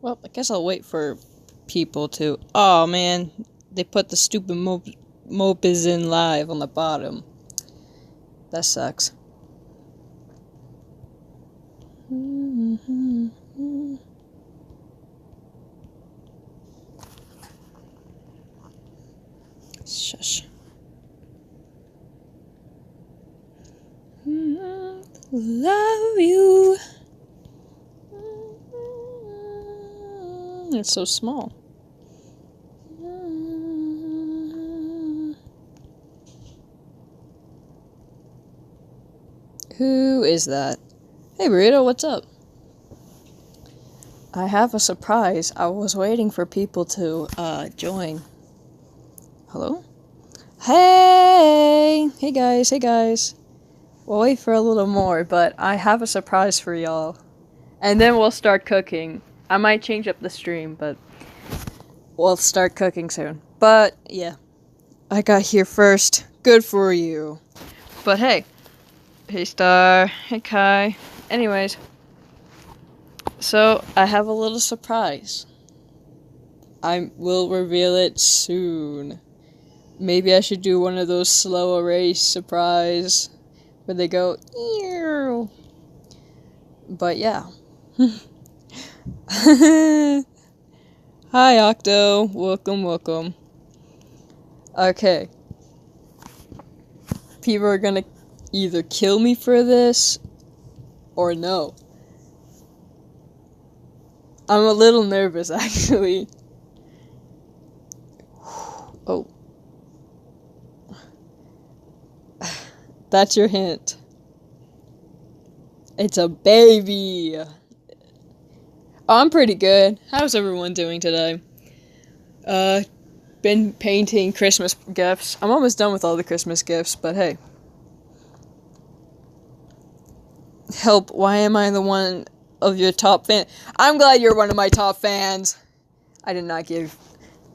Well, I guess I'll wait for people to... Oh, man. They put the stupid Mopes in live on the bottom. That sucks. Shush. Love you. It's so small. Who is that? Hey, Burrito, what's up? I have a surprise. I was waiting for people to, join. Hello? Hey! Hey, guys. We'll wait for a little more, but I have a surprise for y'all. And then we'll start cooking. I might change up the stream, but we'll start cooking soon. But, yeah. I got here first. Good for you. But hey. Hey, Star. Hey, Kai. Anyways. So, I have a little surprise. I will reveal it soon. Maybe I should do one of those slow erase surprise where they go, ew. But yeah. Hi, Octo. Welcome. Okay. People are gonna either kill me for this or no. I'm a little nervous, actually. Oh. That's your hint. It's a baby. Oh, I'm pretty good. How's everyone doing today? Been painting Christmas gifts. I'm almost done with all the Christmas gifts, but hey. Help, why am I the one of your top fan? I'm glad you're one of my top fans. I did not give...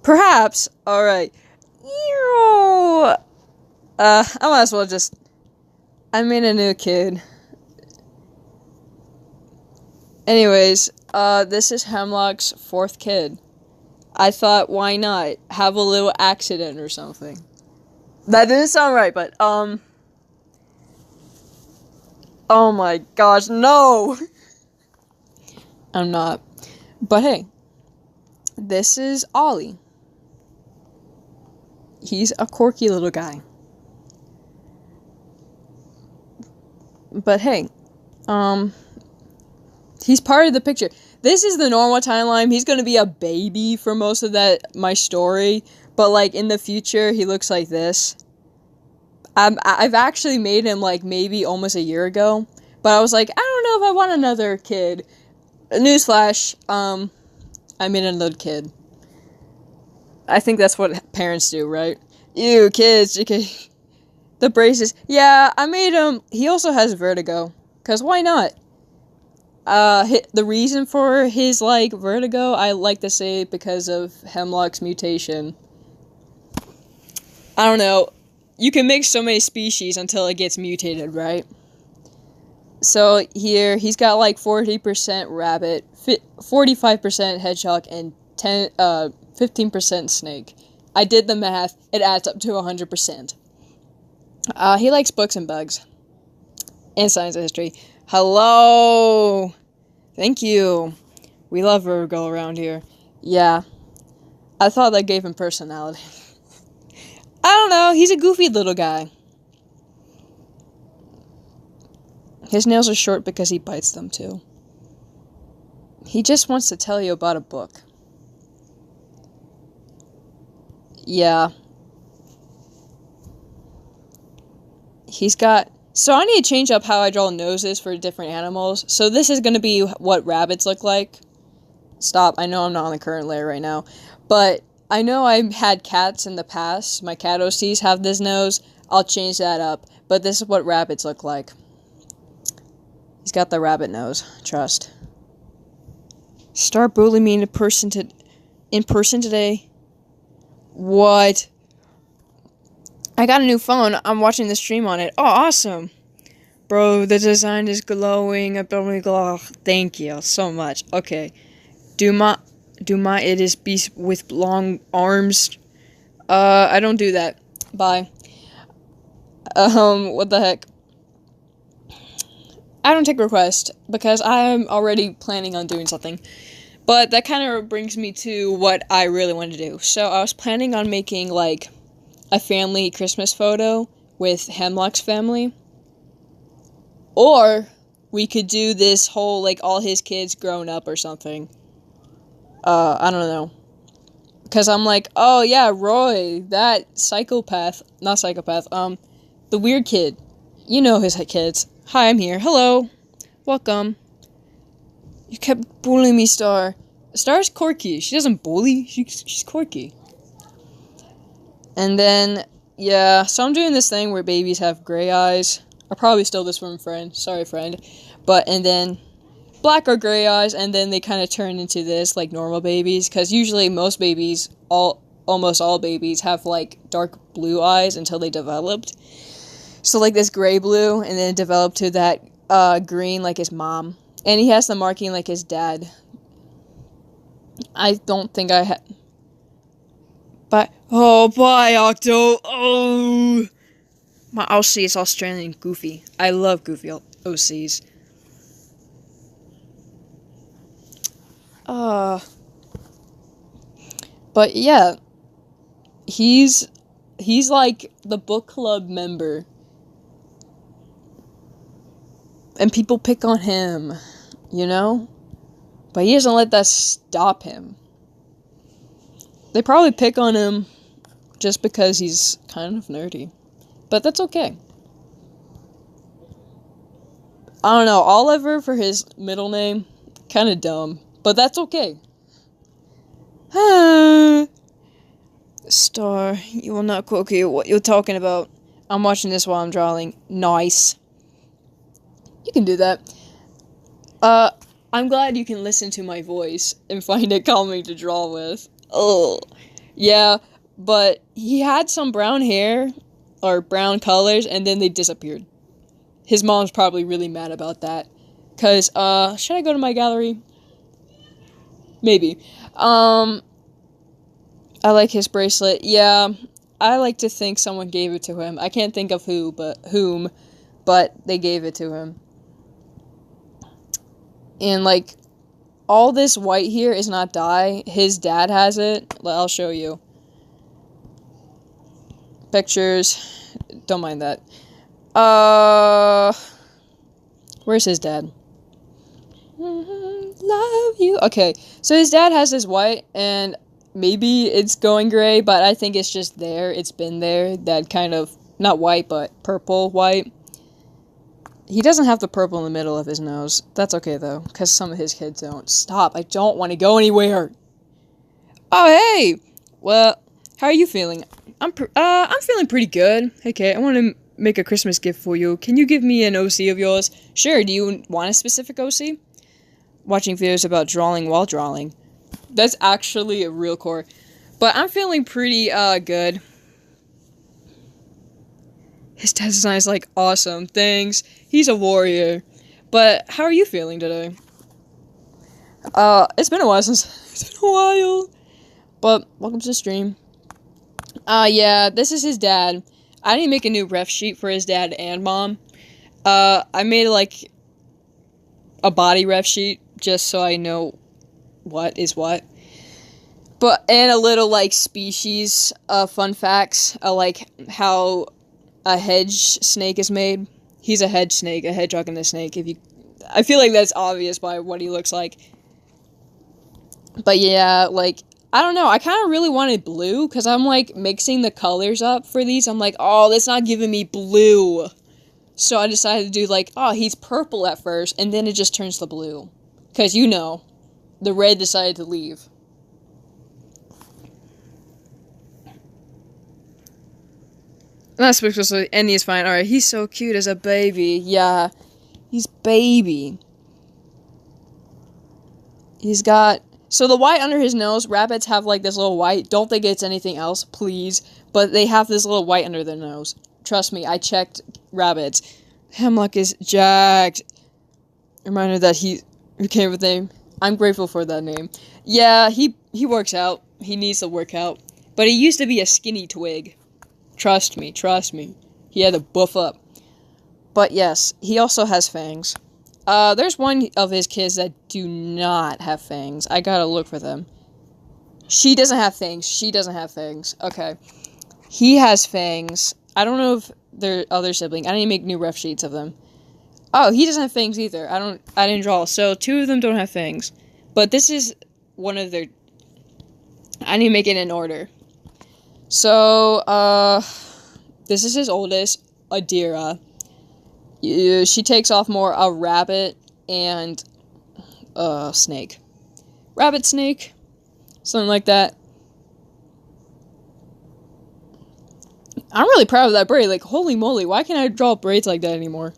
Perhaps. Alright. I might as well just... I made a new kid. Anyways, this is Hemlock's fourth kid. I thought, why not? Have a little accident or something. That didn't sound right, but, oh my gosh, no! I'm not. But hey, this is Ollie. He's a quirky little guy. But hey, he's part of the picture. This is the normal timeline. He's gonna be a baby for most of my story. But, like, in the future, he looks like this. I've actually made him, like, maybe almost a year ago. But I was like, I don't know if I want another kid. Newsflash, I made another kid. I think that's what parents do, right? Ew, kids, okay. The braces. Yeah, I made him. He also has vertigo. Because why not? The reason for his, like, vertigo, I like to say because of Hemlock's mutation. I don't know. You can mix so many species until it gets mutated, right? So here, he's got like 40% rabbit, 45% hedgehog, and 15% snake. I did the math. It adds up to 100%. He likes books and bugs. And science and history. Hello! Thank you. We love Virgo around here. Yeah. I thought that gave him personality. I don't know. He's a goofy little guy. His nails are short because he bites them too. He just wants to tell you about a book. Yeah. He's got... So I need to change up how I draw noses for different animals. So this is going to be what rabbits look like. Stop. I know I'm not on the current layer right now. But I know I've had cats in the past. My cat OCs have this nose. I'll change that up. But this is what rabbits look like. He's got the rabbit nose. Trust. Start bullying me in person today. What? I got a new phone. I'm watching the stream on it. Oh, awesome. Bro, the design is glowing. Thank you so much. Okay. Duma, it is beast with long arms. I don't do that. Bye. What the heck? I don't take requests because I'm already planning on doing something. But that kind of brings me to what I really want to do. So I was planning on making, like, a family Christmas photo with Hemlock's family. Or we could do this whole, like, all his kids grown up or something. I don't know. Because I'm like, oh yeah, Roy, that not psychopath, the weird kid. You know his kids. Hi, I'm here. Hello. Welcome. You kept bullying me, Star. Star's quirky. She doesn't bully. She's quirky. And then, yeah, so I'm doing this thing where babies have gray eyes. I probably stole this from a friend. Sorry, friend. And then black or gray eyes, and then they kind of turn into this, like, normal babies. Because usually most babies, almost all babies, have, like, dark blue eyes until they developed. So, like, this gray-blue, and then it developed to that green, like his mom. And he has the marking like his dad. I don't think I had... But... Oh, bye, Octo! Oh! My OC is Australian Goofy. I love Goofy OCs. But yeah. He's like the book club member. And people pick on him, you know? But he doesn't let that stop him. They probably pick on him just because he's kind of nerdy. But that's okay. I don't know, Oliver for his middle name, kind of dumb. But that's okay. Star, you will not cook you what you're talking about. I'm watching this while I'm drawing. Nice. You can do that. I'm glad you can listen to my voice and find it calming to draw with. Oh, yeah, but he had some brown hair, or brown colors, and then they disappeared. His mom's probably really mad about that. Cause, should I go to my gallery? Maybe. I like his bracelet. Yeah, I like to think someone gave it to him. I can't think of whom, but they gave it to him. And, like, all this white here is not dye. His dad has it. I'll show you. Pictures. Don't mind that. Where's his dad? Love you. Okay, so his dad has this white, and maybe it's going gray, but I think it's just there. It's been there. That kind of, not white, but purple white. He doesn't have the purple in the middle of his nose. That's okay, though, because some of his kids don't. Stop, I don't want to go anywhere. Oh, hey! Well, how are you feeling? I'm feeling pretty good. Okay, I want to make a Christmas gift for you. Can you give me an OC of yours? Sure, do you want a specific OC? Watching videos about drawing while drawing. That's actually a real core. But I'm feeling pretty, good. His dad design is like, awesome, thanks. He's a warrior. But how are you feeling today? It's been a while But welcome to the stream. Yeah, this is his dad. I didn't make a new ref sheet for his dad and mom. I made like a body ref sheet just so I know what is what. And a little like species fun facts, like how a hedge snake is made. He's a hedge snake, a hedgehog and a snake. I feel like that's obvious by what he looks like. But yeah, like, I don't know, I kind of really wanted blue, because I'm, like, mixing the colors up for these. I'm like, oh, that's not giving me blue. So I decided to do, like, oh, he's purple at first, and then it just turns to blue. Because, you know, the red decided to leave. That's because Andy is fine. Alright, he's so cute as a baby. Yeah, he's baby. He's got... So the white under his nose, rabbits have like this little white. Don't think it's anything else, please. But they have this little white under their nose. Trust me, I checked rabbits. Hemlock is jacked. Reminder that he came with name. I'm grateful for that name. Yeah, he works out. He needs to work out. But he used to be a skinny twig. Trust me, trust me. He had to buff up. But yes, he also has fangs. There's one of his kids that do not have fangs. I gotta look for them. She doesn't have fangs. She doesn't have fangs. Okay. He has fangs. I don't know if they're other sibling. I need to make new ref sheets of them. Oh, he doesn't have fangs either. I didn't draw. So 2 of them don't have fangs. But this is one of their... I need to make it in order. So, this is his oldest, Adira. She takes off more a rabbit and a snake. Rabbit, snake, something like that. I'm really proud of that braid. Like, holy moly, why can't I draw braids like that anymore?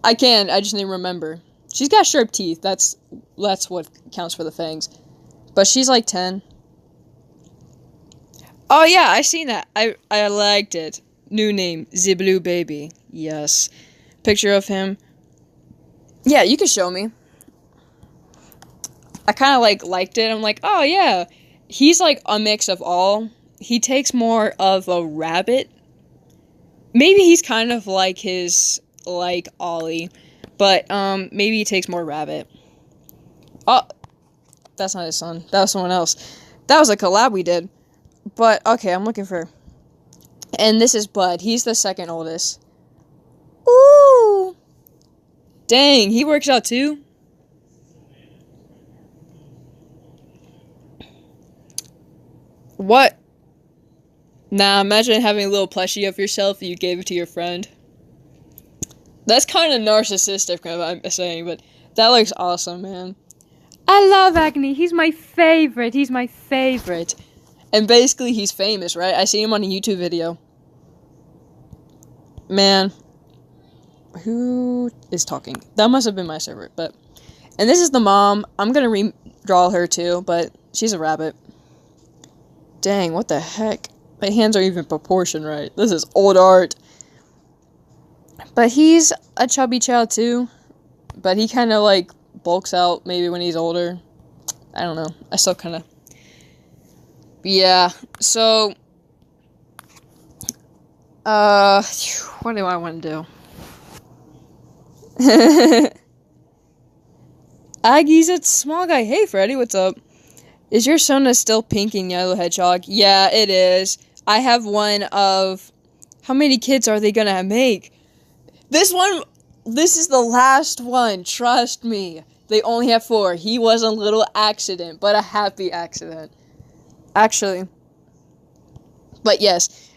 I can, I just need to remember. She's got sharp teeth. That's what counts for the fangs. But she's like 10. Oh yeah, I seen that. I liked it. New name, the Blue Baby. Yes. Picture of him. Yeah, you can show me. I kind of liked it. I'm like, oh yeah. He's like a mix of all. He takes more of a rabbit. Maybe he's kind of like his, like, Ollie. But, maybe he takes more rabbit. Oh, that's not his son. That was someone else. That was a collab we did. But, okay, I'm looking for... And this is Bud. He's the second oldest. Ooh! Dang, he works out too? What? Nah, imagine having a little plushie of yourself that you gave it to your friend. That's kind of narcissistic, I'm saying, but that looks awesome, man. I love Agni. He's my favorite. He's my favorite. And basically, he's famous, right? I see him on a YouTube video. Man. Who is talking? That must have been my server, but... And this is the mom. I'm gonna redraw her too, but she's a rabbit. Dang, what the heck? My hands are even proportioned right. This is old art. But he's a chubby child too. But he kind of like bulks out maybe when he's older. I don't know. I still kind of... Yeah, so... what do I want to do? Aggie's a small guy. Hey, Freddy, what's up? Is your Sona still pink and yellow hedgehog? Yeah, it is. I have one of... How many kids are they gonna make? This is the last one. Trust me. They only have 4. He was a little accident, but a happy accident. Actually. But yes.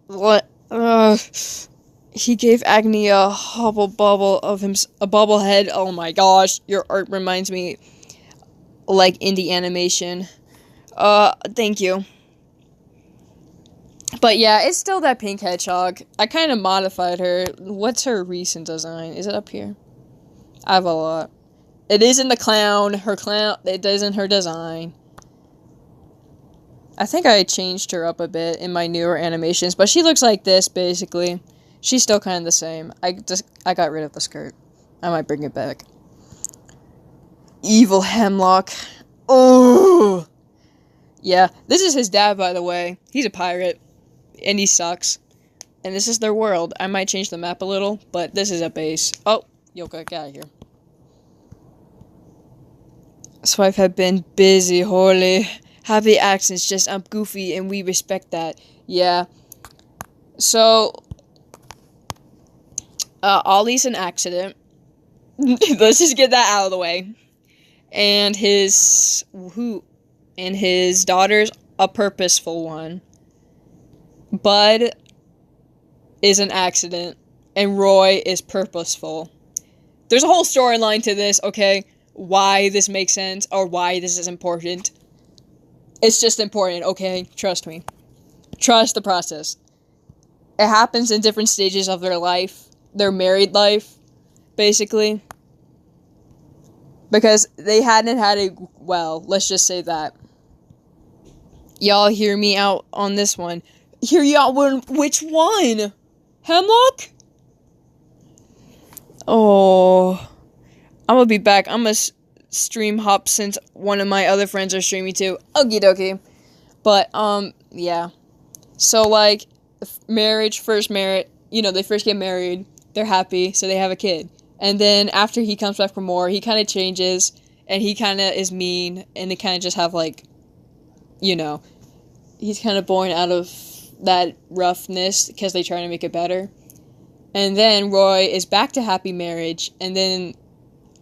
What? He gave Agni a hubble bubble of him, a bobblehead. Oh my gosh, your art reminds me like indie animation. Thank you. But yeah, it's still that pink hedgehog. I kind of modified her. What's her recent design? Is it up here? I have a lot. It isn't the clown. It isn't her design. I think I changed her up a bit in my newer animations, but she looks like this, basically. She's still kind of the same. I got rid of the skirt. I might bring it back. Evil Hemlock. Oh! Yeah, this is his dad, by the way. He's a pirate, and he sucks. And this is their world. I might change the map a little, but this is a base. Oh, Yoka, get out of here. So I've been busy, holy. Happy accents, just I'm goofy, and we respect that. Yeah. So, Ollie's an accident. Let's just get that out of the way. And his daughter's a purposeful one. Bud is an accident, and Roy is purposeful. There's a whole storyline to this, okay? Why this makes sense, or why this is important. It's just important, okay? Trust me. Trust the process. It happens in different stages of their life. Their married life, basically. Because they hadn't had it well, let's just say that. Y'all hear me out on this one. Hear you out on which one? Hemlock? Oh. I'm gonna be back. I'm gonna stream hop since one of my other friends are streaming too. Okie dokie. But, yeah. So, like, marriage, first marriage, you know, they first get married, they're happy, so they have a kid. And then after he comes back for more, he kind of changes, and he kind of is mean, and they kind of just have, like, you know, he's kind of born out of that roughness because they try to make it better. And then Roy is back to happy marriage, and then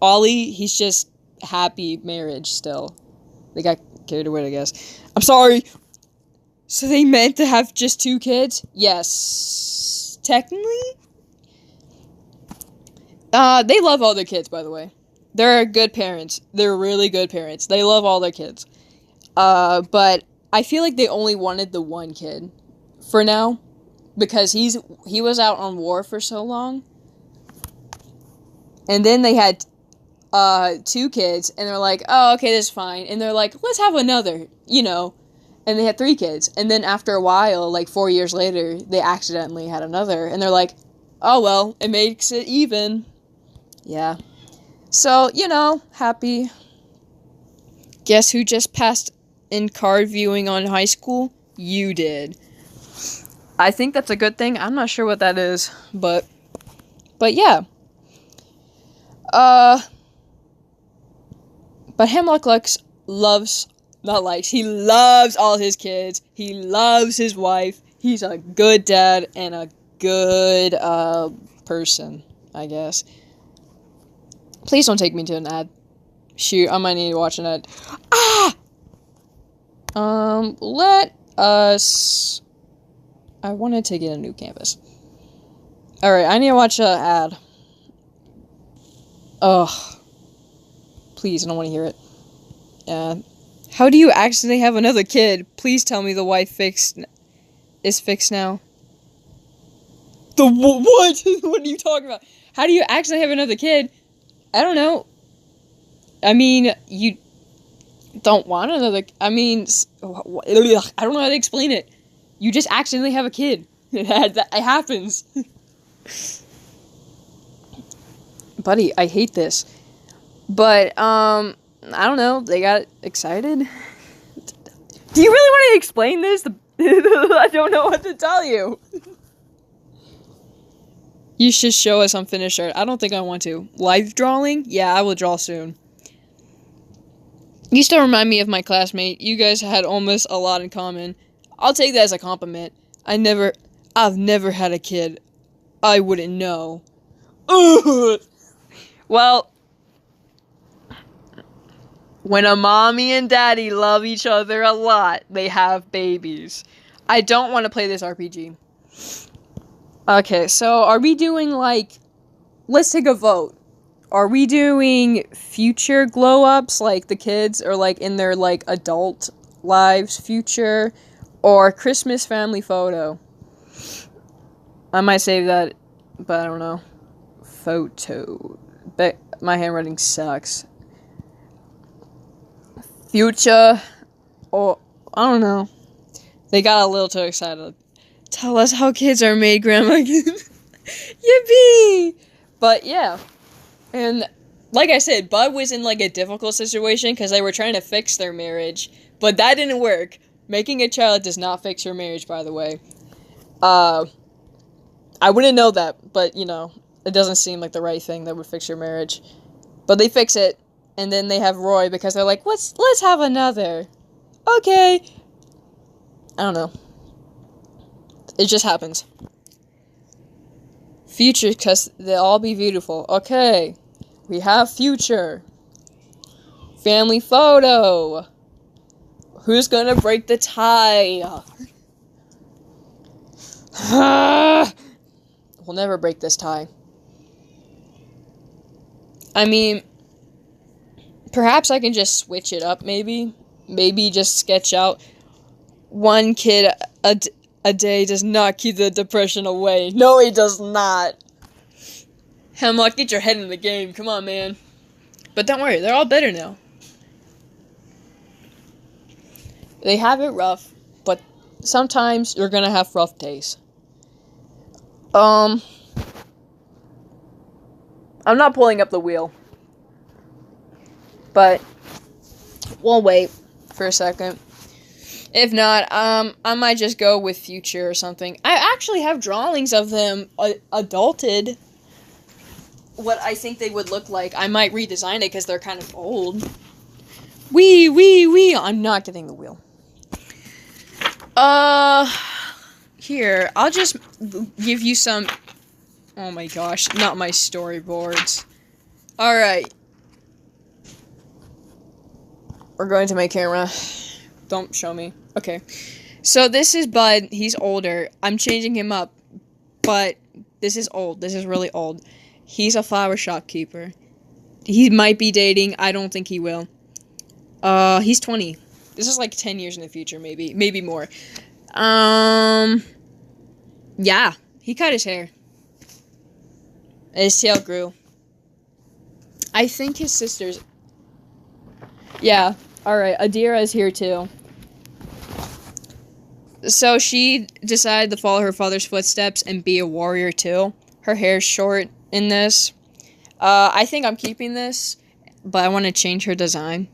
Ollie, he's just happy marriage still. They got carried away, I guess. I'm sorry. So they meant to have just 2 kids? Yes. Technically? They love all their kids, by the way. They're good parents. They're really good parents. They love all their kids. But I feel like they only wanted the 1 kid for now. Because he was out on war for so long. And then they had 2 kids, and they're like, oh, okay, that's fine. And they're like, let's have another, you know. And they had 3 kids. And then after a while, like 4 years later, they accidentally had another. And they're like, oh, well, it makes it even. Yeah. So, you know, happy. Guess who just passed in card viewing on high school? You did. I think that's a good thing. I'm not sure what that is, but yeah. But Hemlock Lux he loves all his kids. He loves his wife. He's a good dad and a good, person, I guess. Please don't take me to an ad. Shoot, I might need to watch an ad. Let us... I wanted to get a new campus. Alright, I need to watch an ad. Ugh. Please, I don't want to hear it. How do you accidentally have another kid? Please tell me the wife is fixed now. The what? What are you talking about? How do you accidentally have another kid? I don't know. I mean, you don't want another... I mean, I don't know how to explain it. You just accidentally have a kid. It happens. Buddy, I hate this. But, I don't know. They got excited. Do you really want to explain this? I don't know what to tell you. You should show us unfinished art. I don't think I want to. Live drawing? Yeah, I will draw soon. You still remind me of my classmate. You guys had almost a lot in common. I'll take that as a compliment. I've never had a kid. I wouldn't know. Ugh. Well, when a mommy and daddy love each other a lot, they have babies. I don't want to play this RPG. Okay, so are we doing, like, let's take a vote. Are we doing future glow-ups, like the kids, or, like, in their, like, adult lives future, or Christmas family photo? I might save that, but I don't know. Photo. But my handwriting sucks. Future, or, I don't know. They got a little too excited. Tell us how kids are made, Grandma. Yippee! But, yeah. And, like I said, Bud was in, like, a difficult situation because they were trying to fix their marriage. But that didn't work. Making a child does not fix your marriage, by the way. I wouldn't know that, but, you know, it doesn't seem like the right thing that would fix your marriage. But they fix it, and then they have Roy because they're like, let's have another. Okay. I don't know. It just happens. Future, because they'll all be beautiful. Okay. We have future. Family photo. Who's gonna break the tie? We'll never break this tie. I mean, perhaps I can just switch it up, maybe. Maybe just sketch out one kid a day does not keep the depression away. No, it does not. Hemlock, get your head in the game. Come on, man. But don't worry, they're all better now. They have it rough, but sometimes you're gonna have rough days. I'm not pulling up the wheel. but we'll wait for a second. If not, I might just go with Future or something. I actually have drawings of them adulted. What I think they would look like. I might redesign it because they're kind of old. Wee. I'm not getting the wheel. Here, I'll just give you some... Oh my gosh, not my storyboards. Alright. We're going to my camera. Don't show me. Okay. So this is Bud. He's older. I'm changing him up. But this is old. This is really old. He's a flower shop keeper. He might be dating. I don't think he will. He's 20. This is like 10 years in the future, maybe. Maybe more. Yeah. He cut his hair. And his tail grew. I think his sister's... Yeah. Alright, Adira is here too. So she decided to follow her father's footsteps and be a warrior too. Her hair's short in this. I think I'm keeping this, but I want to change her design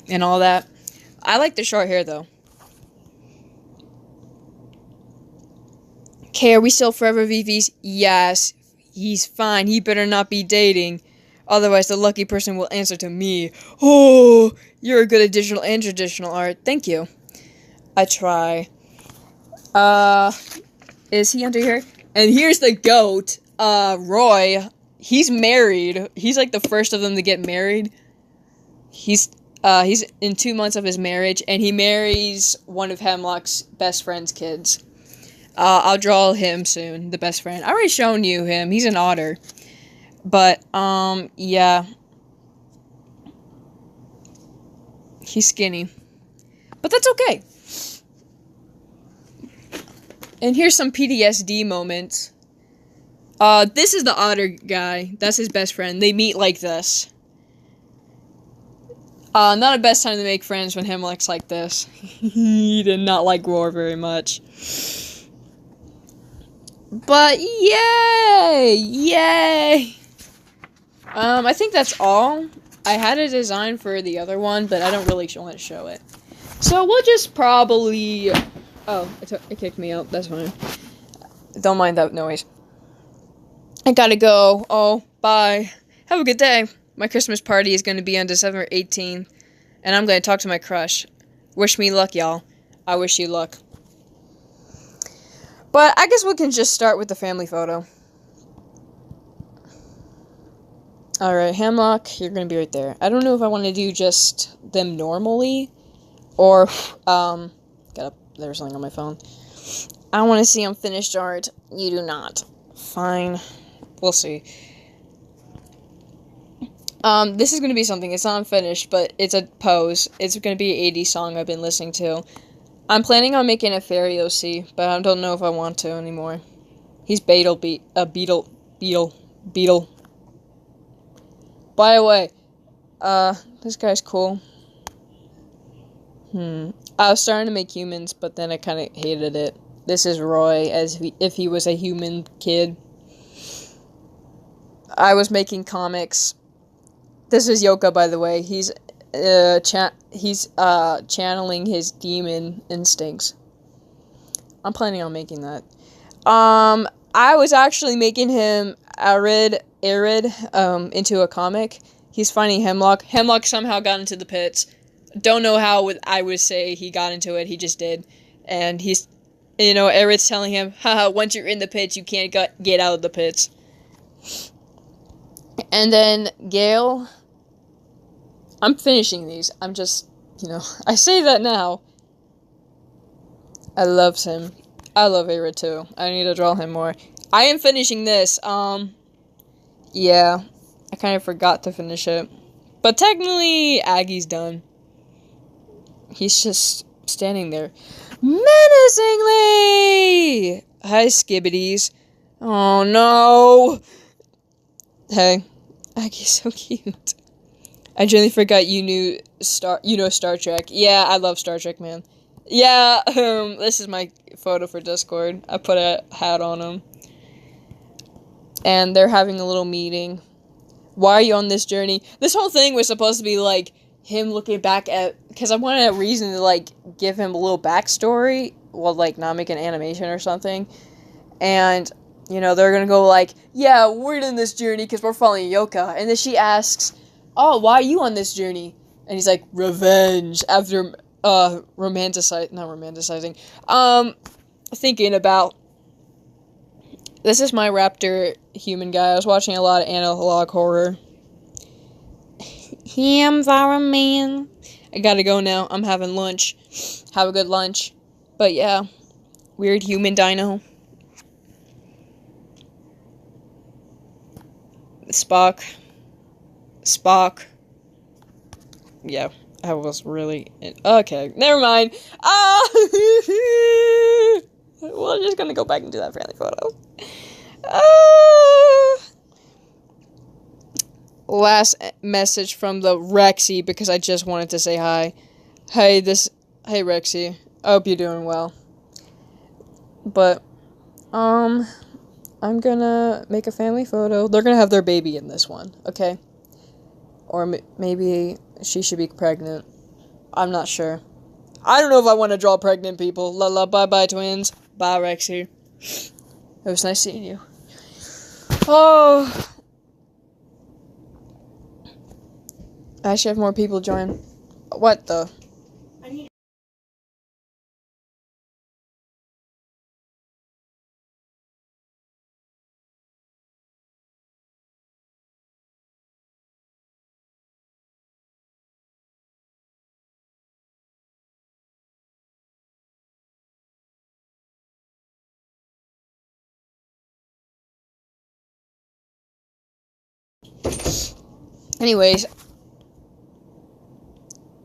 and all that. I like the short hair though. Okay, are we still forever VVs? Yes. He's fine. He better not be dating. Otherwise, the lucky person will answer to me. Oh, you're a good additional and traditional art. Thank you. I try. Is he under here? And here's the goat. Roy. He's married. He's like the first of them to get married. He's in 2 months of his marriage, and he marries one of Hemlock's best friend's kids. I'll draw him soon, the best friend. I already shown you him. He's an otter. But, yeah. He's skinny. But that's okay. And here's some PTSD moments. This is the otter guy. That's his best friend. They meet like this. Not the best time to make friends when Hemlock's like this. He did not like Roar very much. But, yay! I think that's all. I had a design for the other one, but I don't really want to show it. So we'll just probably... Oh, it kicked me out. That's fine. Don't mind that noise. I gotta go. Oh, bye. Have a good day. My Christmas party is going to be on December 18th, and I'm going to talk to my crush. Wish me luck, y'all. I wish you luck. But I guess we can just start with the family photo. Alright, Hemlock, you're going to be right there. I don't know if I want to do just them normally, or, there's something on my phone. I want to see unfinished art. You do not. Fine. We'll see. This is going to be something. It's not unfinished, but it's a pose. It's going to be an 80s song I've been listening to. I'm planning on making a fairy OC, but I don't know if I want to anymore. He's Beetle. By the way, this guy's cool. I was starting to make humans, but then I kind of hated it. This is Roy, if he was a human kid. I was making comics. This is Yoka, by the way. He's channeling his demon instincts. I'm planning on making that. I was actually making him Arid, into a comic. He's finding Hemlock. Hemlock somehow got into the pits. Don't know how I would say he got into it. He just did. And he's, Arid's telling him, haha, once you're in the pits, you can't get out of the pits. And then Gale... I'm finishing these. I'm just, I say that now. I love him. I love Arid too. I need to draw him more. I am finishing this. Yeah. I kind of forgot to finish it. But technically, Aggie's done. He's just standing there. Menacingly! Hi, Skibbities. Oh, no. Hey. Aggie's so cute. I genuinely forgot you knew Star Trek. Yeah, I love Star Trek, man. Yeah, this is my photo for Discord. I put a hat on him. And they're having a little meeting. Why are you on this journey? This whole thing was supposed to be, like, him looking back at... Because I wanted a reason to, like, give him a little backstory. Well, like, not make an animation or something. And, you know, they're gonna go, like, yeah, we're in this journey because we're following Yoka. And then she asks, oh, why are you on this journey? And he's like, revenge. After, not romanticizing. Thinking about... This is my raptor human guy. I was watching a lot of analog horror. Him, man. I gotta go now. I'm having lunch. Have a good lunch. But yeah, weird human dino. Spock. Yeah, I was really... Okay, never mind. We're just gonna go back into that family photo. Last message from the Rexy, because I just wanted to say hi. Hey, Rexy. I hope you're doing well. But, I'm gonna make a family photo. They're gonna have their baby in this one, okay? Or maybe she should be pregnant. I'm not sure. I don't know if I want to draw pregnant people. Bye-bye, twins. Bye, Rexy. It was nice seeing you. Oh. I should have more people join. What the? Anyways.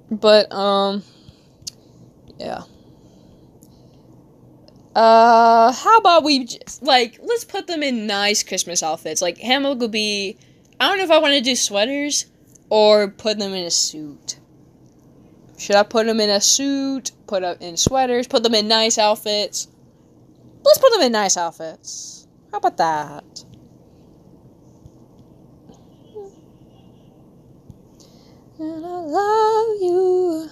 But, yeah. How about we just, like, let's put them in nice Christmas outfits. Like, Hamill could be, I don't know if I want to do sweaters or put them in a suit. Should I put them in a suit, put them in sweaters, put them in nice outfits? Let's put them in nice outfits. How about that? And I love you.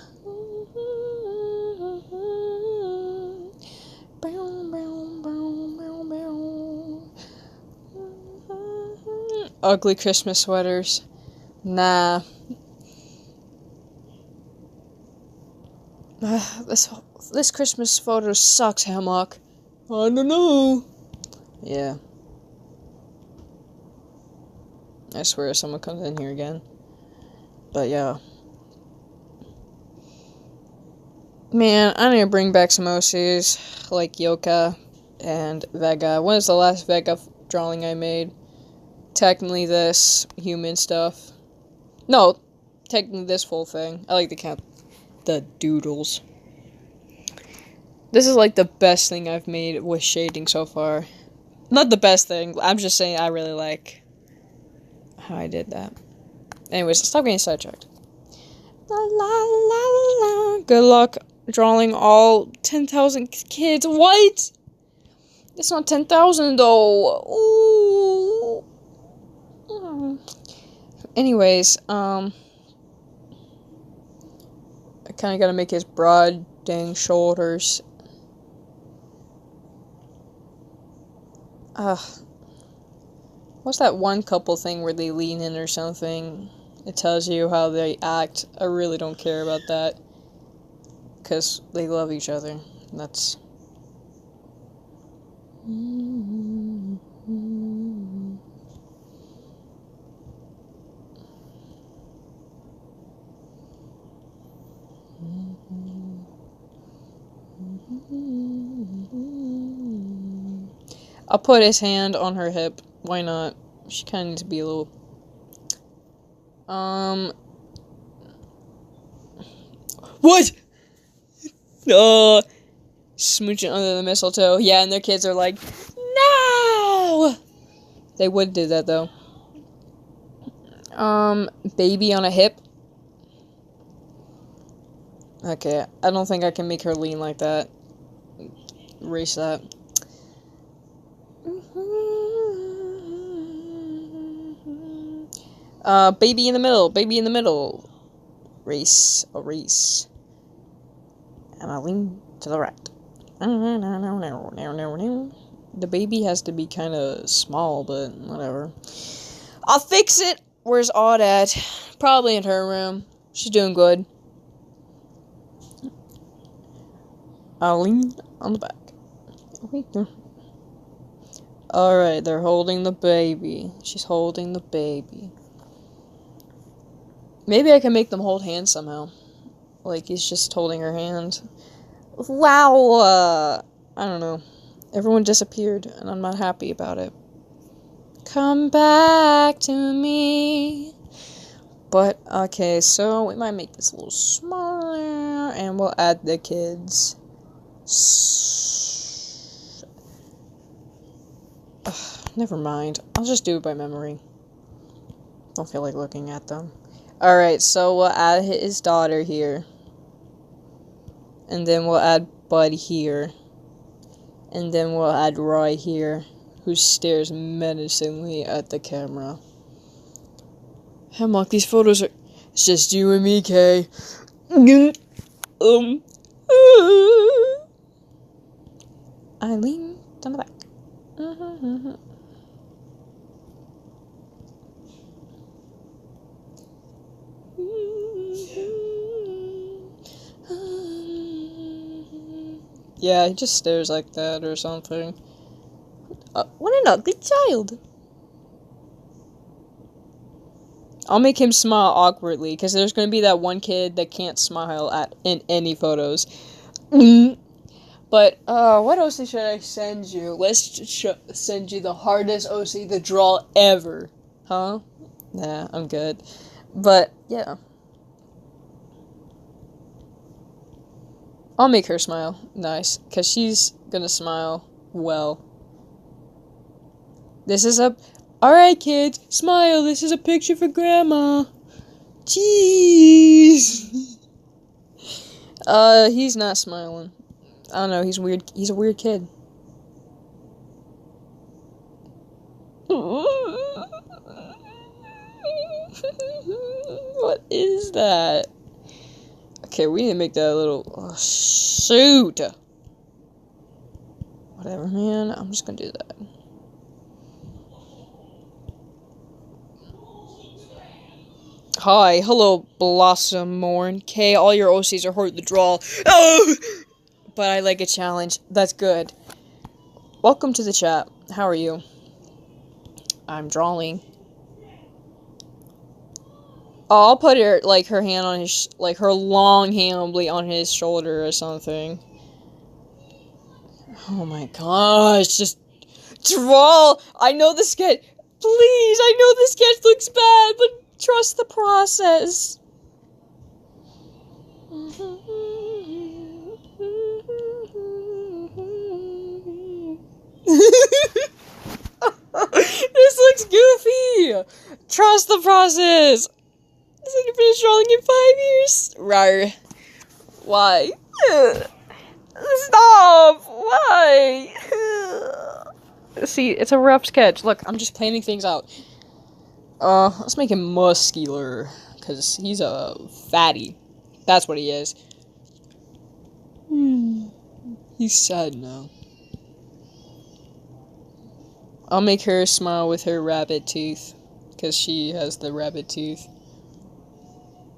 Ugly Christmas sweaters. Nah. This Christmas photo sucks, Hammock. I don't know. Yeah. I swear if someone comes in here again. But yeah. Man, I need to bring back some OCs like Yoka and Vega. When was the last Vega drawing I made? Technically this human stuff. No, technically this full thing. I like the doodles. This is like the best thing I've made with shading so far. Not the best thing, I'm just saying I really like how I did that. Anyways, stop getting sidetracked. La la la la. Good luck drawing all 10,000 kids. What? It's not 10,000 though. Ooh. Anyways, I kind of gotta make his broad dang shoulders. What's that one couple thing where they lean in or something? It tells you how they act. I really don't care about that. Because they love each other. That's... I'll put his hand on her hip. Why not? She kind of needs to be a little... What? Smooching under the mistletoe. Yeah, and their kids are like, no! They would do that, though. Baby on a hip. Okay, I don't think I can make her lean like that. Erase that. Baby in the middle. Baby in the middle. Race. A race. And I lean to the right. The baby has to be kind of small, but whatever. I'll fix it. Where's Odd at? Probably in her room. She's doing good. I'll lean on the back. Alright, they're holding the baby. She's holding the baby. Maybe I can make them hold hands somehow. Like, he's just holding her hand. Wow! I don't know. Everyone disappeared, and I'm not happy about it. Come back to me. But, okay, so we might make this a little smaller, and we'll add the kids. Never mind. I'll just do it by memory. Don't feel like looking at them. Alright, so we'll add his daughter here. And then we'll add Bud here. And then we'll add Roy here, who stares menacingly at the camera. Hemlock, these photos are... It's just you and me, Kay. I lean on the back. Yeah, he just stares like that or something. What an ugly child. I'll make him smile awkwardly, because there's going to be that one kid that can't smile in any photos. But, what OC should I send you? Let's send you the hardest OC to draw ever. Huh? Nah, I'm good. But, yeah. I'll make her smile. Nice. Because she's gonna smile well. This is a... Alright, kids. Smile. This is a picture for Grandma. Jeez. He's not smiling. I don't know. He's weird. He's a weird kid. What is that? Okay, we need to make that a little... Oh, shoot! Whatever, man. I'm just gonna do that. Hi. Hello, Blossom Morn. Kay, all your OCs are hard to draw. Oh! But I like a challenge. That's good. Welcome to the chat. How are you? I'm drawing. Oh, I'll put her, like, her hand on his, like, her long hand will be on his shoulder or something. Oh my gosh, just draw! I know the sketch, please, I know the sketch looks bad, but trust the process. This looks goofy! Trust the process! I said you finished drawing in 5 years. Rawr. Why? Stop! Why? See, it's a rough sketch. Look, I'm just planning things out. Let's make him muscular. Because he's a fatty. That's what he is. He's sad now. I'll make her smile with her rabbit tooth. Because she has the rabbit tooth.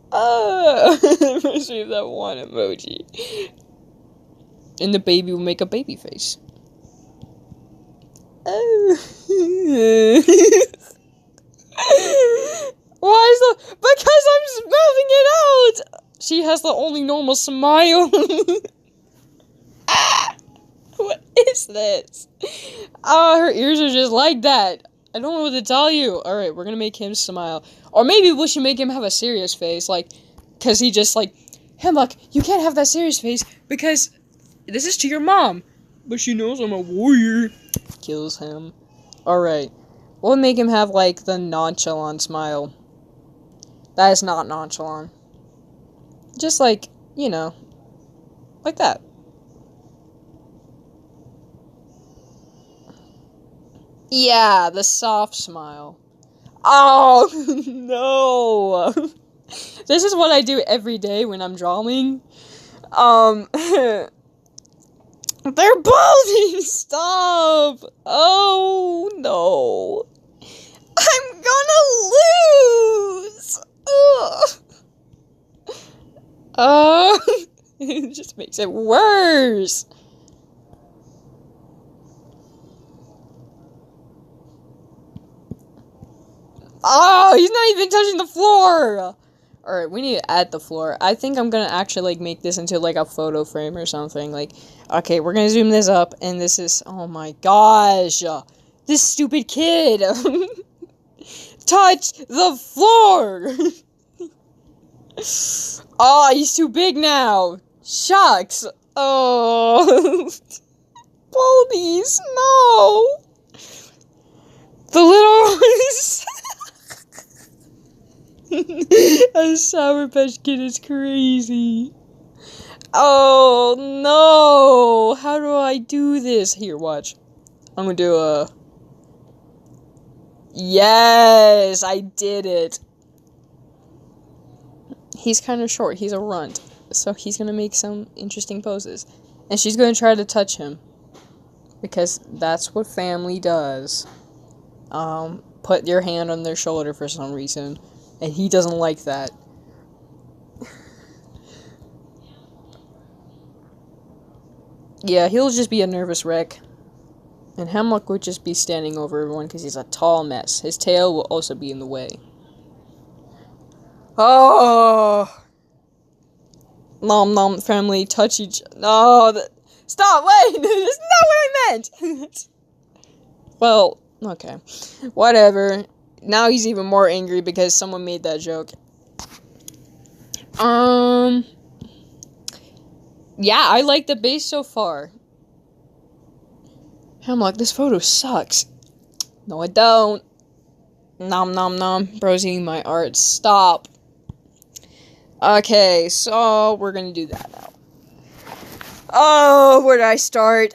Reminds me of that one emoji. And the baby will make a baby face. Why is the... Because I'm smoothing it out! She has the only normal smile. What is this? Her ears are just like that. I don't know what to tell you. Alright, we're gonna make him smile. Or maybe we should make him have a serious face, like, because he just, like, Hemlock, you can't have that serious face, because this is to your mom. But she knows I'm a warrior. Kills him. Alright. We'll make him have, like, the nonchalant smile. That is not nonchalant. Just, like, you know, like that. Yeah, the soft smile. Oh, no. This is what I do every day when I'm drawing. They're balding! Stop! Oh, no. I'm gonna lose! Ugh. It just makes it worse. Oh, he's not even touching the floor! Alright, we need to add the floor. I think I'm gonna actually, like, make this into, like, a photo frame or something. Like, okay, we're gonna zoom this up, and this is, oh my gosh. This stupid kid. Touch the floor! Oh, he's too big now. Shucks. Oh. Baldies, no. The little ones. A Sour Patch Kid is crazy. Oh, no. How do I do this? Here, watch. I'm gonna do a... Yes, I did it. He's kind of short. He's a runt. So he's gonna make some interesting poses. And she's gonna try to touch him. Because that's what family does. Put your hand on their shoulder for some reason. And he doesn't like that. Yeah, he'll just be a nervous wreck. And Hemlock would just be standing over everyone because he's a tall mess. His tail will also be in the way. Oh! Nom nom family touch each... No, stop, wait! That's not what I meant! Well, okay. Whatever. Now he's even more angry because someone made that joke. Yeah, I like the base so far. Hemlock, this photo sucks. No, I don't. Nom nom nom. Bro's eating my art. Stop. Okay, so we're gonna do that now. Oh, where did I start?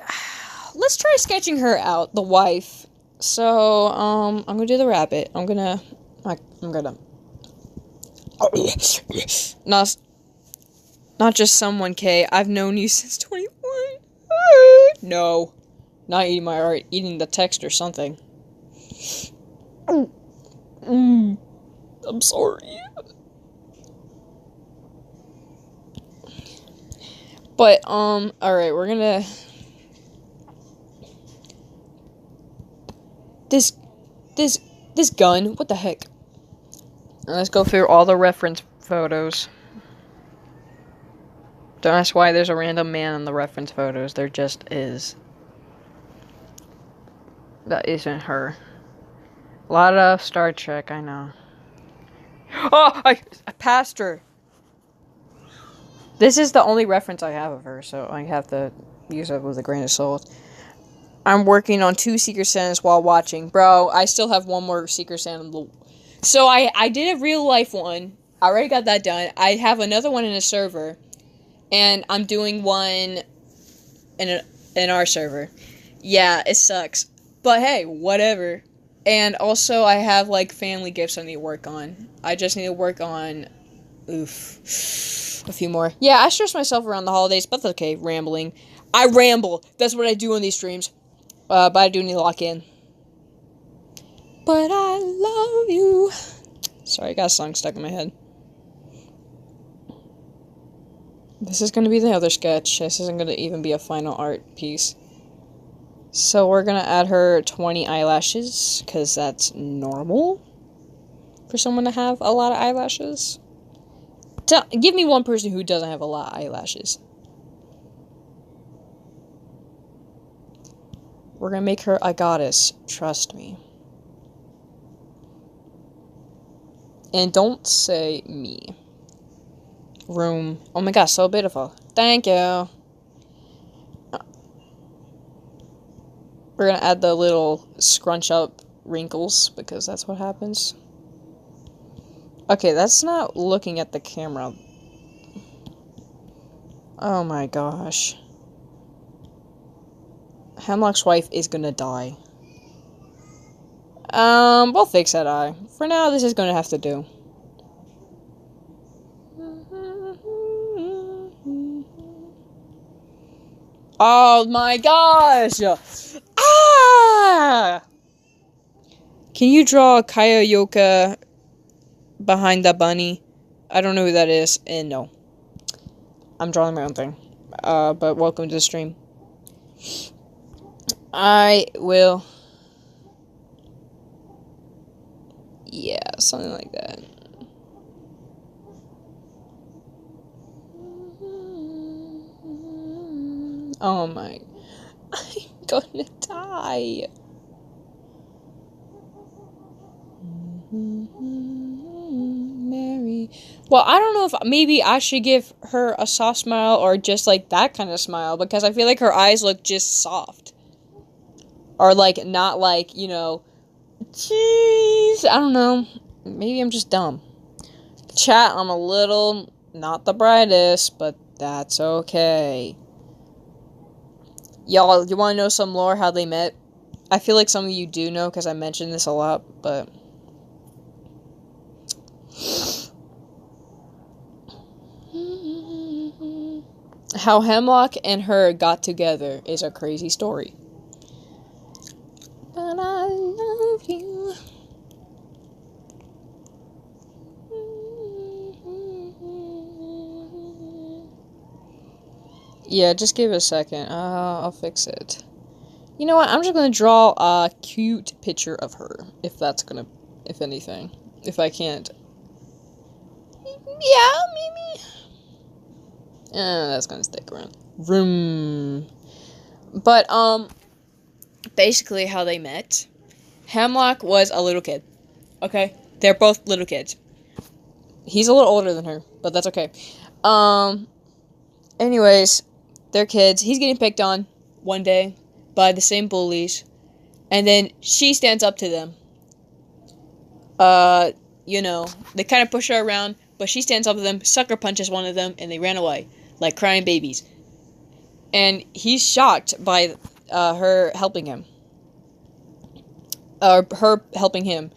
Let's try sketching her out, the wife. So, I'm gonna do the rabbit. I'm gonna... Not just someone, Kay. I've known you since 21. No. Not eating my art. Eating the text or something. I'm sorry. But, alright, we're gonna... This gun, what the heck? Let's go through all the reference photos. Don't ask why there's a random man in the reference photos. There just is. That isn't her. A lot of Star Trek, I know. Oh, I passed her. This is the only reference I have of her, so I have to use it with a grain of salt. I'm working on 2 Secret Santas while watching. Bro, I still have one more Secret Santa. So I did a real life one. I already got that done. I have another one in a server. And I'm doing one in our server. Yeah, it sucks. But hey, whatever. And also I have like family gifts I need to work on. I just need to work on a few more. Yeah, I stress myself around the holidays, but that's okay, rambling. I ramble. That's what I do on these streams. But I do need to lock in. But I love you. Sorry, I got a song stuck in my head. This is going to be the other sketch. This isn't going to even be a final art piece. So we're going to add her 20 eyelashes, because that's normal for someone to have a lot of eyelashes. Give me one person who doesn't have a lot of eyelashes. We're going to make her a goddess. Trust me. And don't say me. Room. Oh my gosh, so beautiful. Thank you. We're going to add the little scrunch up wrinkles, because that's what happens. Okay, that's not looking at the camera. Oh my gosh. Hemlock's wife is gonna die. We'll fix that eye. for now, this is gonna have to do. Oh my gosh! Ah! Can you draw a Kaioyoka behind the bunny? I don't know who that is, and no. I'm drawing my own thing. But welcome to the stream. I will... Yeah, something like that. Oh my... I'm gonna die. Mary. Well, I don't know if maybe I should give her a soft smile or just like that kind of smile, because I feel like her eyes look just soft. Or like not like, you know, jeez, I don't know. Maybe I'm just dumb. Chat, I'm a little not the brightest, but that's okay. Y'all, you want to know some lore how they met? I feel like some of you do know because I mentioned this a lot, but... How Hemlock and her got together is a crazy story. But I love you. Yeah, just give it a second. I'll fix it. You know what? I'm just gonna draw a cute picture of her. If that's gonna... If anything. If I can't... Yeah, maybe... that's gonna stick around. Vroom. But, basically how they met. Hemlock was a little kid. Okay? They're both little kids. He's a little older than her, but that's okay. Anyways, they're kids. He's getting picked on one day by the same bullies. And then she stands up to them. You know, they kind of push her around, but she stands up to them, sucker punches one of them, and they ran away, like crying babies. And he's shocked by her helping him. Her helping him.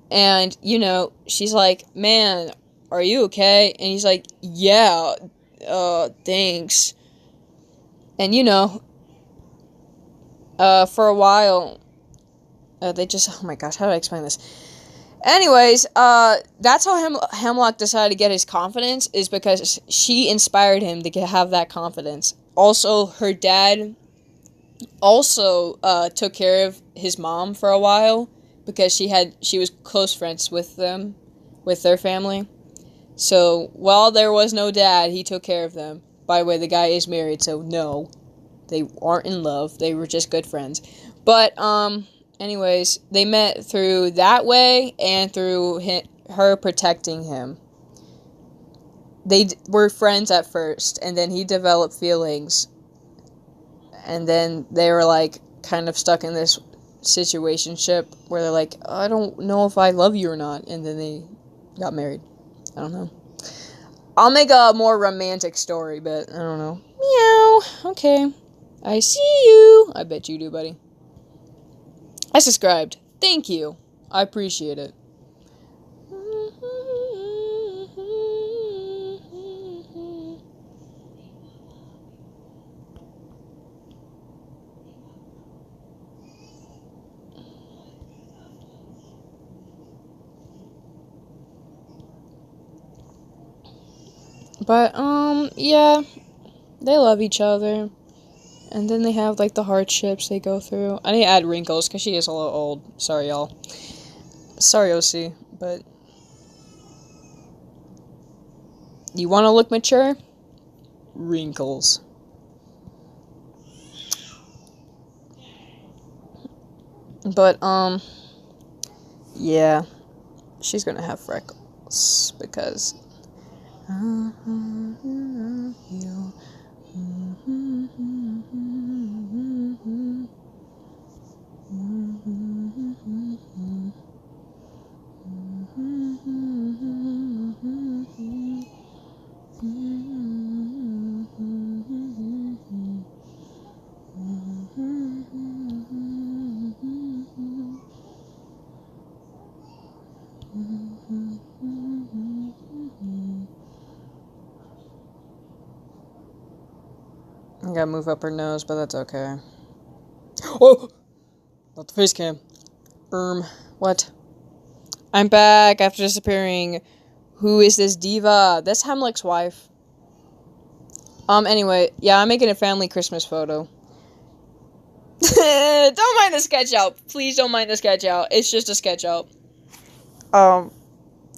And, you know, she's like, man, are you okay? And he's like, yeah, thanks. And, you know, for a while, they just, oh my gosh, how do I explain this? Anyways, that's how Hemlock decided to get his confidence, is because she inspired him to have that confidence. Also, her dad also took care of his mom for a while, because she was close friends with them, with their family. So, while there was no dad, he took care of them. By the way, the guy is married, so no, they aren't in love. They were just good friends. But, anyways, they met through that way and through her protecting him. They were friends at first, and then he developed feelings. And then they were, like, kind of stuck in this situationship where they're like, I don't know if I love you or not. And then they got married. I don't know. I'll make a more romantic story, but I don't know. Meow. Okay. I see you. I bet you do, buddy. I subscribed. Thank you. I appreciate it. But, yeah, they love each other, and then they have, like, the hardships they go through. I need to add wrinkles, because she is a little old. Sorry, y'all. Sorry, OC, but... You want to look mature? Wrinkles. But, yeah, she's gonna have freckles, because... you. I gotta move up her nose, but that's okay. Oh! Not the face cam. What? I'm back after disappearing. Who is this diva? That's Hemlock's wife. Anyway, yeah, I'm making a family Christmas photo. Don't mind the sketch out. Please don't mind the sketch out. It's just a sketch out.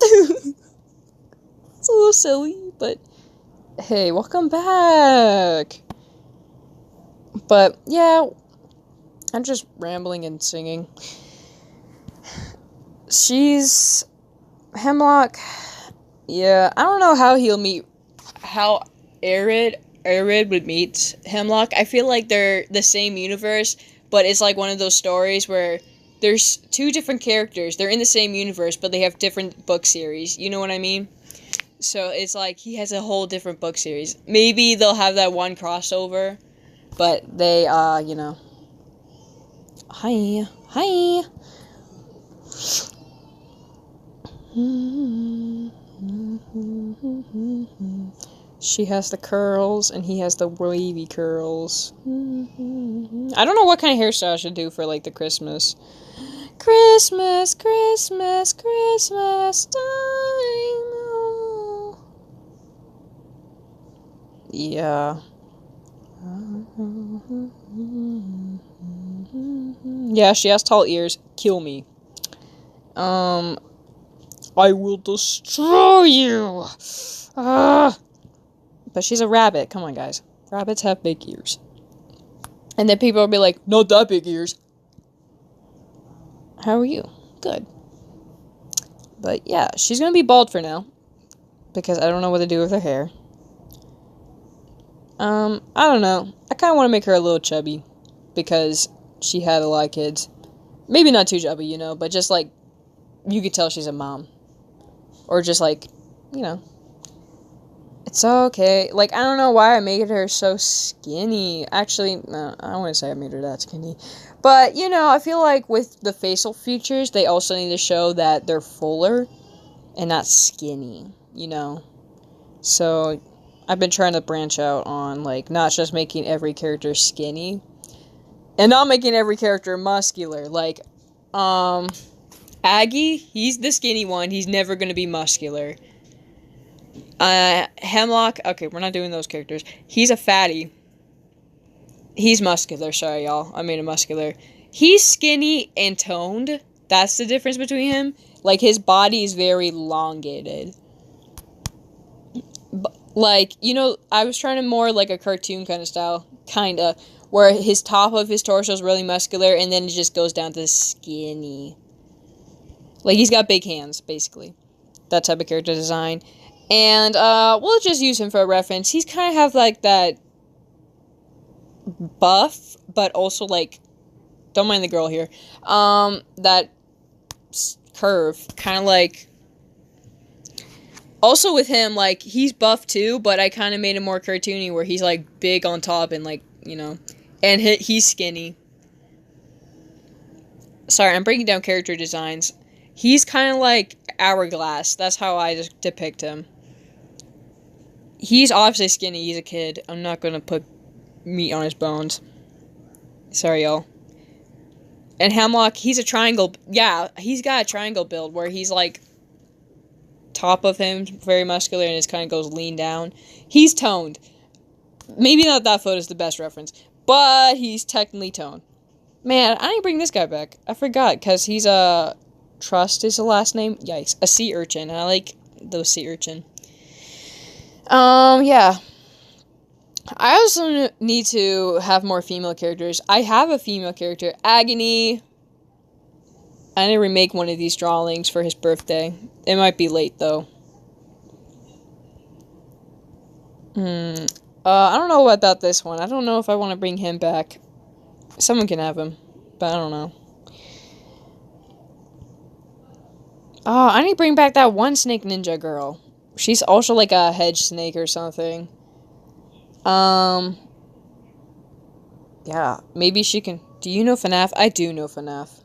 It's a little silly, but hey, welcome back. But yeah, I'm just rambling and singing. She's Hemlock. Yeah, I don't know how Arid would meet Hemlock. I feel like they're the same universe, but it's like one of those stories where there's two different characters. They're in the same universe, but they have different book series. You know what I mean? So it's like he has a whole different book series. Maybe they'll have that one crossover, but they, you know. Hi. She has the curls, and he has the wavy curls. I don't know what kind of hairstyle I should do for, like, the Christmas time. Yeah. Yeah, she has tall ears. Kill me. I will destroy you! But she's a rabbit. Come on, guys. Rabbits have big ears. And then people will be like, not that big ears. How are you? Good. But yeah, she's gonna be bald for now. Because I don't know what to do with her hair. I don't know. I kind of want to make her a little chubby. Because she had a lot of kids. Maybe not too chubby, you know, but just like, you could tell she's a mom. Or just like, you know. It's okay. Like, I don't know why I made her so skinny. Actually, no, I don't want to say I made her that skinny. But, you know, I feel like with the facial features, they also need to show that they're fuller and not skinny, you know? So, I've been trying to branch out on, like, not just making every character skinny, and not making every character muscular. Like, Aggie, he's the skinny one. He's never going to be muscular. Hemlock, okay, we're not doing those characters. He's a fatty. He's muscular, sorry, y'all. I made him muscular. He's skinny and toned. That's the difference between him. Like, his body is very elongated. Like, you know, I was trying to more like a cartoon kind of style. Kinda. Where his top of his torso is really muscular, and then it just goes down to skinny. Like, he's got big hands, basically. That type of character design. And, we'll just use him for a reference. He's kind of have, like, that buff, but also, like, don't mind the girl here. That curve. Kind of like, also with him, like, he's buff too, but I kind of made him more cartoony, where he's, like, big on top and, like, you know, and he's skinny. Sorry, I'm breaking down character designs. He's kind of like Hourglass. That's how I just depict him. He's obviously skinny. He's a kid. I'm not going to put meat on his bones. Sorry, y'all. And Hemlock, he's a triangle. Yeah, he's got a triangle build where he's like top of him, very muscular, and it kind of goes lean down. He's toned. Maybe not that photo's the best reference, but he's technically toned. Man, I didn't bring this guy back. I forgot, because he's a... Trust is the last name? Yikes. A sea urchin. I like those sea urchin. Yeah. I also need to have more female characters. I have a female character, Agony. I need to remake one of these drawings for his birthday. It might be late, though. I don't know about this one. I don't know if I want to bring him back. Someone can have him, but I don't know. Oh, I need to bring back that one snake ninja girl. She's also like a hedge snake or something. Yeah, maybe she can... Do you know FNAF? I do know FNAF.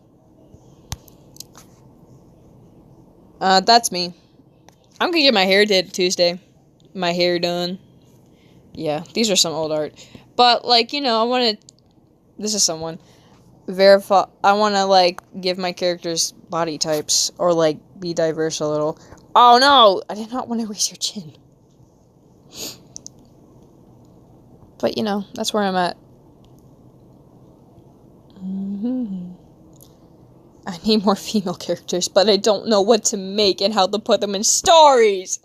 That's me. I'm gonna get my hair did Tuesday. My hair done. Yeah, these are some old art. But, like, you know, I want to... This is someone. Verify... I want to, like, give my characters body types. Or, like, be diverse a little. Oh, no! I did not want to raise your chin. But, you know, that's where I'm at. I need more female characters, but I don't know what to make and how to put them in stories.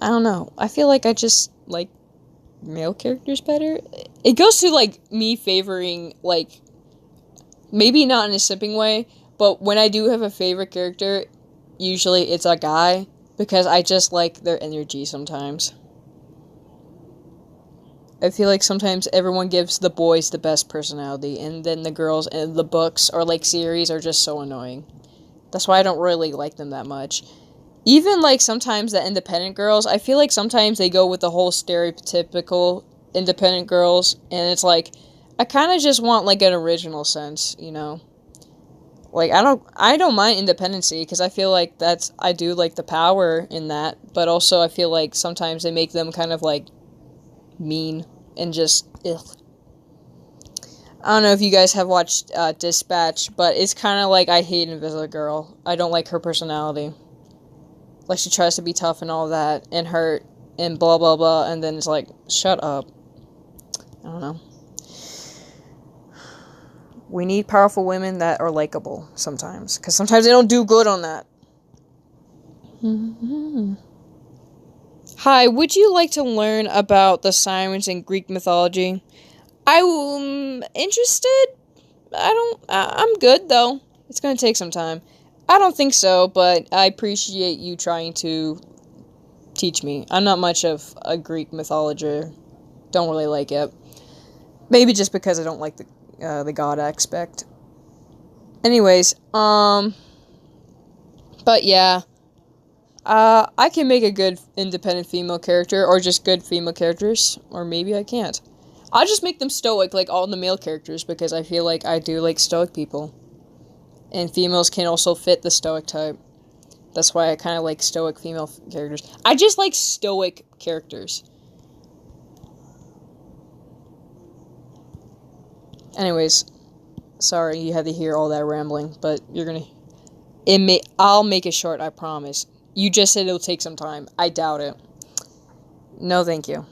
I don't know. I feel like I just like male characters better. It goes to, like, me favoring, like, maybe not in a simping way, but when I do have a favorite character, usually it's a guy, because I just like their energy sometimes. I feel like sometimes everyone gives the boys the best personality, and then the girls in the books or, like, series are just so annoying. That's why I don't really like them that much. Even, like, sometimes the independent girls, I feel like sometimes they go with the whole stereotypical independent girls, and it's like, I kind of just want, like, an original sense, you know? Like, I don't mind independency, because I feel like I do like the power in that, but also I feel like sometimes they make them kind of, like, mean, and just, ugh. I don't know if you guys have watched Dispatch, but it's kind of like I hate Invisible Girl. I don't like her personality. Like, she tries to be tough and all that, and hurt, and blah, blah, blah, and then it's like, shut up. I don't know. We need powerful women that are likable sometimes, because sometimes they don't do good on that. Hi, would you like to learn about the sirens in Greek mythology? I'm interested. I'm good, though. It's gonna take some time. I don't think so, but I appreciate you trying to teach me. I'm not much of a Greek mythology. Don't really like it. Maybe just because I don't like the god aspect. Anyways, but yeah. I can make a good independent female character, or just good female characters, or maybe I can't. I'll just make them stoic, like all the male characters, because I feel like I do like stoic people. And females can also fit the stoic type. That's why I kind of like stoic female characters. I just like stoic characters. Anyways, sorry you had to hear all that rambling, but I'll make it short, I promise. You just said it'll take some time. I doubt it. No, thank you.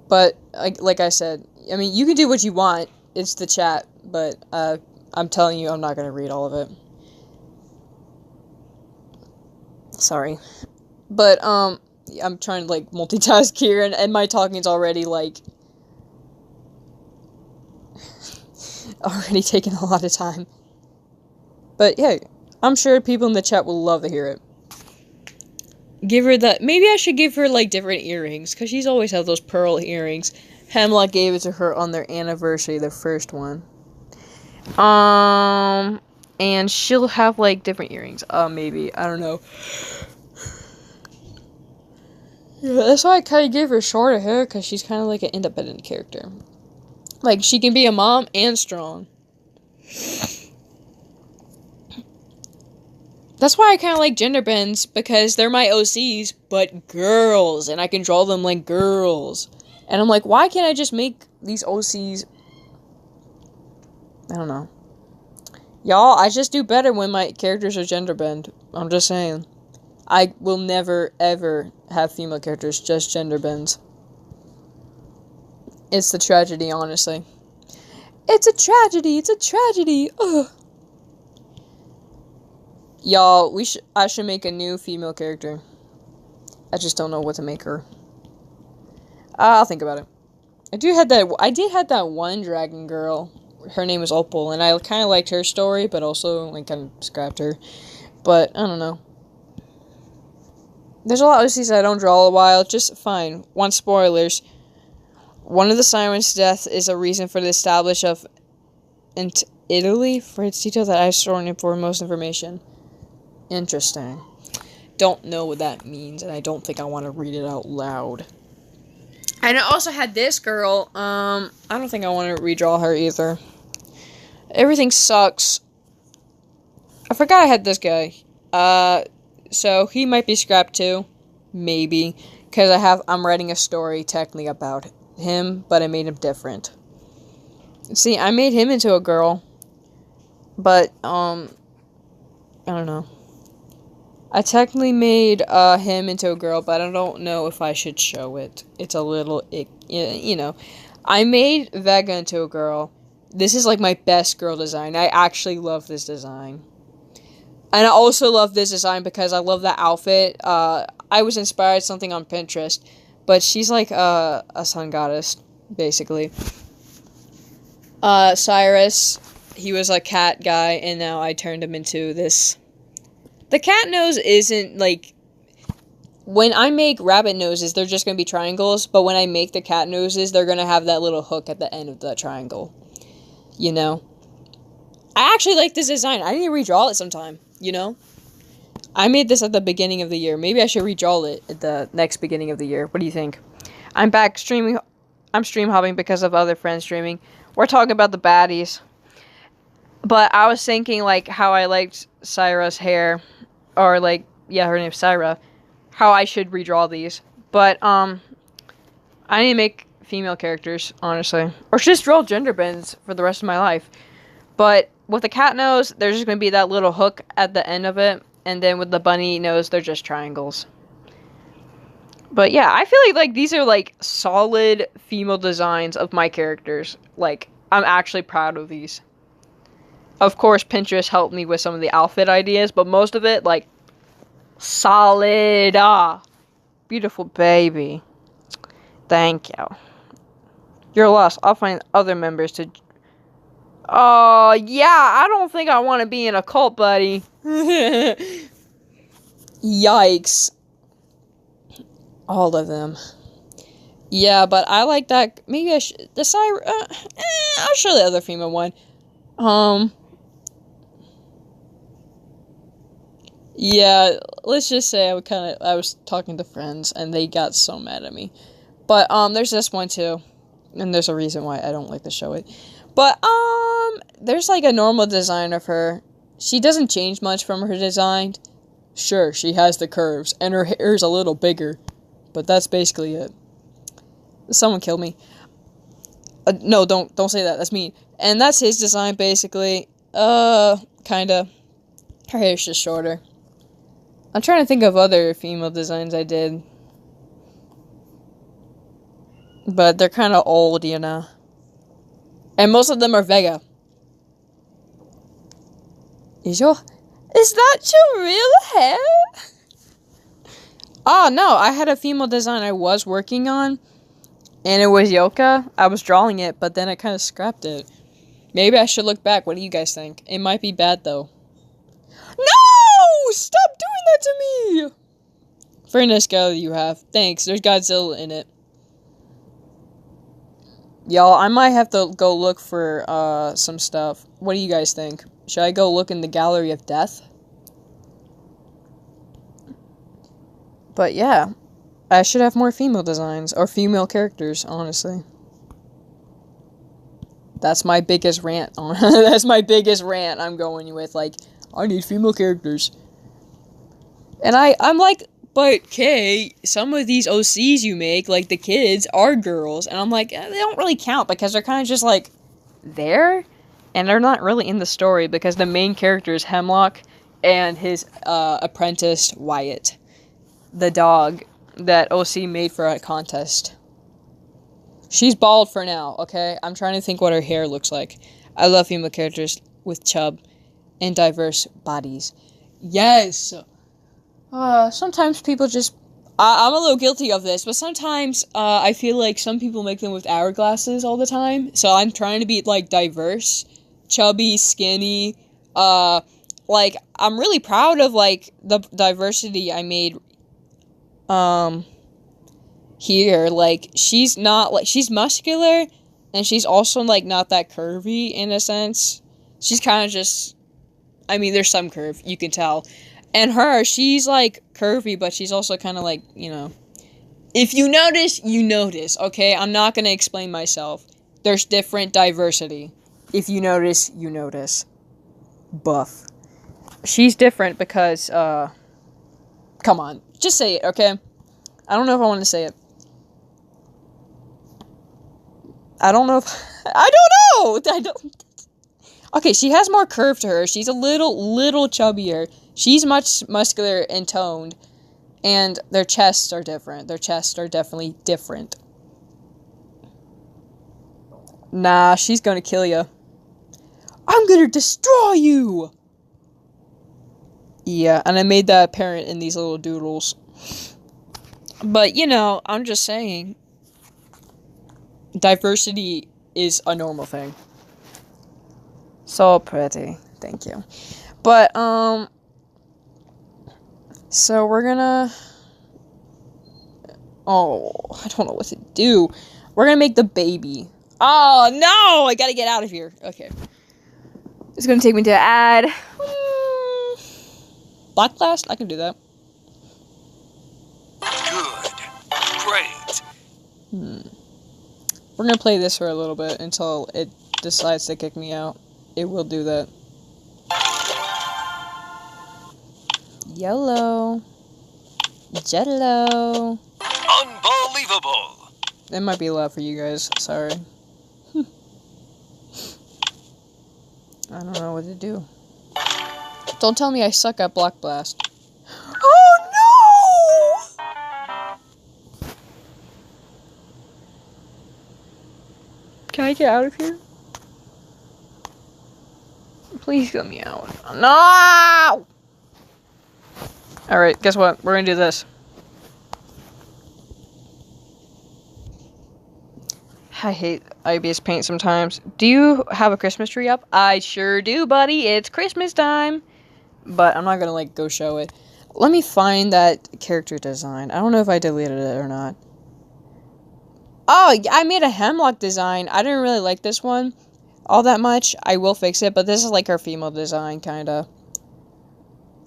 But, like I said, I mean, you can do what you want. It's the chat, but, I'm telling you, I'm not gonna read all of it. Sorry. But, I'm trying to, like, multitask here, and my talking's already, like, already taking a lot of time. But, yeah, I'm sure people in the chat will love to hear it. Give her maybe I should give her, like, different earrings, because she's always had those pearl earrings. Hemlock gave it to her on their anniversary, the first one. And she'll have, like, different earrings. Maybe. I don't know. Yeah, that's why I kind of gave her shorter hair, because she's kind of like an independent character. Like, she can be a mom and strong. That's why I kind of like gender bends, because they're my OCs, but girls, and I can draw them like girls. And I'm like, why can't I just make these OCs? I don't know. Y'all, I just do better when my characters are gender bend. I'm just saying. I will never, ever have female characters, just gender bends. It's the tragedy, honestly. It's a tragedy, it's a tragedy. Ugh. Y'all, I should make a new female character. I just don't know what to make her. I'll think about it. I did have that one dragon girl. Her name was Opal, and I kind of liked her story, but also, like, kind of scrapped her. But, I don't know. There's a lot of OCs I don't draw a while, just fine. Want spoilers. One of the sirens' death is a reason for the establishment of Italy. For its detail that I've stored in for most information. Interesting. Don't know what that means, and I don't think I want to read it out loud. And I also had this girl. I don't think I want to redraw her either. Everything sucks. I forgot I had this guy. So he might be scrapped too. Maybe. Because I'm writing a story technically about him, but I made him different. See, I made him into a girl. But, I don't know. I technically made him into a girl, but I don't know if I should show it. It's a little, I made Vega into a girl. This is like my best girl design. I actually love this design. And I also love this design because I love that outfit. I was inspired something on Pinterest, but she's like a sun goddess, basically. Cyrus, he was a cat guy, and now I turned him into this. The cat nose isn't, like, when I make rabbit noses, they're just going to be triangles, but when I make the cat noses, they're going to have that little hook at the end of the triangle, you know? I actually like this design. I need to redraw it sometime, you know? I made this at the beginning of the year. Maybe I should redraw it at the next beginning of the year. What do you think? I'm back streaming. I'm stream hopping because of other friends streaming. We're talking about the baddies. But I was thinking, like, how I liked Syra's hair. Or, like, yeah, her name's Syra. How I should redraw these. But, I need to make female characters, honestly. Or just draw gender bends for the rest of my life. But with the cat nose, there's just going to be that little hook at the end of it. And then with the bunny nose, they're just triangles. But yeah, I feel like these are, like, solid female designs of my characters. Like, I'm actually proud of these. Of course, Pinterest helped me with some of the outfit ideas, but most of it, like, solid. Beautiful baby. Thank you. You're lost. I'll find other members to... Oh, yeah, I don't think I want to be in a cult, buddy. Yikes. All of them. Yeah, but I like that. Maybe I should... The Syra... I'll show the other female one. Yeah, let's just say I was talking to friends, and they got so mad at me. But, there's this one, too. And there's a reason why I don't like to show it. But, there's, like, a normal design of her. She doesn't change much from her design. Sure, she has the curves, and her hair's a little bigger. But that's basically it. Someone killed me. No, don't say that. That's mean. And that's his design, basically. Kinda. Her hair's just shorter. I'm trying to think of other female designs I did. But they're kind of old, you know. And most of them are Vega. Is that your real hair? Oh, no, I had a female design I was working on. And it was Yoka. I was drawing it, but then I kind of scrapped it. Maybe I should look back. What do you guys think? It might be bad, though. No! Stop doing that to me! Very nice gallery you have. Thanks. There's Godzilla in it. Y'all, I might have to go look for some stuff. What do you guys think? Should I go look in the Gallery of Death? But yeah, I should have more female designs, or female characters, honestly. That's my biggest rant. That's my biggest rant I'm going with, like, I need female characters. And I'm like, but, Kay, some of these OCs you make, like, the kids, are girls. And I'm like, they don't really count, because they're kind of just, like, there. And they're not really in the story, because the main character is Hemlock, and his apprentice, Wyatt. The dog that OC made for a contest. She's bald for now, okay? I'm trying to think what her hair looks like. I love female characters with chub and diverse bodies. Yes! Sometimes people just... I'm a little guilty of this, but sometimes I feel like some people make them with hourglasses all the time. So I'm trying to be, like, diverse, chubby, skinny. Like, I'm really proud of, like, the diversity I made here. Like, she's not, like, she's muscular, and she's also, like, not that curvy, in a sense. She's kind of just, I mean, there's some curve, you can tell. And her, she's, like, curvy, but she's also kind of, like, you know, if you notice, you notice, okay? I'm not gonna explain myself. There's different diversity. If you notice, you notice. Buff. She's different because, Come on. Just say it, okay? I don't know if I want to say it. I don't know if... I don't know! I don't... Okay, she has more curve to her. She's a little chubbier. She's much muscular and toned. And their chests are different. Their chests are definitely different. Nah, she's gonna kill you. I'm gonna destroy you! Yeah, and I made that apparent in these little doodles. But, you know, I'm just saying, diversity is a normal thing. So pretty. Thank you. But, so we're gonna... Oh, I don't know what to do. We're gonna make the baby. Oh, no! I gotta get out of here. Okay. It's gonna take me to add... Black Blast? I can do that. Good. Great. We're gonna play this for a little bit until it decides to kick me out. It will do that. Yellow. Jello. Unbelievable. It might be loud for you guys. Sorry. I don't know what to do. Don't tell me I suck at Black Blast. Oh no! Can I get out of here? Please get me out. No! Alright, guess what? We're gonna do this. I hate IBS Paint sometimes. Do you have a Christmas tree up? I sure do, buddy. It's Christmas time. But I'm not gonna, like, go show it. Let me find that character design. I don't know if I deleted it or not. Oh, I made a Hemlock design. I didn't really like this one all that much. I will fix it, but this is, like, her female design, kinda.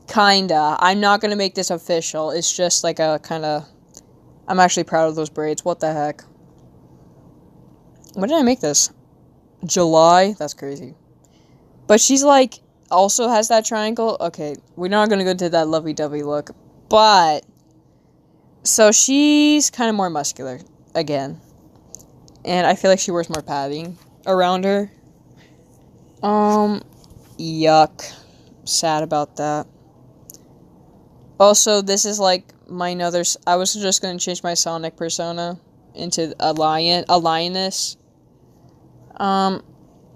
Kinda. I'm not gonna make this official. It's just, like, a kinda... I'm actually proud of those braids. What the heck? When did I make this? July? That's crazy. But she's, like... also has that triangle. Okay, we're not gonna go to that lovey-dovey look, but so she's kind of more muscular again, and I feel like she wears more padding around her. Yuck. Sad about that. Also, this is like my other. I was just gonna change my Sonic persona into a lioness. Don't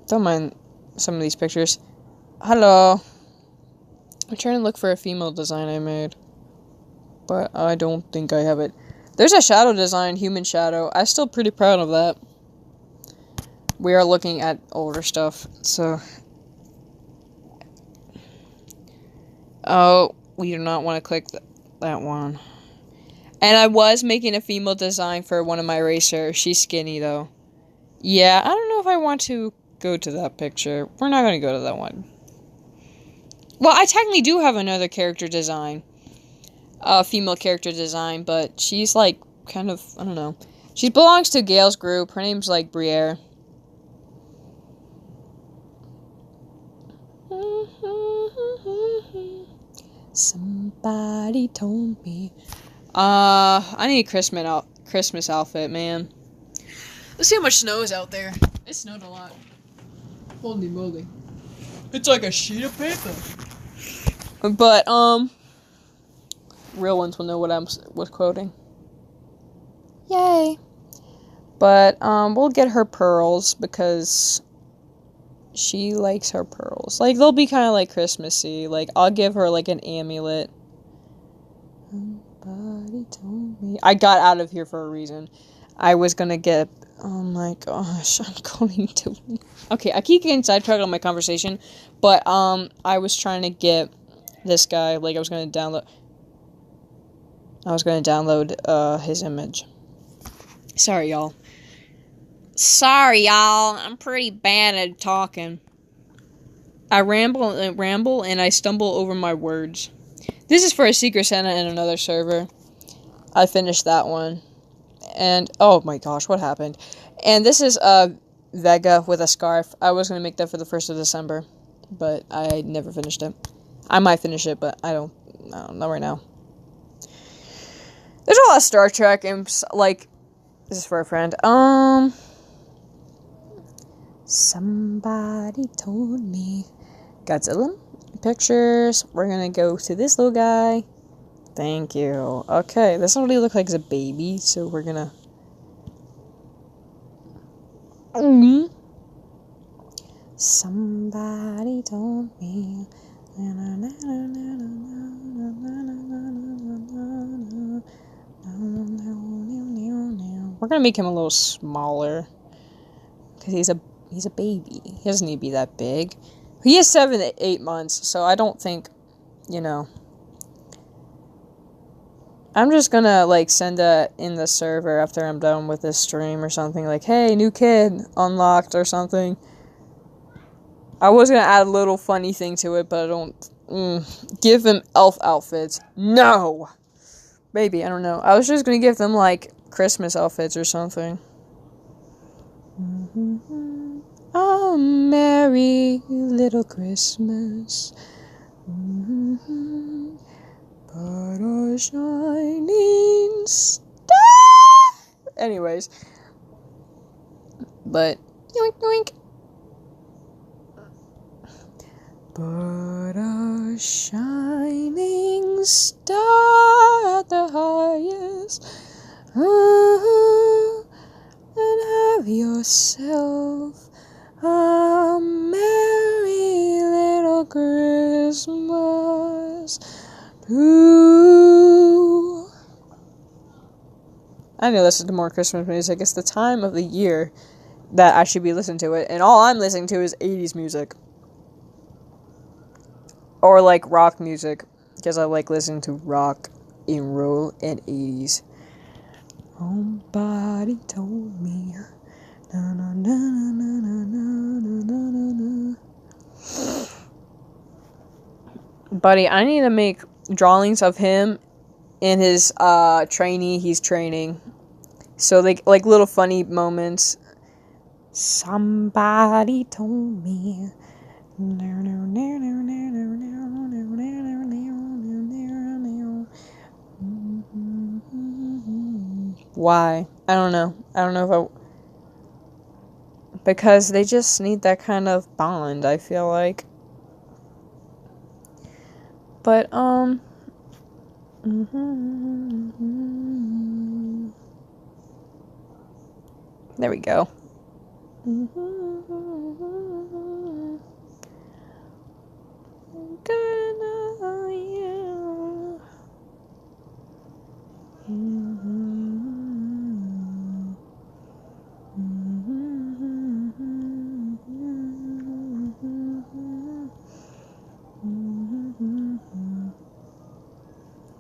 mind some of these pictures. Hello. I'm trying to look for a female design I made. But I don't think I have it. There's a shadow design, human shadow. I'm still pretty proud of that. We are looking at older stuff, so... Oh, we do not want to click that one. And I was making a female design for one of my racers. She's skinny, though. Yeah, I don't know if I want to go to that picture. We're not going to go to that one. Well, I technically do have another character design. Female character design, but she's, like, kind of, I don't know. She belongs to Gail's group. Her name's, like, Briere. Somebody told me. I need a Christmas outfit, man. Let's see how much snow is out there. It snowed a lot. Holy moly. It's like a sheet of paper. But, real ones will know what I was quoting. Yay. But, we'll get her pearls because she likes her pearls. Like, they'll be kind of, like, Christmassy. Like, I'll give her, like, an amulet. Somebody told me. I got out of here for a reason. I was gonna get... Oh my gosh, I'm going to... Okay, I keep getting sidetracked on my conversation, but, I was trying to get this guy, like, I was gonna download his image. Sorry, y'all. I'm pretty bad at talking. I ramble and I stumble over my words. This is for a Secret Santa in another server. I finished that one. And, oh my gosh, what happened? And this is, Vega with a scarf. I was going to make that for the 1st of December, but I never finished it. I might finish it, but I don't know right now. There's a lot of Star Trek and like this is for a friend. Somebody told me Godzilla pictures. We're gonna go to this little guy. Thank you. Okay, this already looks like it's a baby, so we're gonna. Somebody told me. We're gonna make him a little smaller because he's a baby. He doesn't need to be that big. He is 7 to 8 months, so I don't think, you know. I'm just gonna like send in the server after I'm done with this stream or something like, hey, new kid unlocked or something. I was gonna add a little funny thing to it, but I don't. Give them elf outfits. No! Maybe, I don't know. I was just gonna give them like Christmas outfits or something. Oh, merry little Christmas. But a shining star. Anyways. But, yoink yoink. But a shining star at the highest. And have yourself a merry little Christmas too. I know this is the more Christmas music. It's the time of the year that I should be listening to it, and all I'm listening to is 80s music. Or like rock music, because I like listening to rock and roll and 80s. Somebody told me. Na, na, na, na, na, na, na, na, na. Buddy, I need to make drawings of him and his trainee he's training. So like little funny moments. Somebody told me. Why? I don't know. I don't know if because they just need that kind of bond, I feel like. But, there we go.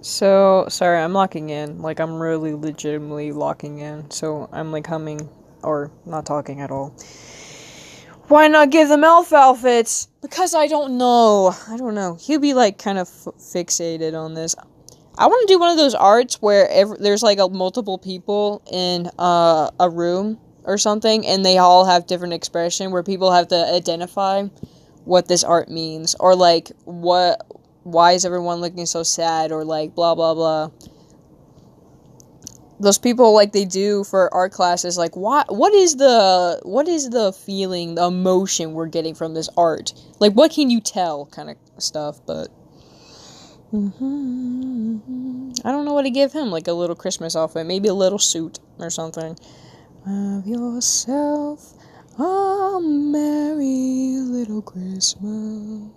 So, sorry, I'm locking in. Like, I'm really legitimately locking in. So, I'm like humming, or not talking at all. Why not give them elf outfits? Because I don't know. I don't know. He'll be like kind of fixated on this. I want to do one of those arts where there's like multiple people in a room or something, and they all have different expression where people have to identify what this art means, or like why is everyone looking so sad, or like blah blah blah. Those people, like they do for art classes, like what is the feeling, the emotion we're getting from this art? Like what can you tell, kind of stuff. But I don't know what to give him, like a little Christmas outfit, maybe a little suit or something. Have yourself a merry little Christmas.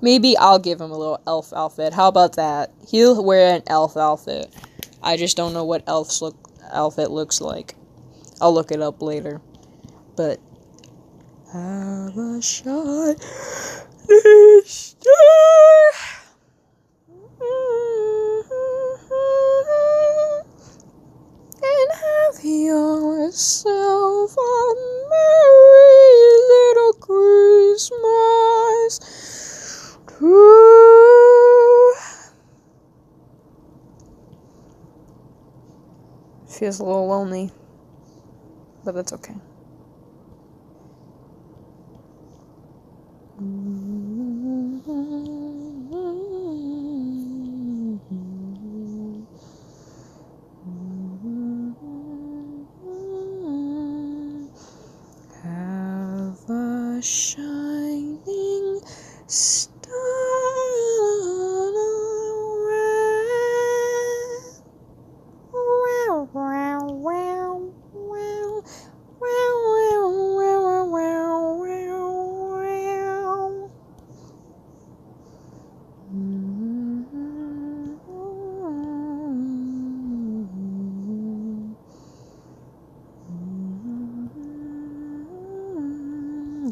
Maybe I'll give him a little elf outfit. How about that? He'll wear an elf outfit. I just don't know what outfit looks like. I'll look it up later. But have a shot this year. And have yourself a merry little Christmas too. Feels a little lonely, but that's okay. shining star.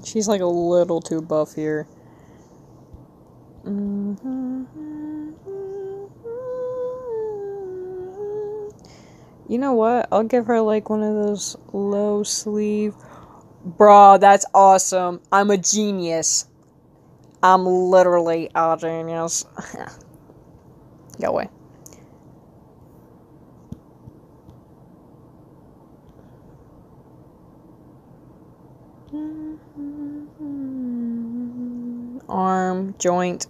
She's like a little too buff here. You know what? I'll give her like one of those low sleeve. Bro, that's awesome. I'm a genius. I'm literally a genius. Go away. Arm, joint.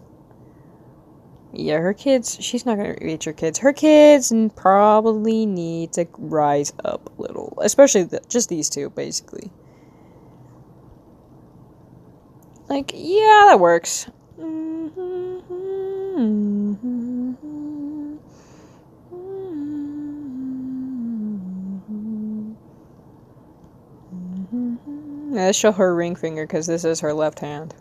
Yeah, her kids, she's not gonna reach her kids. Her kids probably need to rise up a little. Especially just these two, basically. Like, yeah, that works. Let's show her ring finger, because this is her left hand.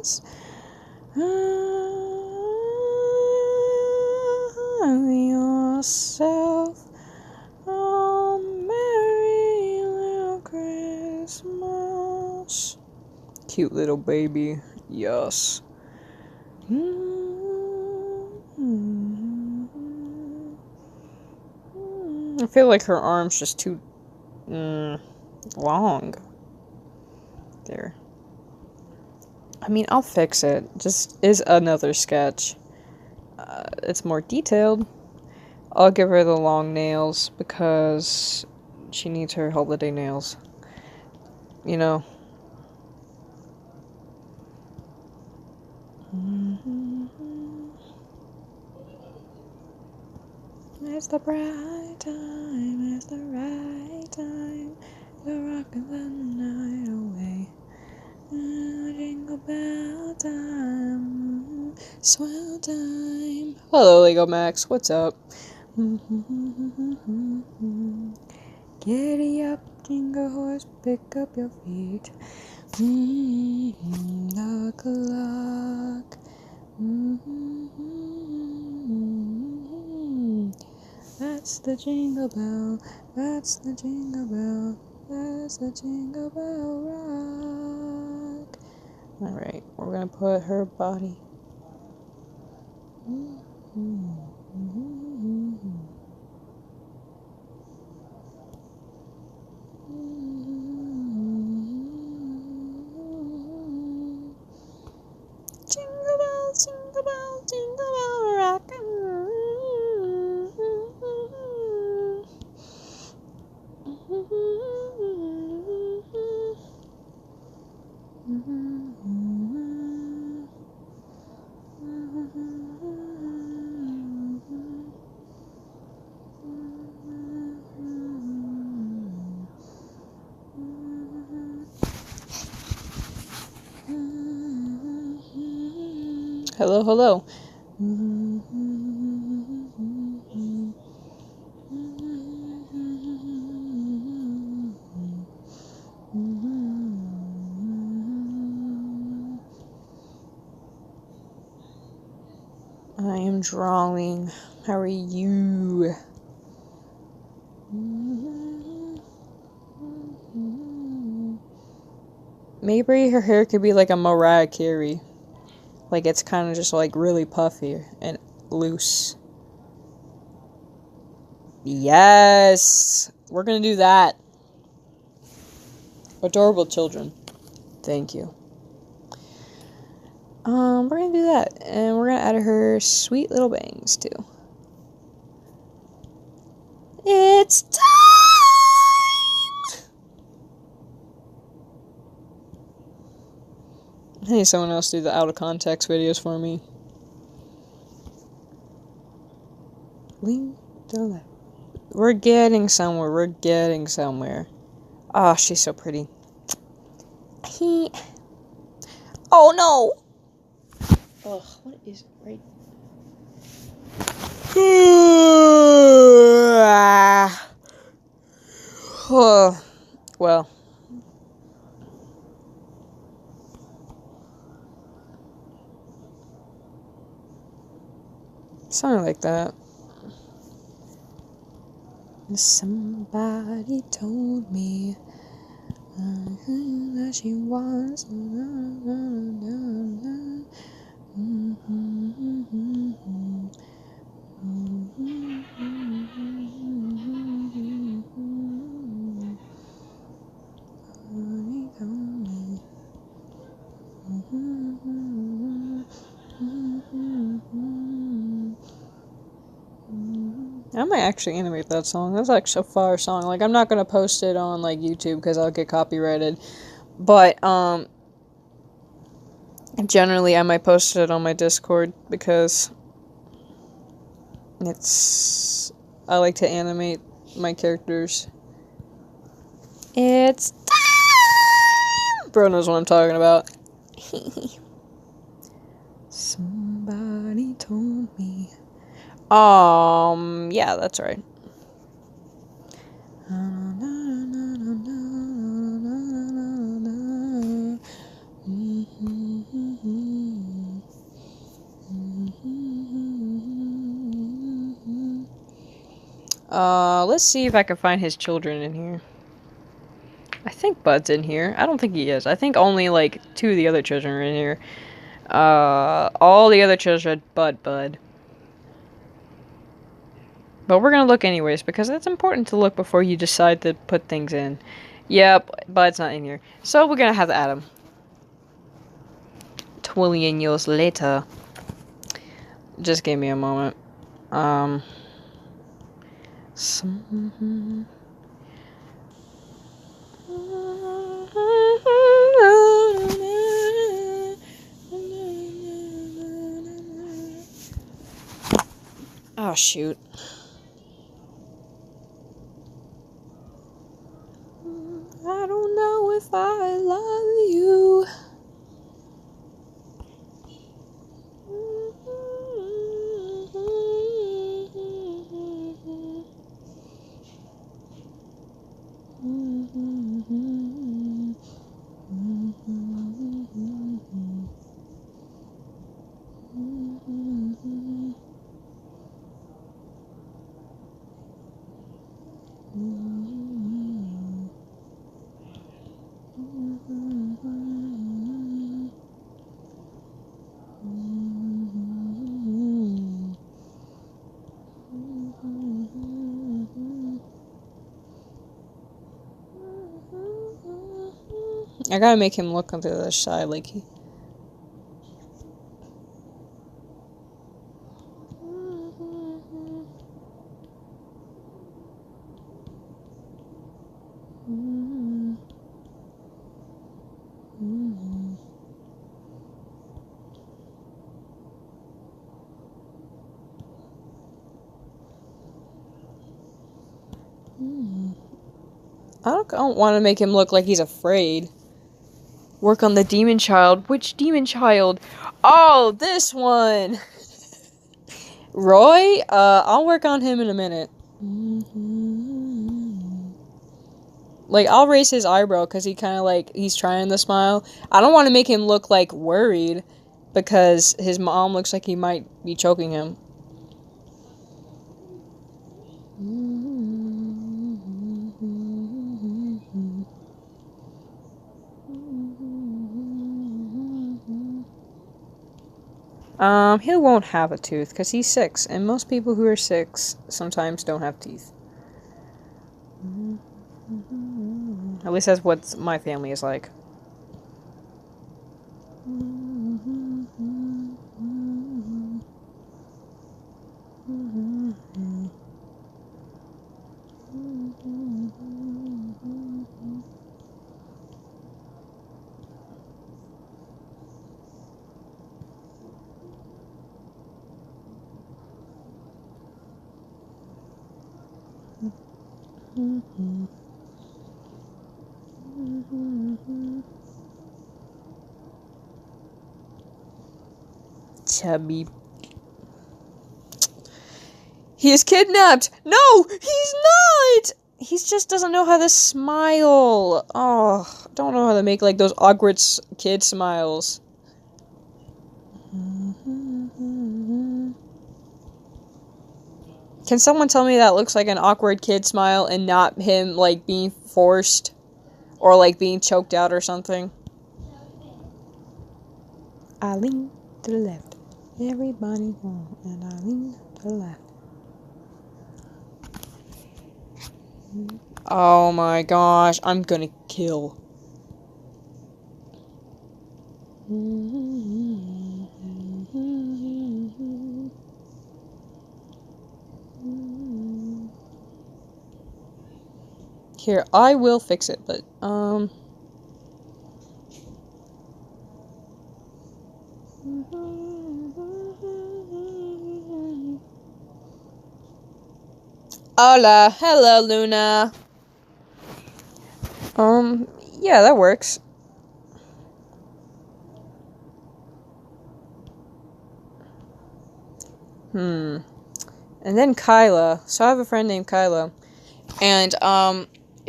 Yes. Yourself a merry little Christmas. Cute little baby. Yes. I feel like her arm's just too long. There. I mean, I'll fix it. Just is another sketch. It's more detailed. I'll give her the long nails because she needs her holiday nails. You know. It's the bright time, it's the right time, the rockin' the night away. Jingle bell time, swell time. Hello, Lego Max, what's up? Giddy up, jingle horse, pick up your feet. The clock. That's the jingle bell, that's the jingle bell, that's the jingle bell rock. Alright, we're gonna put her body. Jingle bell, jingle bell, jingle bell rock. Hello, hello. I am drawing. How are you? Maybe her hair could be like a Mariah Carey. Like it's kind of just like really puffy and loose. Yes! We're gonna do that. Adorable children. Thank you. We're gonna do that. And we're gonna add her sweet little bangs too. It's time! I need someone else to do the out of context videos for me. Lean to the left, We're getting somewhere. We're getting somewhere. Ah, oh, she's so pretty. Oh no! Ugh, what is right? Well. Something like that. Somebody told me that she was. I might actually animate that song. That's actually a fire song. Like, I'm not gonna post it on, like, YouTube because I'll get copyrighted. But, generally I might post it on my Discord because I like to animate my characters. It's time! Bro knows what I'm talking about. Somebody told me. Yeah, that's right. Let's see if I can find his children in here. I think Bud's in here. I don't think he is. I think only, like, 2 of the other children are in here. All the other children but Bud. But we're gonna look anyways, because it's important to look before you decide to put things in. Yep, Bud's not in here. So we're gonna have to add him. 20 years later. Just give me a moment. Oh, shoot. I don't know if I love you. I gotta make him look on the other side like he... I don't want to make him look like he's afraid. Work on the demon child. Which demon child? Oh, this one! Roy? I'll work on him in a minute. Like, I'll raise his eyebrow because he kind of, like, he's trying to smile. I don't want to make him look, like, worried because his mom looks like he might be choking him. He won't have a tooth because he's 6, and most people who are 6 sometimes don't have teeth. At least that's what my family is like. Chubby. He is kidnapped! No! He's not! He just doesn't know how to smile. Oh, don't know how to make, like, those awkward kid smiles. Can someone tell me that looks like an awkward kid smile and not him, like, being forced? Or, like, being choked out or something? I lean to the left. Everybody wrong. And I lean to the left. Oh my gosh, I'm gonna kill. Here, I will fix it, but, Hola, hello, Luna. Yeah, that works. And then Kyla. So I have a friend named Kyla. And,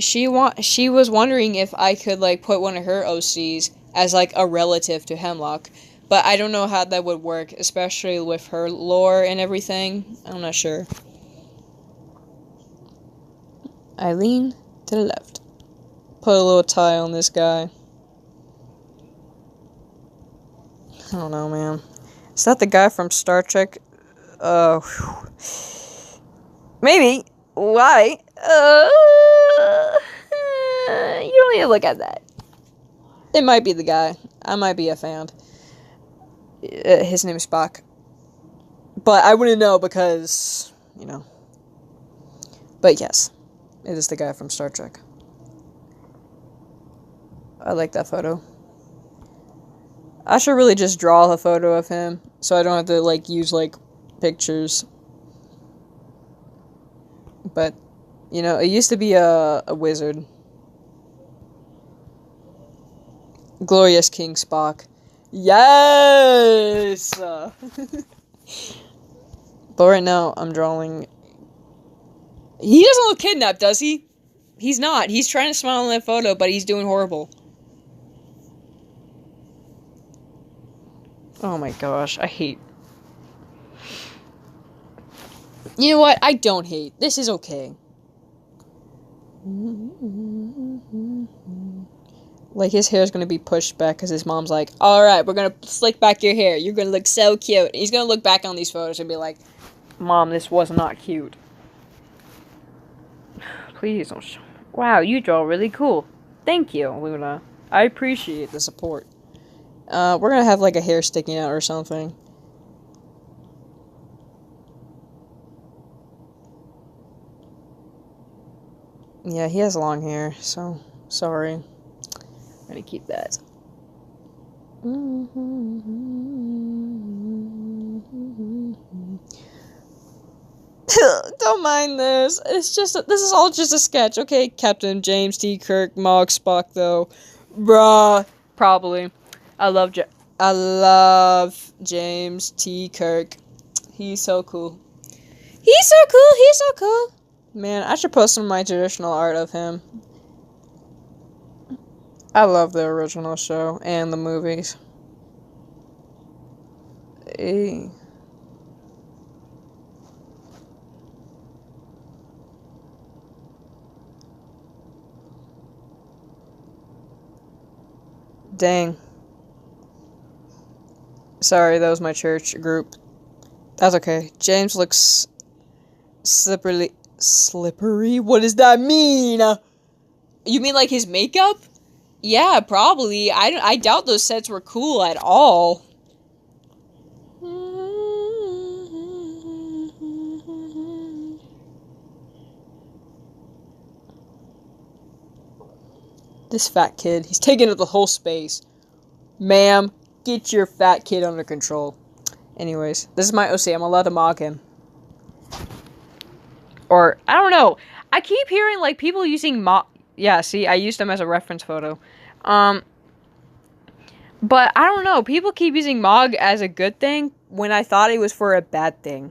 she was wondering if I could, like, put one of her OCs as, like, a relative to Hemlock. But I don't know how that would work, especially with her lore and everything. I'm not sure. I lean to the left. Put a little tie on this guy. I don't know, man. Is that the guy from Star Trek? Maybe. Why? You don't need to look at that. It might be the guy. I might be a fan. His name is Spock. But I wouldn't know because, you know. But yes, it is the guy from Star Trek. I like that photo. I should really just draw a photo of him so I don't have to, like, use, like, pictures. But, you know, it used to be a wizard. Glorious King Spock. Yes! But right now, I'm drawing... He doesn't look kidnapped, does he? He's not. He's trying to smile in that photo, but he's doing horrible. Oh my gosh, I hate... You know what? I don't hate. This is okay. Like, his hair's gonna be pushed back because his mom's like, alright, we're gonna slick back your hair. You're gonna look so cute. And he's gonna look back on these photos and be like, Mom, this was not cute. Please don't show me. Wow, you draw really cool. Thank you, Luna. I appreciate the support. We're gonna have, like, a hair sticking out or something. Yeah, he has long hair, so sorry. I'm gonna keep that. Don't mind this. It's just, this is all just a sketch, okay? Captain James T. Kirk, Mog Spock, though. Bruh. Probably. I love James T. Kirk. He's so cool. He's so cool. He's so cool. Man, I should post some of my traditional art of him. I love the original show and the movies. Hey. Dang. Sorry, that was my church group. That's okay. James looks slippery. Slippery? What does that mean? You mean like his makeup? Yeah, probably. I doubt those sets were cool at all. This fat kid, he's taking up the whole space. Ma'am, get your fat kid under control. Anyways, this is my OC. I'm allowed to mock him. Or, I don't know. I keep hearing, like, people using yeah, see, I used them as a reference photo. But I don't know. People keep using Mog as a good thing when I thought it was for a bad thing.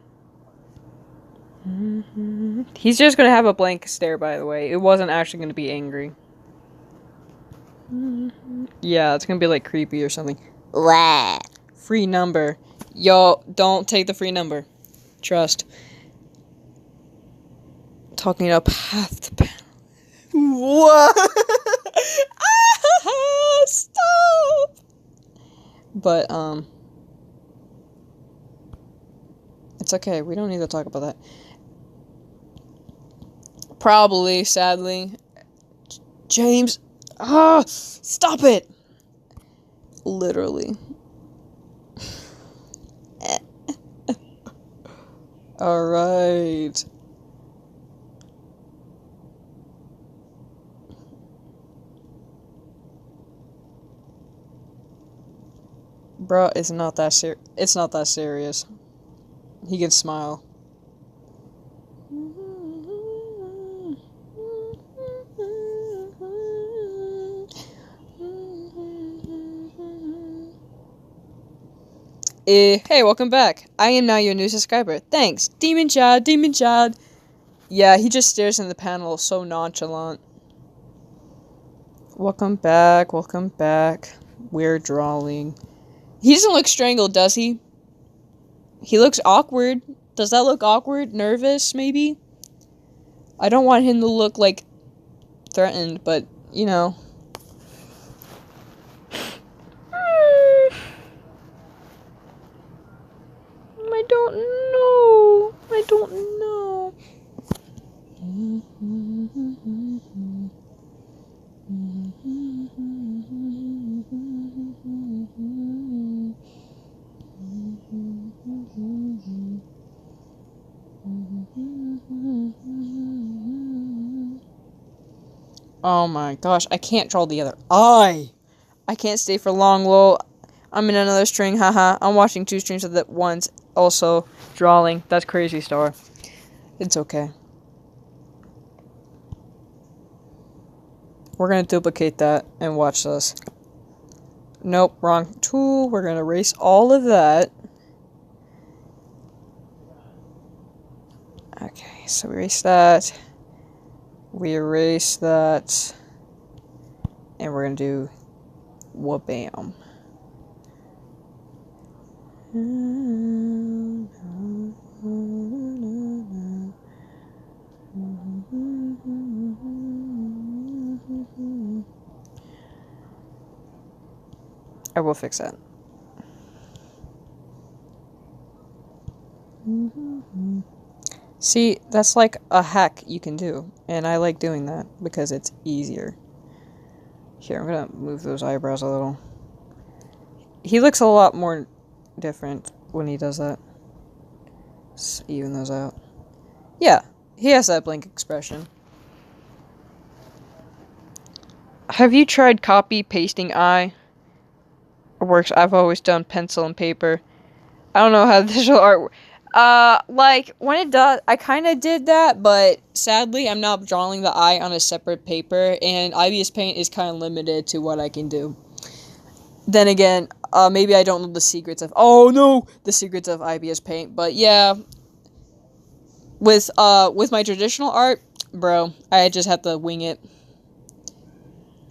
He's just gonna have a blank stare, by the way. It wasn't actually gonna be angry. Yeah, it's gonna be like creepy or something. Blah. Free number. Yo, don't take the free number. Trust. Talking up half the panel. What? Stop. But it's okay. We don't need to talk about that. Probably, sadly. James. Stop it. Literally. All right. Bruh, it's not that serious. He can smile. Hey, welcome back. I am now your new subscriber. Thanks. Demon Chad, Demon Chad. Yeah, he just stares in the panel so nonchalant. Welcome back, welcome back. We're drawing. He doesn't look strangled, does he? He looks awkward. Does that look awkward? Nervous, maybe? I don't want him to look, like, threatened, but, you know. I don't know. I don't know. Oh my gosh, I can't draw the other eye. I can't stay for long, lol. I'm in another string, haha. I'm watching 2 streams at once. Also, drawing. That's crazy, Star. It's okay. We're gonna duplicate that and watch this. Nope, wrong tool. We're gonna erase all of that. Okay, so we erase that. We erase that. And we're gonna do wha-bam. I will fix that. See, that's like a hack you can do, and I like doing that because it's easier. Here, I'm gonna move those eyebrows a little. He looks a lot more different when he does that. Let's even those out. Yeah, he has that blank expression. Have you tried copy pasting eye? It works. I've always done pencil and paper. I don't know how visual art. Like when it does, I kind of did that, but sadly, I'm not drawing the eye on a separate paper, and IBS Paint is kind of limited to what I can do. Then again, maybe I don't know the secrets of. Oh no, the secrets of IBS Paint. But yeah, with my traditional art, bro, I just have to wing it.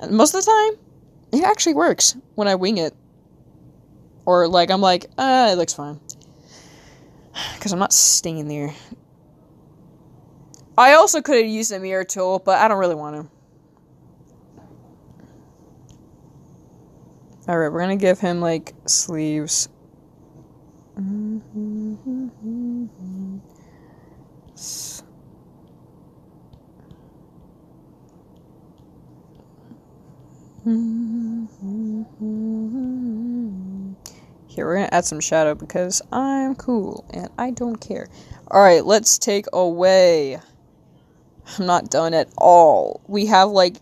And most of the time, it actually works when I wing it. Or like I'm like, it looks fine. Because I'm not staying there. I also could have used a mirror tool, but I don't really want to. Alright, we're going to give him, like, sleeves. Here, we're gonna add some shadow because I'm cool and I don't care. Alright, let's take away. I'm not done at all. We have like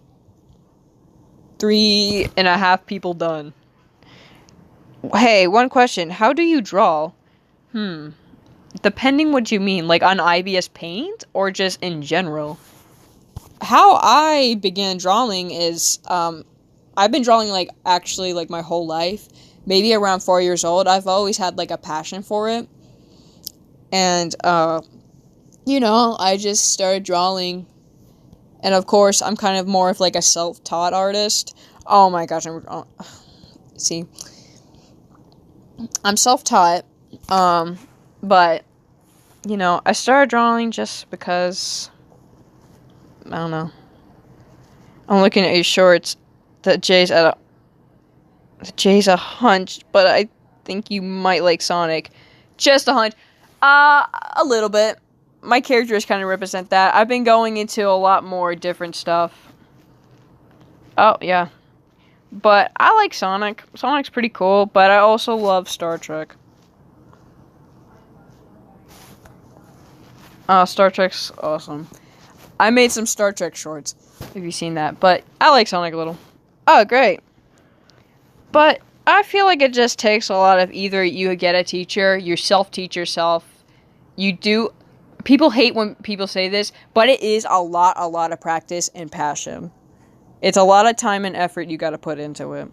3.5 people done. Hey, one question. How do you draw? Depending what you mean, like on IBS Paint or just in general. How I began drawing is, I've been drawing, like, actually, like, my whole life. Maybe around 4 years old. I've always had, like, a passion for it. And, you know, I just started drawing. And, of course, I'm kind of more of, like, a self-taught artist. Oh, my gosh. See. I'm self-taught. But, you know, I started drawing just because, I don't know. I'm looking at your shorts. The Jay's a hunch, but I think you might like Sonic. Just a hunch. A little bit. My characters kind of represent that. I've been going into a lot more different stuff. Oh, yeah. But I like Sonic. Sonic's pretty cool, but I also love Star Trek. Star Trek's awesome. I made some Star Trek shorts, if you've seen that, but I like Sonic a little. Oh, great. But I feel like it just takes a lot of either you get a teacher, you self-teach yourself, you do... People hate when people say this, but it is a lot of practice and passion. It's a lot of time and effort you gotta put into it.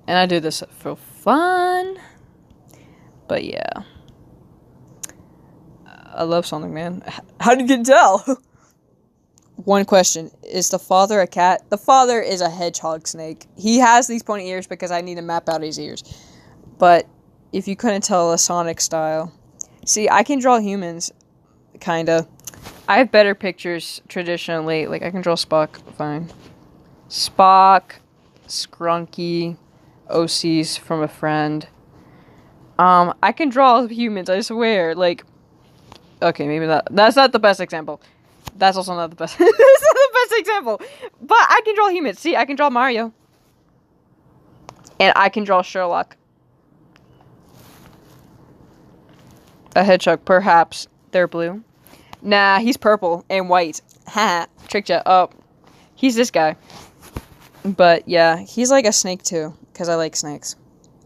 And I do this for fun. But yeah. I love Sonic, man. How did you tell? One question. Is the father a cat? The father is a hedgehog snake. He has these pointy ears because I need to map out his ears. But if you couldn't tell a Sonic style. See, I can draw humans. Kinda. I have better pictures traditionally. Like, I can draw Spock. Fine. Spock. Scrunky. OCs from a friend. I can draw humans, I swear. Like... Okay, maybe that's not the best example. That's also not the best. That's not the best example. But I can draw humans. See, I can draw Mario. And I can draw Sherlock. A hedgehog, perhaps. They're blue. Nah, he's purple and white. Ha, tricked ya. Oh, he's this guy. But yeah, he's like a snake too, because I like snakes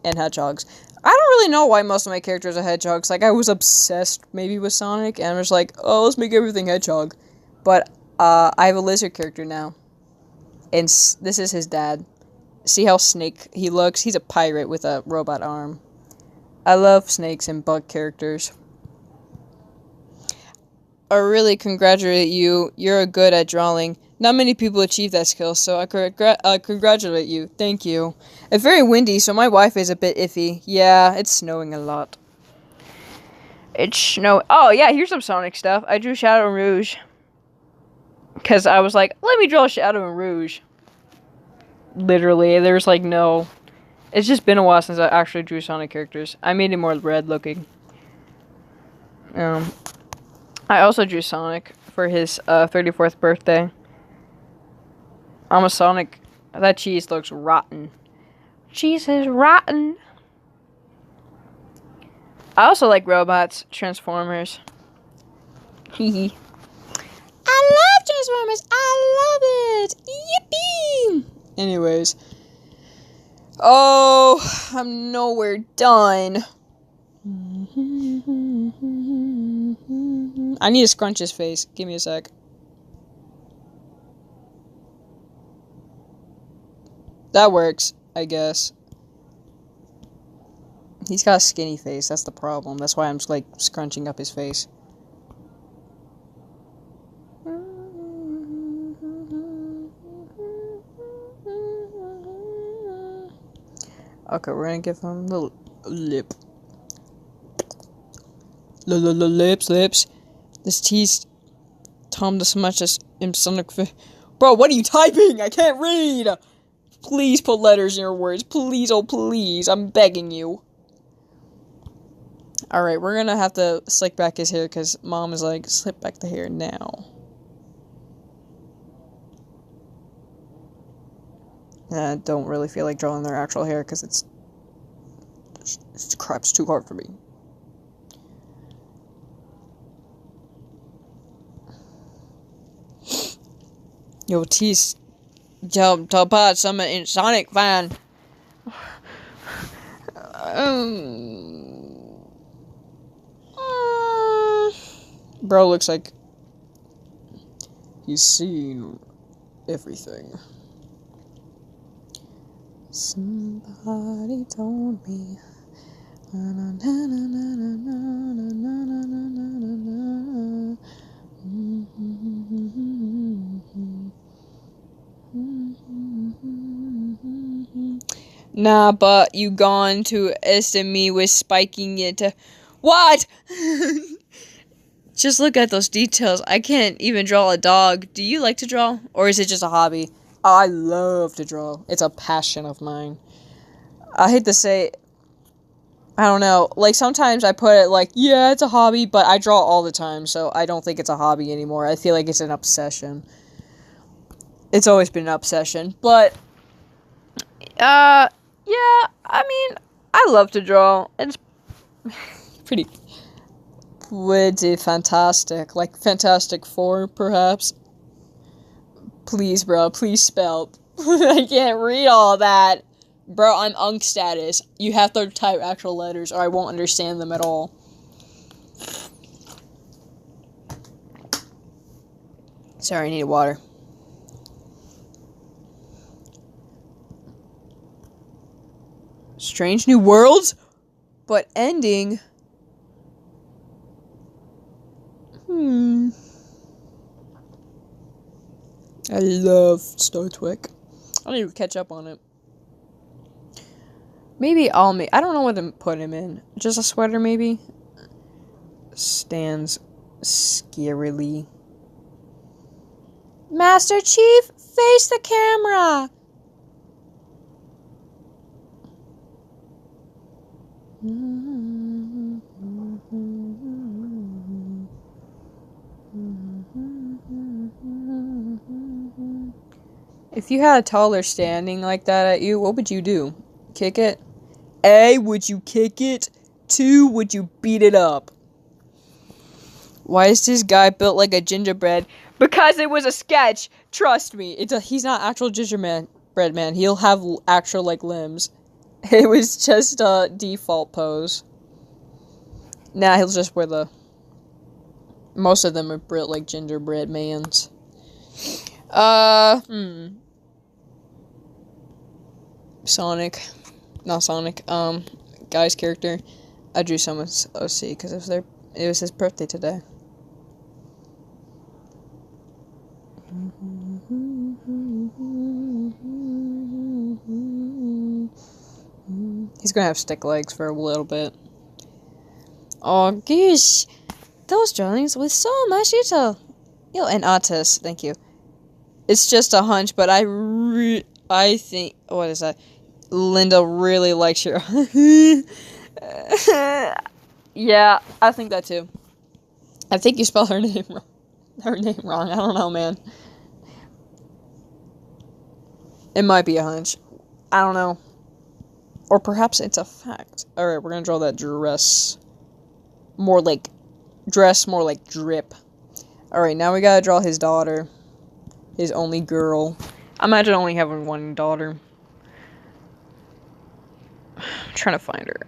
and hedgehogs. I don't really know why most of my characters are hedgehogs. Like, I was obsessed maybe with Sonic, and I was like, oh, let's make everything hedgehog. But, I have a lizard character now. And this is his dad. See how snake he looks? He's a pirate with a robot arm. I love snakes and bug characters. I really congratulate you. You're good at drawing. Not many people achieve that skill, so I congratulate you. Thank you. It's very windy, so my Wi-Fi is a bit iffy. Yeah, it's snowing a lot. It's snowing. Oh, yeah, here's some Sonic stuff. I drew Shadow and Rouge. Because I was like, let me draw Shadow and Rouge. Literally, there's like no... It's just been a while since I actually drew Sonic characters. I made it more red looking. I also drew Sonic for his 34th birthday. I'm a Sonic. That cheese looks rotten. Cheese is rotten. I also like robots, Transformers. Hehe. I love Transformers. I love it. Yippee. Anyways. Oh, I'm nowhere done. I need to scrunch his face. Give me a sec. That works, I guess. He's got a skinny face, that's the problem. That's why I'm just, like, scrunching up his face. Okay, we're gonna give him the lip. Lips. This teased Tom this much as in Sonic. Bro, what are you typing? I can't read! Please put letters in your words. Please, oh please. I'm begging you. Alright, we're gonna have to slick back his hair because Mom is like, slick back the hair now. I don't really feel like drawing their actual hair because it's crap's too hard for me. Yo, tease. Yo, Topaz, I'm a Sonic fan. Bro looks like he's seen everything. Somebody told me. Nah, but you gone to me with spiking it. What? Just look at those details. I can't even draw a dog. Do you like to draw? Or is it just a hobby? Oh, I love to draw. It's a passion of mine. I hate to say, I don't know. Like, sometimes I put it like, yeah, it's a hobby, but I draw all the time, so I don't think it's a hobby anymore. I feel like it's an obsession. It's always been an obsession. But, yeah, I mean, I love to draw. It's pretty fantastic. Like, Fantastic Four, perhaps. Please, bro, please spell. I can't read all that. Bro, I'm Unk status. You have to type actual letters or I won't understand them at all. Sorry, I need water. Strange New Worlds? But ending... I love Star Trek. I need to catch up on it. Maybe I'll make... I don't know what to put him in. Just a sweater, maybe? Stands scarily. Master Chief, face the camera! If you had a toddler standing like that at you, what would you do? Kick it? A, would you kick it? 2, would you beat it up? Why is this guy built like a gingerbread? Because it was a sketch! Trust me, he's not actual gingerbread man. He'll have actual, like, limbs. It was just a default pose. Nah, he'll just wear the... Most of them are built like gingerbread mans. Sonic. Not Sonic. Guy's character. I drew someone's OC because it was his birthday today. He's gonna have stick legs for a little bit. Oh gosh, those drawings with so much detail. Yo, and artist, thank you. It's just a hunch, but I think, what is that? Linda really likes your... Yeah, I think that too. I think you spelled her name wrong. I don't know, man. It might be a hunch. I don't know. Or perhaps it's a fact. Alright, we're gonna draw that dress. More like drip. Alright, now we gotta draw his daughter. His only girl. Imagine only having one daughter. I'm trying to find her.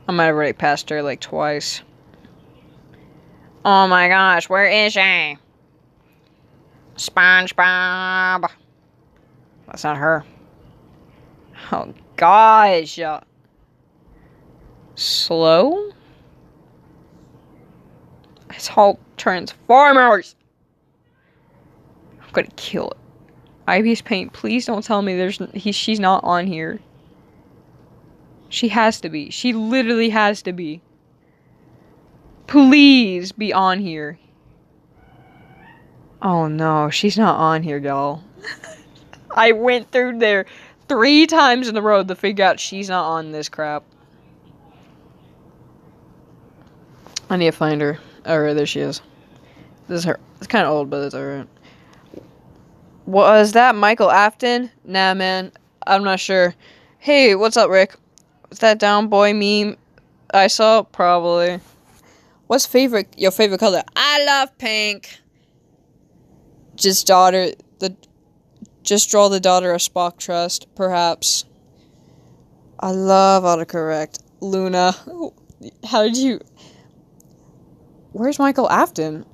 I might have already passed her like twice. Oh my gosh, where is she? SpongeBob. That's not her. Oh gosh. Slow? It's all Transformers. I'm gonna kill it. Ivy's paint, please don't tell me she's not on here. She has to be. She literally has to be. Please be on here. Oh no, she's not on here, y'all. I went through there 3 times in a row to figure out she's not on this crap. I need to find her. Alright, there she is. This is her. It's kind of old, but it's alright. Was that Michael Afton? Nah, man. I'm not sure. Hey, what's up, Rick? Was that Down Boy meme I saw? Probably. What's your favorite color? I love pink. Just draw the daughter of Spock Trust, perhaps. I love autocorrect. Luna. How did you... Where's Michael Afton?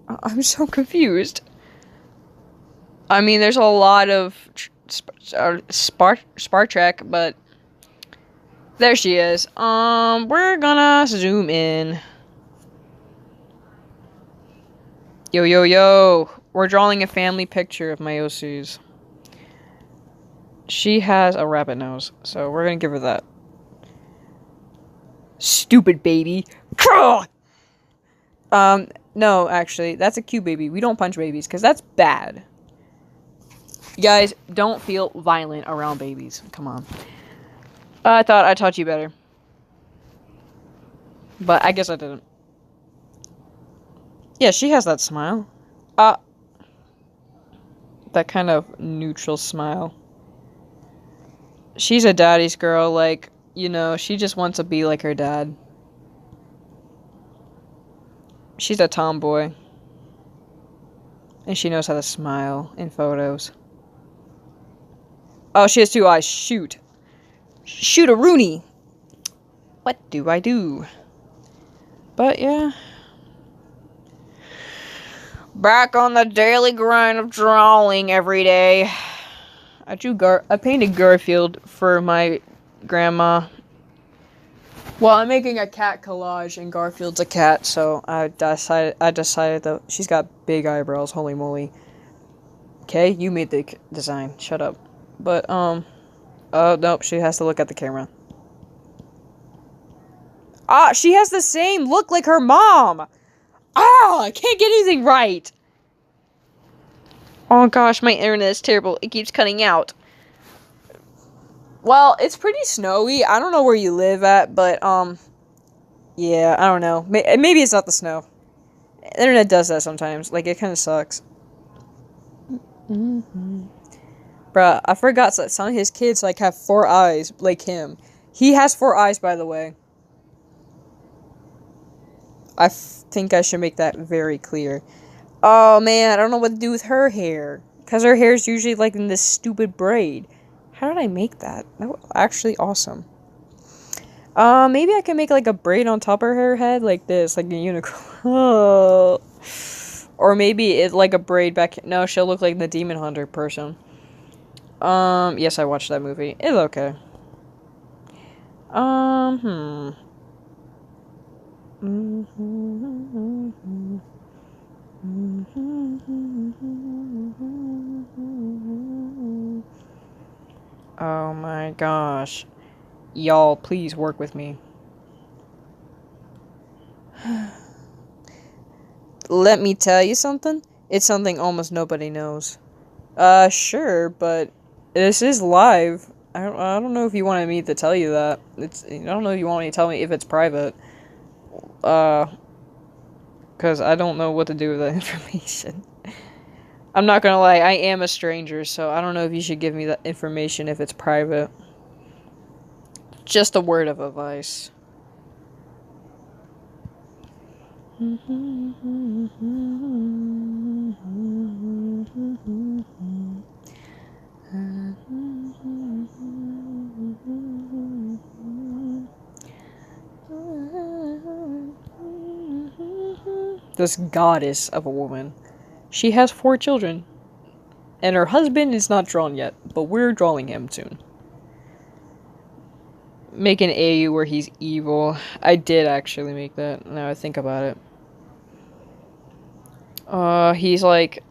I'm so confused. I mean, there's a lot of Star Trek, but there she is. We're gonna zoom in. Yo, yo, yo. We're drawing a family picture of Mayosi's. She has a rabbit nose, so we're gonna give her that. Stupid baby. No, actually, that's a cute baby. We don't punch babies, because that's bad. You guys, don't feel violent around babies. Come on. I thought I taught you better. But I guess I didn't. Yeah, she has that smile. That kind of neutral smile. She's a daddy's girl, like, you know, she just wants to be like her dad. She's a tomboy. And she knows how to smile in photos. Oh, she has 2 eyes. Shoot. Shoot a Rooney. What do I do? But, yeah. Back on the daily grind of drawing every day. I painted Garfield for my grandma. Well, I'm making a cat collage, and Garfield's a cat, so I decided that she's got big eyebrows. Holy moly. Okay, you made the design. Shut up. But, oh, nope, she has to look at the camera. She has the same look like her mom! I can't get anything right! Oh gosh, my internet is terrible. It keeps cutting out. Well, it's pretty snowy. I don't know where you live at, but, yeah, I don't know. Maybe it's not the snow. The internet does that sometimes. Like, it kind of sucks. Bruh, I forgot that some of his kids, like, have 4 eyes, like him. He has 4 eyes, by the way. I think I should make that very clear. Oh, man, I don't know what to do with her hair. Because her hair is usually, like, in this stupid braid. How did I make that? That was actually awesome. Maybe I can make, like, a braid on top of her head, like this, like a unicorn. Or maybe it's like a braid back... No, she'll look like the Demon Hunter person. Yes, I watched that movie. It's okay. Oh my gosh. Y'all, please work with me. Let me tell you something. It's something almost nobody knows. Sure, but this is live. I don't know if you wanted me to tell you that. I don't know if you want me to tell me if it's private. Because I don't know what to do with that information. I'm not gonna lie, I am a stranger, so I don't know if you should give me that information if it's private. Just a word of advice. This goddess of a woman. She has 4 children. And her husband is not drawn yet, but we're drawing him soon. Make an AU where he's evil. I did actually make that, now I think about it. He's like...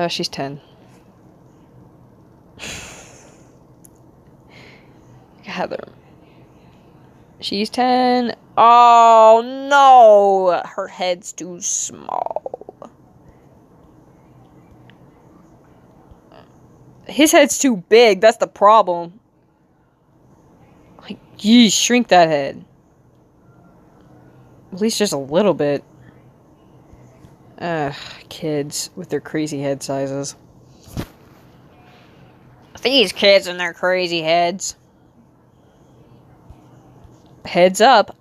she's 10. Heather. She's 10. Oh, no! Her head's too small. His head's too big, that's the problem. Like, geez, shrink that head. At least just a little bit. Kids with their crazy head sizes. These kids and their crazy heads. Heads up.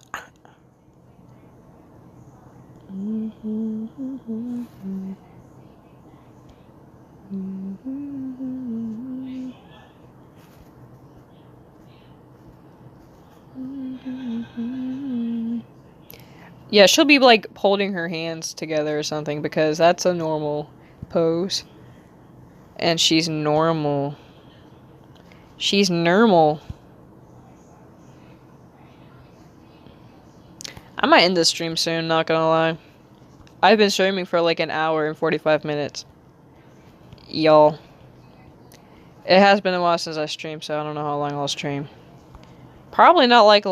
Yeah, she'll be like holding her hands together or something because that's a normal pose. And she's normal. She's normal. I might end the stream soon, not gonna lie. I've been streaming for like an hour and 45 minutes. Y'all. It has been a while since I streamed, so I don't know how long I'll stream. Probably not like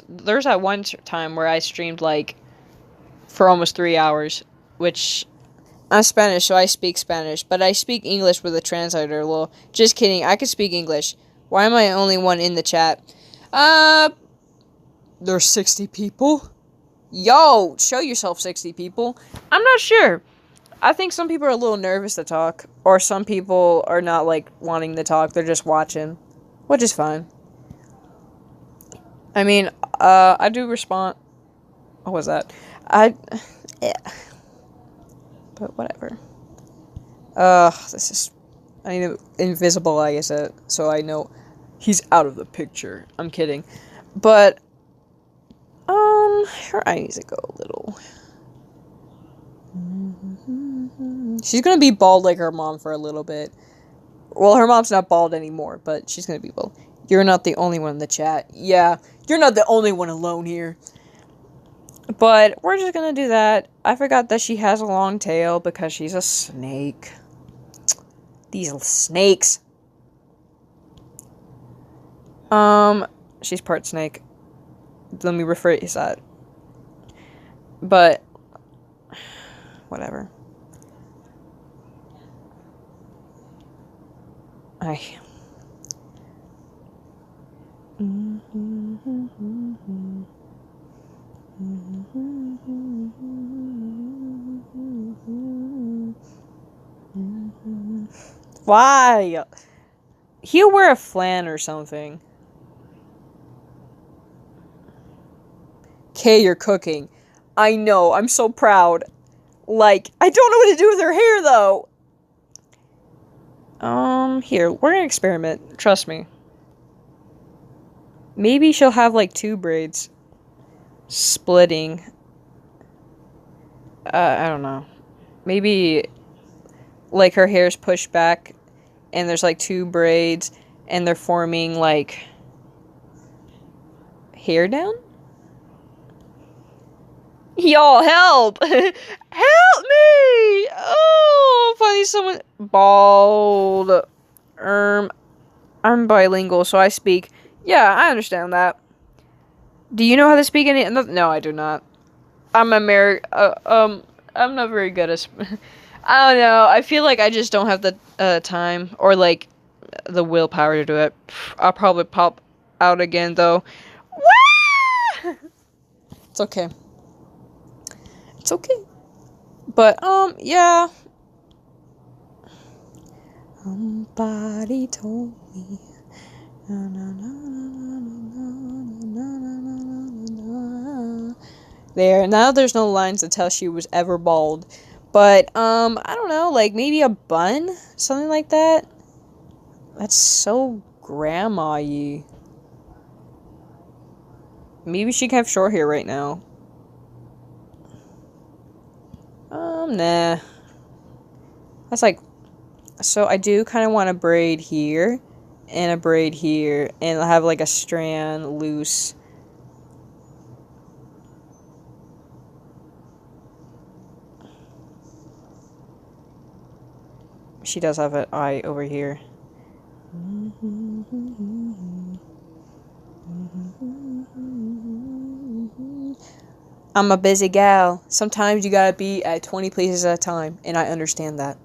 there's that one time where I streamed like for almost 3 hours, which I'm Spanish, so I speak Spanish, but I speak English with a translator. Well, just kidding. I can speak English. Why am I the only one in the chat? There's 60 people. Yo, show yourself, 60 people. I'm not sure. I think some people are a little nervous to talk, or some people are not like wanting to talk. They're just watching, which is fine. I mean, I do respond. What was that? Yeah. But whatever. This is... I need invisible, I guess, so I know he's out of the picture. I'm kidding. But, her eyes go a little... She's gonna be bald like her mom for a little bit. Well, her mom's not bald anymore, but she's gonna be bald. You're not the only one in the chat. Yeah, you're not the only one alone here. But we're just gonna do that. I forgot that she has a long tail because she's a snake. These little snakes. She's part snake. Let me rephrase that. But whatever. Why? He'll wear a flan or something. Kay, you're cooking. I know, I'm so proud. Like, I don't know what to do with her hair, though. Here, we're gonna experiment. Trust me. Maybe she'll have, like, 2 braids. Splitting. I don't know. Maybe, like, her hair's pushed back, and there's, like, 2 braids, and they're forming, like, hair down? Y'all, help! Help me! Oh, finally someone... Bald. I'm bilingual, so I speak... Yeah, I understand that. Do you know how to speak any... No, I do not. I'm I'm not very good at... I don't know. I feel like I just don't have the time or, like, the willpower to do it. I'll probably pop out again, though. It's okay. It's okay. But, yeah. Somebody told me. There. Now there's no lines to tell she was ever bald. But, I don't know, like, maybe a bun? Something like that? That's so grandma-y. Maybe she can have short hair right now. Nah. That's like... So, I do kind of want a braid here. And a braid here. And I'll have, like, a strand loose. She does have an eye over here. I'm a busy gal. Sometimes you gotta be at 20 places at a time, and I understand that.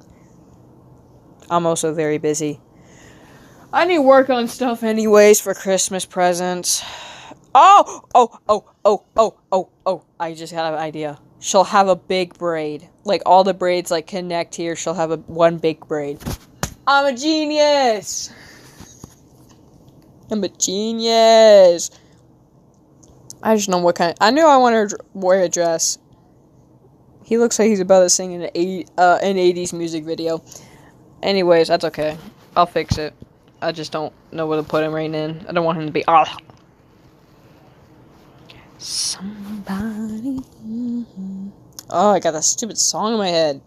I'm also very busy. I need to work on stuff anyways for Christmas presents. Oh! I just had an idea. She'll have a big braid. Like, all the braids, like, connect here. She'll have one big braid. I'm a genius! I'm a genius! I just know what kind of... I knew I wanted to wear a dress. He looks like he's about to sing in an 80s music video. Anyways, that's okay. I'll fix it. I just don't know where to put him right in. I don't want him to be... Somebody. Oh, I got that stupid song in my head.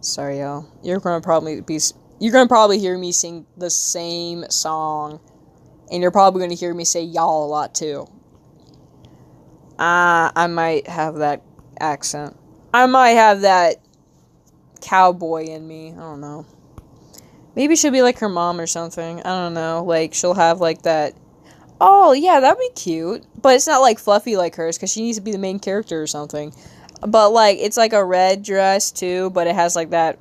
Sorry, y'all. You're gonna probably hear me sing the same song, and you're probably gonna hear me say y'all a lot too. I might have that accent. I might have that cowboy in me. I don't know. Maybe she'll be like her mom or something. I don't know. Like, she'll have like that. Oh, yeah, that'd be cute. But it's not like fluffy like hers, because she needs to be the main character or something. But like, it's like a red dress too, but it has like that.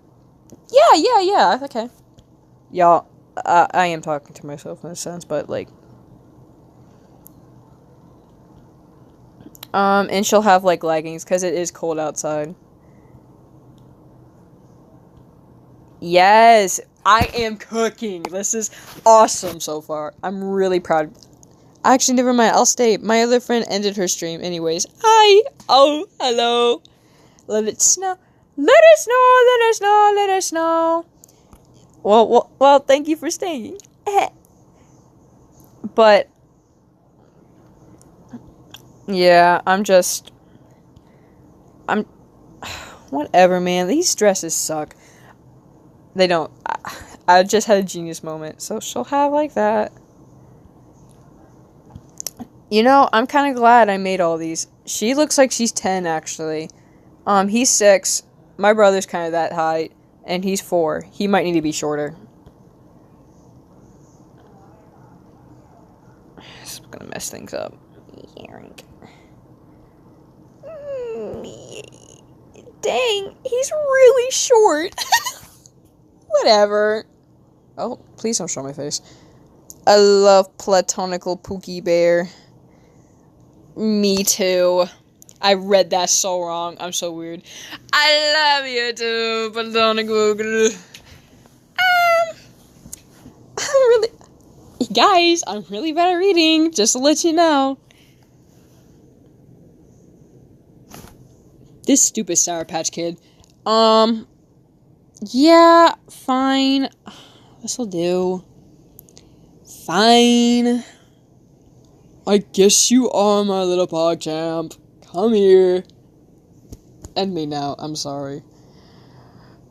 Yeah. Okay. Y'all, I am talking to myself in a sense, but like. And she'll have like leggings, because it is cold outside. Yes, I am cooking. This is awesome so far. I'm really proud. Actually, never mind. I'll stay. My other friend ended her stream anyways. Hi. Oh, hello. Let it snow. Let it snow. Let it snow. Let it snow. Well, thank you for staying. But, yeah, whatever, man. These dresses suck. They don't. I just had a genius moment. So she'll have like that. You know, I'm kind of glad I made all these. She looks like she's 10, actually. He's 6. My brother's kind of that height. And he's 4. He might need to be shorter. This is gonna mess things up. Dang, he's really short. Whatever. Oh, please don't show my face. I love Platonical Pookie Bear. Me too. I read that so wrong. I'm so weird. I love you too, Platonical Pookie. I'm really... Guys, I'm really bad at reading, just to let you know. This stupid Sour Patch Kid. Yeah, fine. This'll do. Fine. I guess you are my little PogChamp. Come here. End me now, I'm sorry.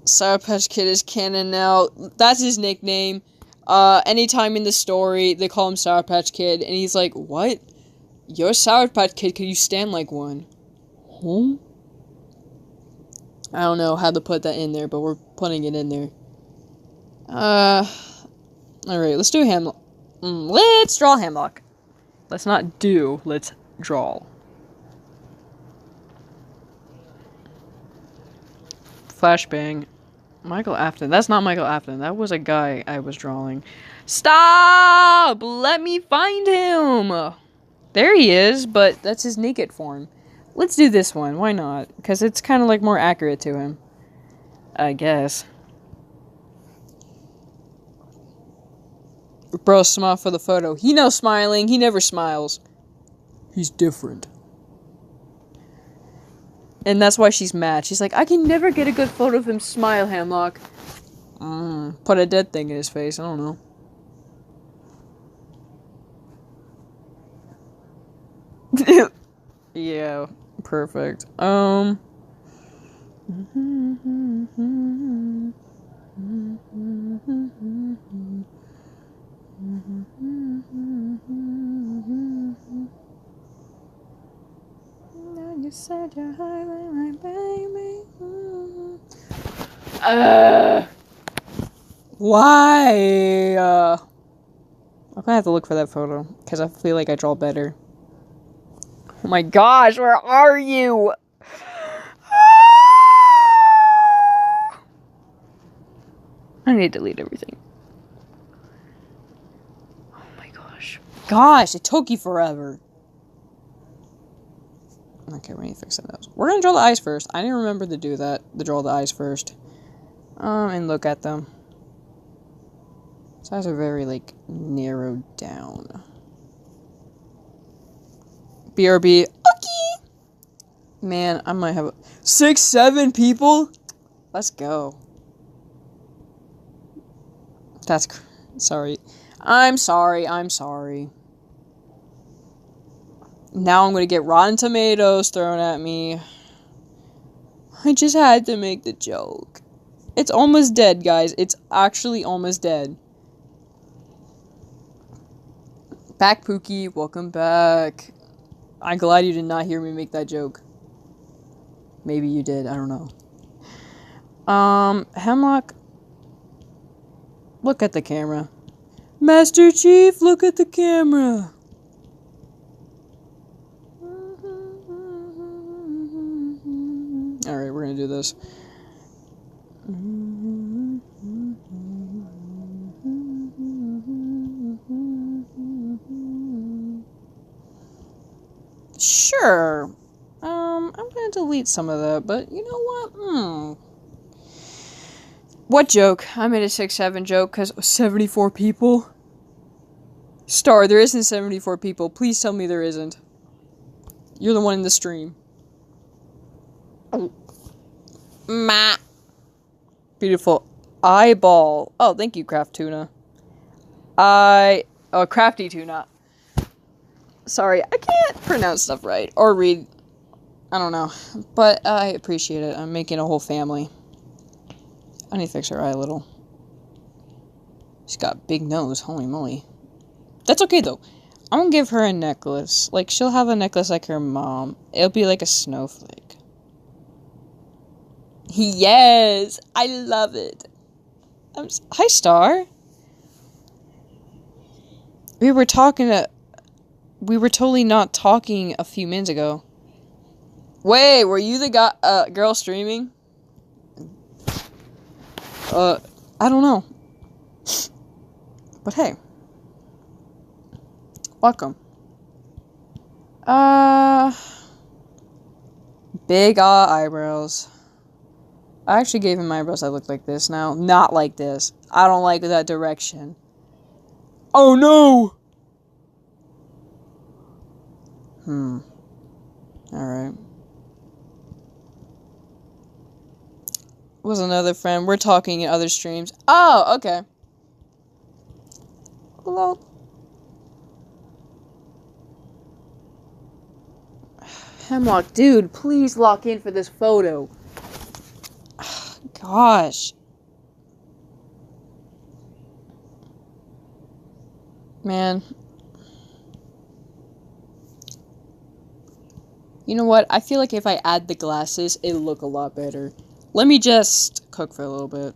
Sour Patch Kid is canon now. That's his nickname. Anytime in the story, they call him Sour Patch Kid, and he's like, what? You're Sour Patch Kid, can you stand like one? Huh? I don't know how to put that in there, but we're putting it in there. Alright, let's do Hemlock. Let's draw Hemlock. Let's not do, let's draw. Flashbang. Michael Afton. That's not Michael Afton. That was a guy I was drawing. Stop! Let me find him! There he is, but that's his naked form. Let's do this one. Why not? Because it's kind of like more accurate to him. I guess. Bro, smile for the photo. He knows smiling. He never smiles. He's different. And that's why she's mad. She's like, I can never get a good photo of him smile, Hemlock. Put a dead thing in his face. I don't know. Yeah, perfect. Now you said you're hiding my baby. Why? I'm gonna have to look for that photo because I feel like I draw better. Oh my gosh, where are you? I need to delete everything. Oh my gosh. Gosh, it took you forever. Okay, we need to fix that nose. We're gonna draw the eyes first. I didn't remember to do that. To draw the eyes first. And look at them. His eyes are very, like, narrowed down. BRB. Okay! Man, I might have 6, 7 people? Let's go. That's... Sorry. I'm sorry. Now I'm gonna get Rotten Tomatoes thrown at me. I just had to make the joke. It's almost dead, guys. It's actually almost dead. Back, Pookie. Welcome back. I'm glad you did not hear me make that joke. Maybe you did. I don't know. Hemlock. Look at the camera. Master Chief, look at the camera. Alright, we're gonna do this. Sure. I'm gonna delete some of that, but you know what? What joke? I made a 6-7 joke because 74 people? Star, there isn't 74 people. Please tell me there isn't. You're the one in the stream. Ma. Beautiful eyeball. Oh, thank you, Craft Tuna. Crafty Tuna. Sorry, I can't pronounce stuff right. Or read. I don't know. But I appreciate it. I'm making a whole family. I need to fix her eye a little. She's got a big nose. Holy moly. That's okay, though. I'm gonna give her a necklace. Like, she'll have a necklace like her mom. It'll be like a snowflake. Yes! I love it. Hi, Star. We were totally not talking a few minutes ago. Wait, were you the girl streaming? I don't know. But hey. Welcome. Big eyebrows. I actually gave him eyebrows that look like this now. Not like this. I don't like that direction. Oh no! Alright. Was another friend. We're talking in other streams. Oh, okay. Hello. Hemlock, dude, please lock in for this photo. Gosh. Man. You know what? I feel like if I add the glasses, it'll look a lot better. Let me just cook for a little bit.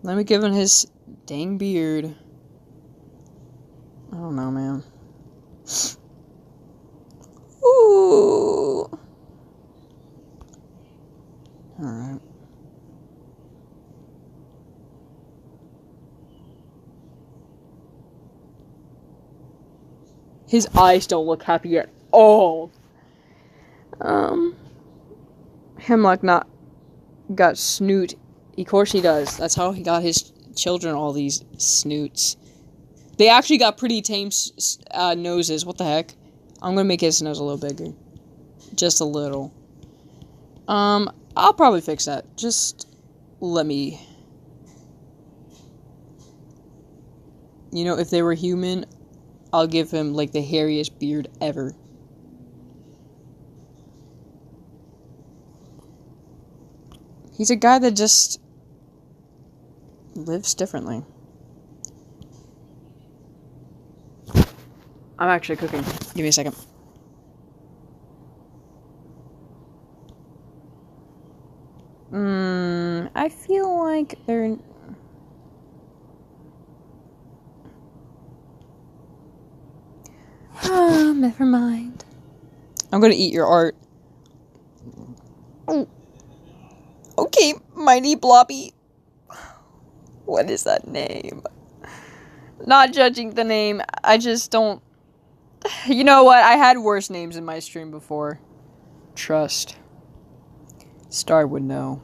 Let me give him his dang beard. I don't know, man. Ooh. Alright. His eyes don't look happy at all. Hemlock got snoot. Of course he does. That's how he got his children all these snoots. They actually got pretty tame noses. What the heck? I'm gonna make his nose a little bigger. Just a little. I'll probably fix that. Just let me. You know, if they were human, I'll give him like the hairiest beard ever. He's a guy that just lives differently. I'm actually cooking. Give me a second. I feel like they're... never mind. I'm gonna eat your art. Oh. Okay, Mighty Blobby. What is that name? Not judging the name, I just don't... You know what? I had worse names in my stream before. Trust. Star would know.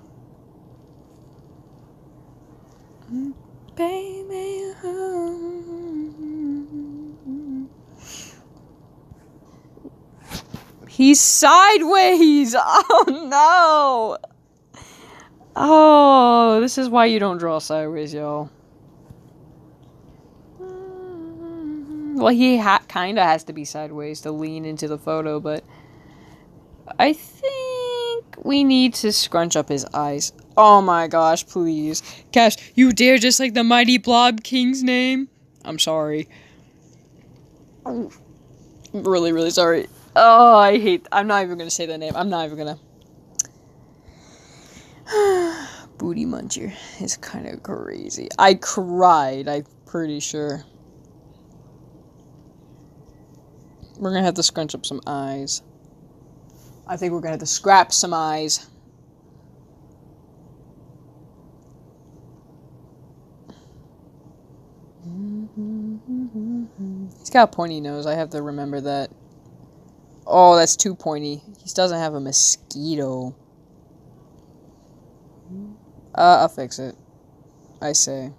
Baby. He's sideways! Oh no! Oh, this is why you don't draw sideways, y'all. Well, he kind of has to be sideways to lean into the photo, but I think we need to scrunch up his eyes. Oh my gosh, please. Cash, you dare just like the mighty Blob King's name? I'm sorry. I'm really, really sorry. Oh, I'm not even gonna say the name. I'm not even gonna. Booty Muncher is kind of crazy. I cried, I'm pretty sure. We're gonna have to scrunch up some eyes. I think we're gonna have to scrap some eyes. He's got a pointy nose. I have to remember that. Oh, that's too pointy. He doesn't have a mosquito. I'll fix it. I say.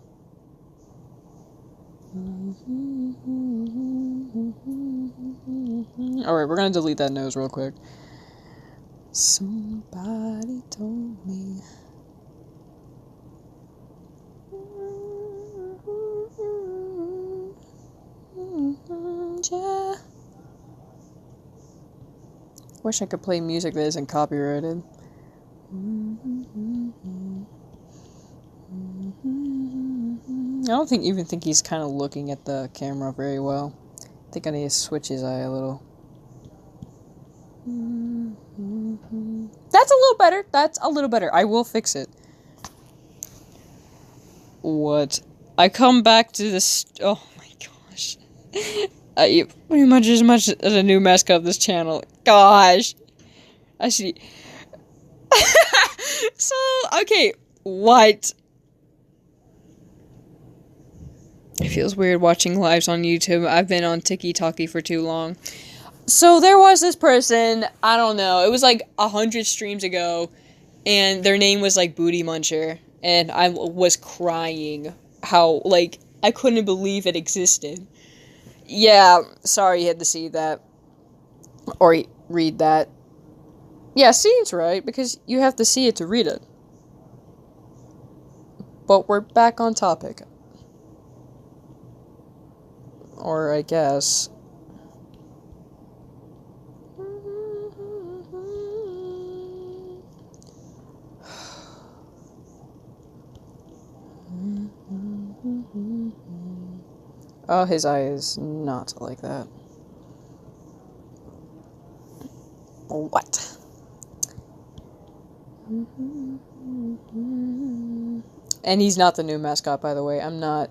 Alright, we're gonna delete that nose real quick. Somebody told me. Yeah. Wish I could play music that isn't copyrighted. I don't even think he's kind of looking at the camera very well. I think I need to switch his eye a little. That's a little better. That's a little better. I will fix it. What? I come back to this. Oh my gosh. Pretty much as a new mascot of this channel. Gosh. I see. So, okay. What? It feels weird watching lives on YouTube. I've been on TikTok for too long. So there was this person, I don't know, it was like 100 streams ago, and their name was like Booty Muncher, and I was crying how, like, I couldn't believe it existed. Yeah, sorry you had to see that, or read that. Yeah, seeing's right, because you have to see it to read it. But we're back on topic. Or I guess... Oh, his eye is not like that. What? And he's not the new mascot, by the way. I'm not.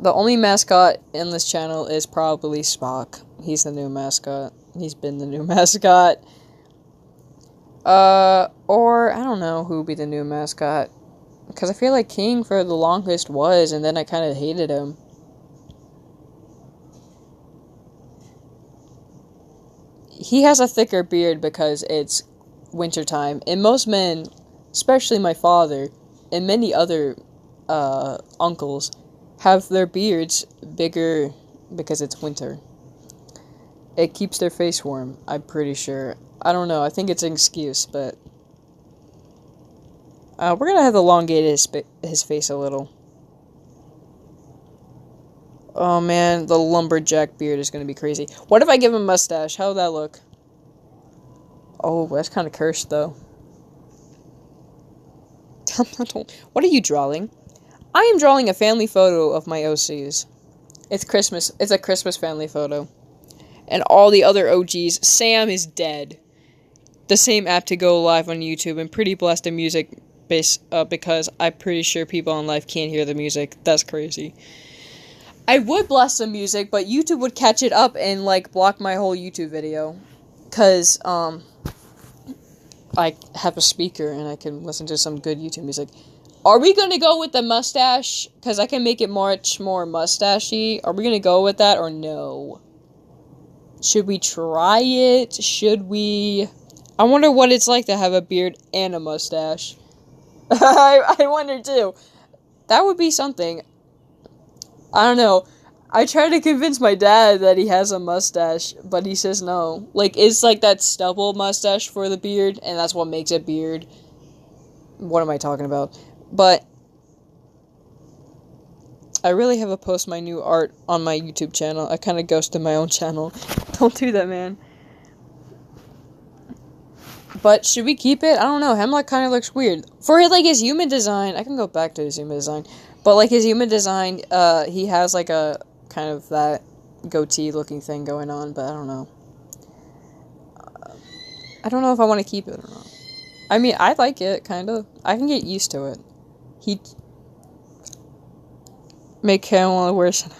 The only mascot in this channel is probably Spock. He's the new mascot. He's been the new mascot. Or, I don't know who would be the new mascot. Because I feel like King for the longest was, and then I kind of hated him. He has a thicker beard because it's wintertime. And most men, especially my father, and many other uncles, have their beards bigger because it's winter. It keeps their face warm, I'm pretty sure. I don't know, I think it's an excuse, but... we're gonna have to elongate his face a little. Oh man, the lumberjack beard is gonna be crazy. What if I give him a mustache? How would that look? Oh, that's kind of cursed, though. What are you drawing? I am drawing a family photo of my OCs. It's Christmas. It's a Christmas family photo. And all the other OGs. Sam is dead. The same app to go live on YouTube. And pretty blessed in music because I'm pretty sure people on live can't hear the music. That's crazy. I would bless the music, but YouTube would catch it up and, like, block my whole YouTube video. Because, I have a speaker and I can listen to some good YouTube music. Are we gonna go with the mustache? Because I can make it much more mustachy. Are we gonna go with that or no? Should we try it? Should we... I wonder what it's like to have a beard and a mustache. I wonder too. That would be something. I don't know. I tried to convince my dad that he has a mustache, but he says no. Like, it's like that stubble mustache for the beard, and that's what makes it beard. What am I talking about? But I really have to post my new art on my YouTube channel. I kind of ghosted my own channel. Don't do that, man. But should we keep it? I don't know. Hemlock kind of looks weird. For, like, his human design, I can go back to his human design. But, like, his human design, he has, like, a kind of that goatee-looking thing going on, but I don't know. I don't know if I want to keep it or not. I mean, I like it, kind of. I can get used to it. Make him want to wear Chanel.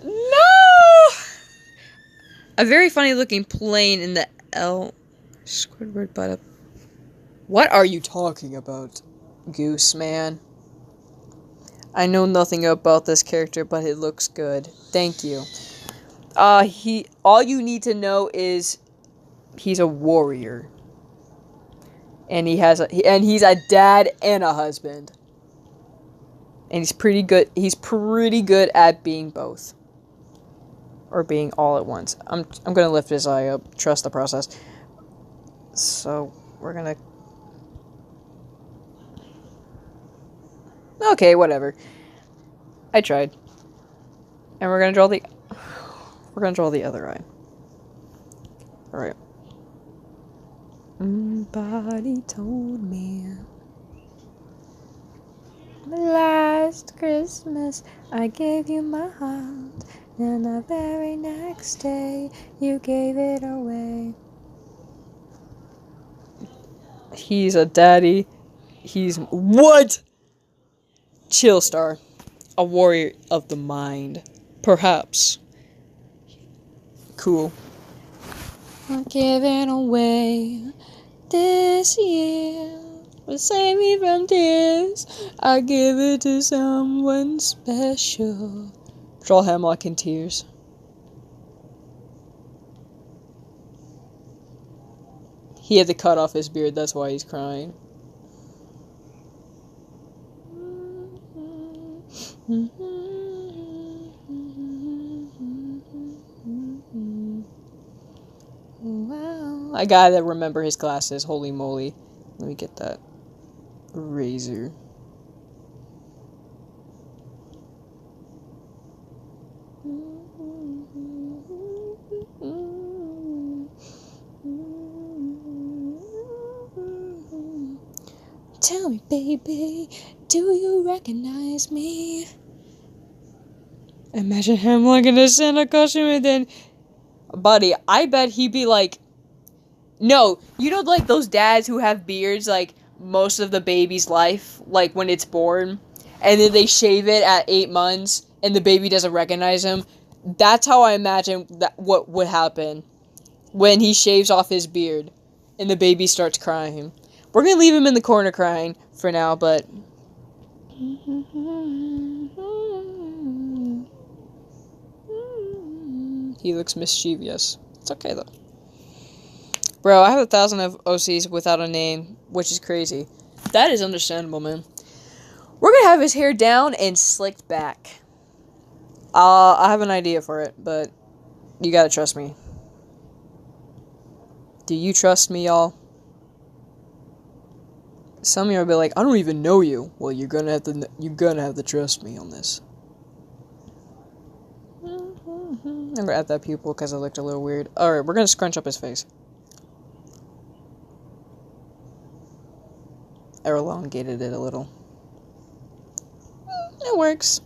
No! A very funny-looking plane in the L... Squidward butt. What are you talking about, Goose Man? I know nothing about this character, but it looks good. Thank you. All you need to know is he's a warrior. And he's a dad and a husband. And he's pretty good. He's pretty good at being both. Or being all at once. I'm gonna lift his eye up. Trust the process. So, we're gonna... Okay, whatever. I tried. And we're gonna draw the... We're gonna draw the other eye. Alright. Somebody told me last Christmas I gave you my heart, and the very next day you gave it away. He's a daddy. He's... What? Chill Star. A warrior of the mind. Perhaps. Cool. I'm giving away this year. But save me from tears. I give it to someone special. Draw Hemlock in tears. He had to cut off his beard, that's why he's crying. Wow. I gotta remember his glasses, holy moly. Let me get that razor. Tell me, baby, do you recognize me? Imagine him looking in a Santa costume and then... Buddy, I bet he'd be like... No, you know, like, those dads who have beards, like, most of the baby's life, like, when it's born, and then they shave it at 8 months, and the baby doesn't recognize him? That's how I imagine what would happen when he shaves off his beard, and the baby starts crying. We're gonna leave him in the corner crying for now, but... He looks mischievous. It's okay, though. Bro, I have 1,000 of OCs without a name, which is crazy. That is understandable, man. We're gonna have his hair down and slicked back. I have an idea for it, but you gotta trust me. Do you trust me, y'all? Some of you will be like, I don't even know you. Well, you're gonna have to trust me on this. I'm gonna add that pupil because it looked a little weird. Alright, we're gonna scrunch up his face. I elongated it a little. It works.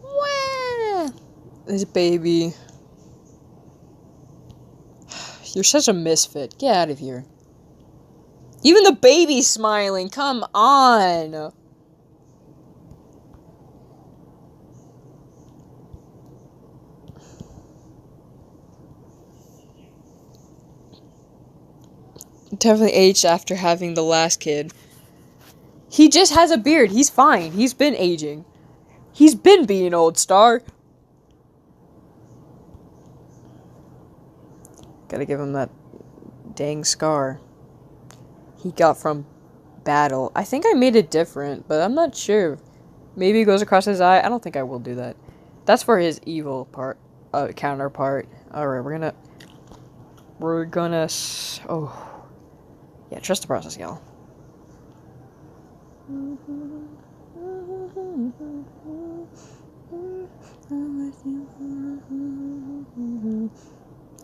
Wah! This baby. You're such a misfit. Get out of here. Even the baby's smiling. Come on. Definitely aged after having the last kid. He just has a beard. He's fine. He's been aging. He's been being old, Star. Gotta give him that dang scar he got from battle. I think I made it different, but I'm not sure. Maybe it goes across his eye. I don't think I will do that. That's for his evil part, counterpart. Alright, we're gonna... Oh... Yeah, trust the process, y'all.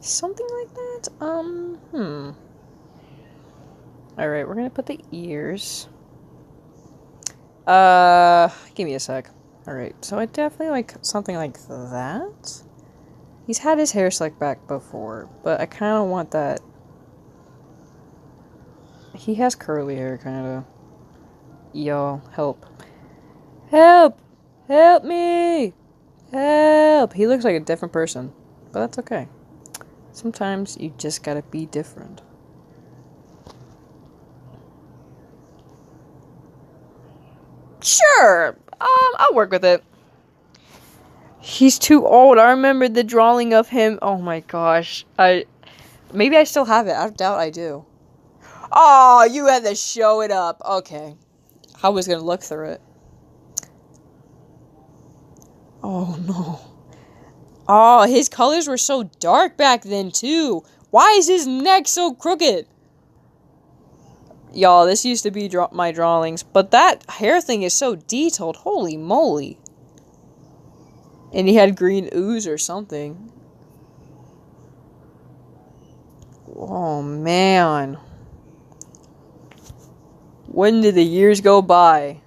Something like that? Alright, we're gonna put the ears. Give me a sec. Alright, so I definitely like something like that. He's had his hair slicked back before, but I kind of want that. He has curly hair, kind of. Y'all, help. Help! Help me! Help! He looks like a different person, but that's okay. Sometimes you just gotta be different. Sure! I'll work with it. He's too old. I remember the drawing of him. Oh my gosh. Maybe I still have it. I doubt I do. Oh, you had to show it up. Okay. I was gonna look through it. Oh no. Oh, his colors were so dark back then too. Why is his neck so crooked? Y'all, this used to be my drawings, but that hair thing is so detailed. Holy moly. And he had green ooze or something. Oh, man. When did the years go by?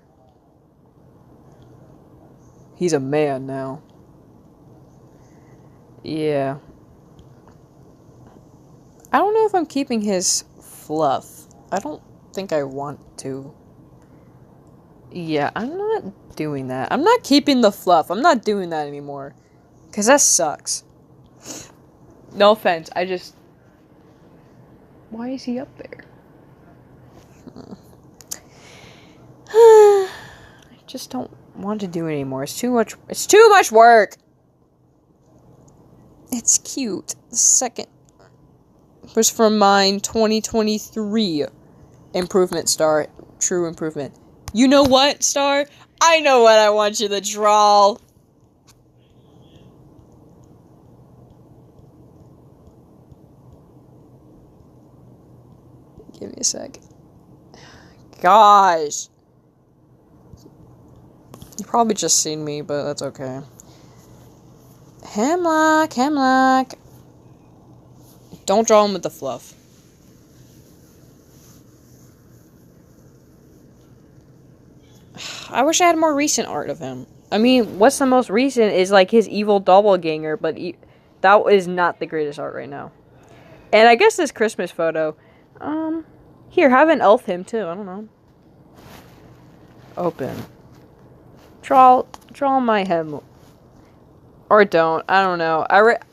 He's a man now. Yeah. I don't know if I'm keeping his fluff. I don't think I want to. Yeah, I'm not doing that. I'm not keeping the fluff. I'm not doing that anymore. Because that sucks. No offense, I just... Why is he up there? I just don't want to do it anymore. It's too much work! It's cute. The second was from mine 2023 improvement star. True improvement. You know what, Star? I know what I want you to draw. Give me a sec. Gosh. You probably just seen me, but that's okay. Hemlock. Don't draw him with the fluff. I wish I had more recent art of him. I mean, what's the most recent is like his evil doppelganger, but that is not the greatest art right now. And I guess this Christmas photo, here, have an elf him too. I don't know. Open. Draw my hem. Or don't. I don't know.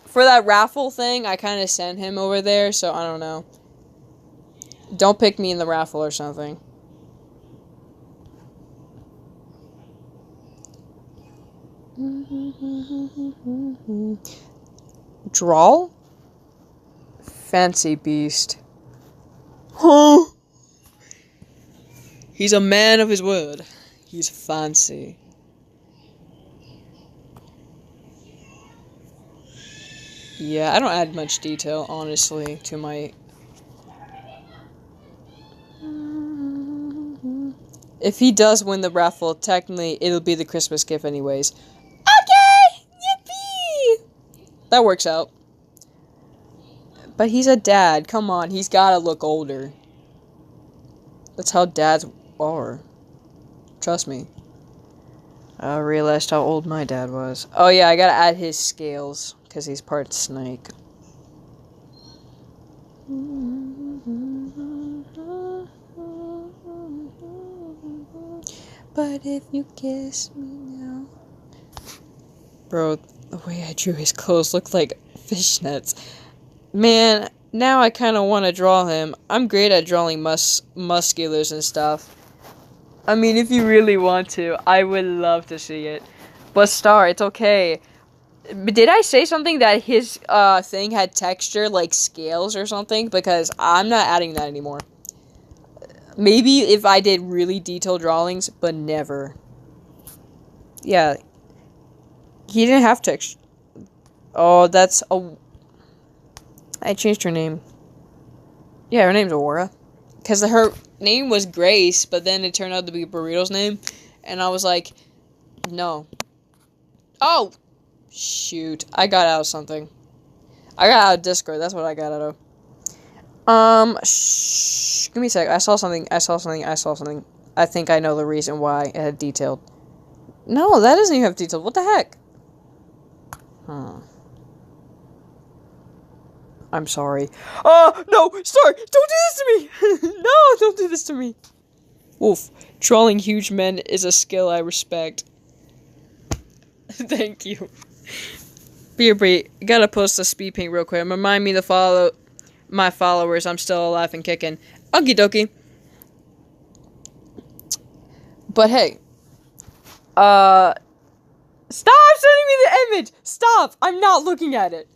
For that raffle thing, I kind of sent him over there, so I don't know. Don't pick me in the raffle or something. Draw? Fancy beast. Huh? He's a man of his word. He's fancy. Yeah, I don't add much detail, honestly, to my... If he does win the raffle, technically, it'll be the Christmas gift anyways. Okay! Yippee! That works out. But he's a dad. Come on, he's gotta look older. That's how dads are. Trust me. I realized how old my dad was. Oh yeah, I gotta add his scales, because he's part snake. But if you kiss me now... Bro, the way I drew his clothes looked like fishnets. Man, now I kind of want to draw him. I'm great at drawing musculars and stuff. I mean, if you really want to, I would love to see it. But Star, it's okay. Did I say something that his thing had texture, like scales or something? Because I'm not adding that anymore. Maybe if I did really detailed drawings, but never. Yeah. He didn't have texture. Oh, that's a... I changed her name. Yeah, her name's Aurora. Because her name was Grace, but then it turned out to be Burrito's name. And I was like, No. Oh! Shoot. I got out of something. I got out of Discord. That's what I got out of. Give me a sec. I saw something. I think I know the reason why it had detailed. No, that doesn't even have detailed. What the heck? I'm sorry. No! Sorry! Don't do this to me! No, don't do this to me! Wolf, trolling huge men is a skill I respect. Thank you. Beer, gotta post a speed paint real quick. Remind me to follow my followers. I'm still alive and kicking. Okie dokie. But hey. Stop sending me the image! Stop! I'm not looking at it.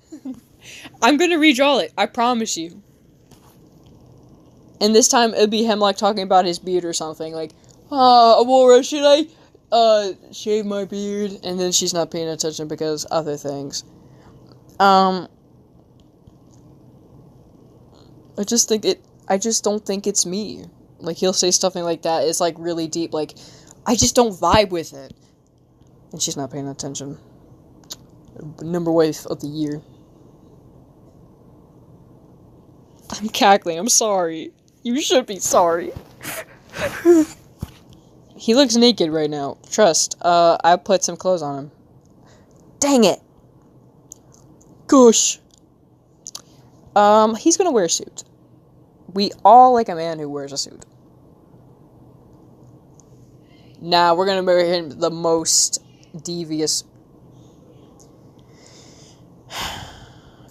I'm gonna redraw it. I promise you. And this time it'll be Hemlock talking about his beard or something. Like, Aurora, should I, shave my beard? And then she's not paying attention because other things. I just don't think it's me. Like, he'll say something like that. It's, like, really deep. Like, I just don't vibe with it. And she's not paying attention. Number wife of the year. I'm cackling. I'm sorry. You should be sorry. He looks naked right now. Trust. I put some clothes on him. Dang it. Gosh. He's gonna wear a suit. We all like a man who wears a suit. Nah, we're gonna wear him the most devious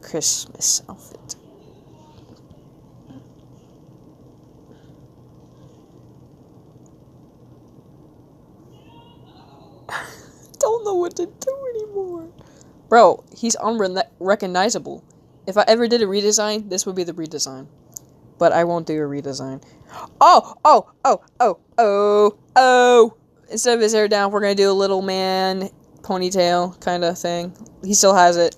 Christmas outfit. Don't know what to do anymore. Bro, he's unrecognizable. If I ever did a redesign, this would be the redesign. But I won't do a redesign. Oh! Instead of his hair down, we're gonna do a little man ponytail kind of thing. He still has it.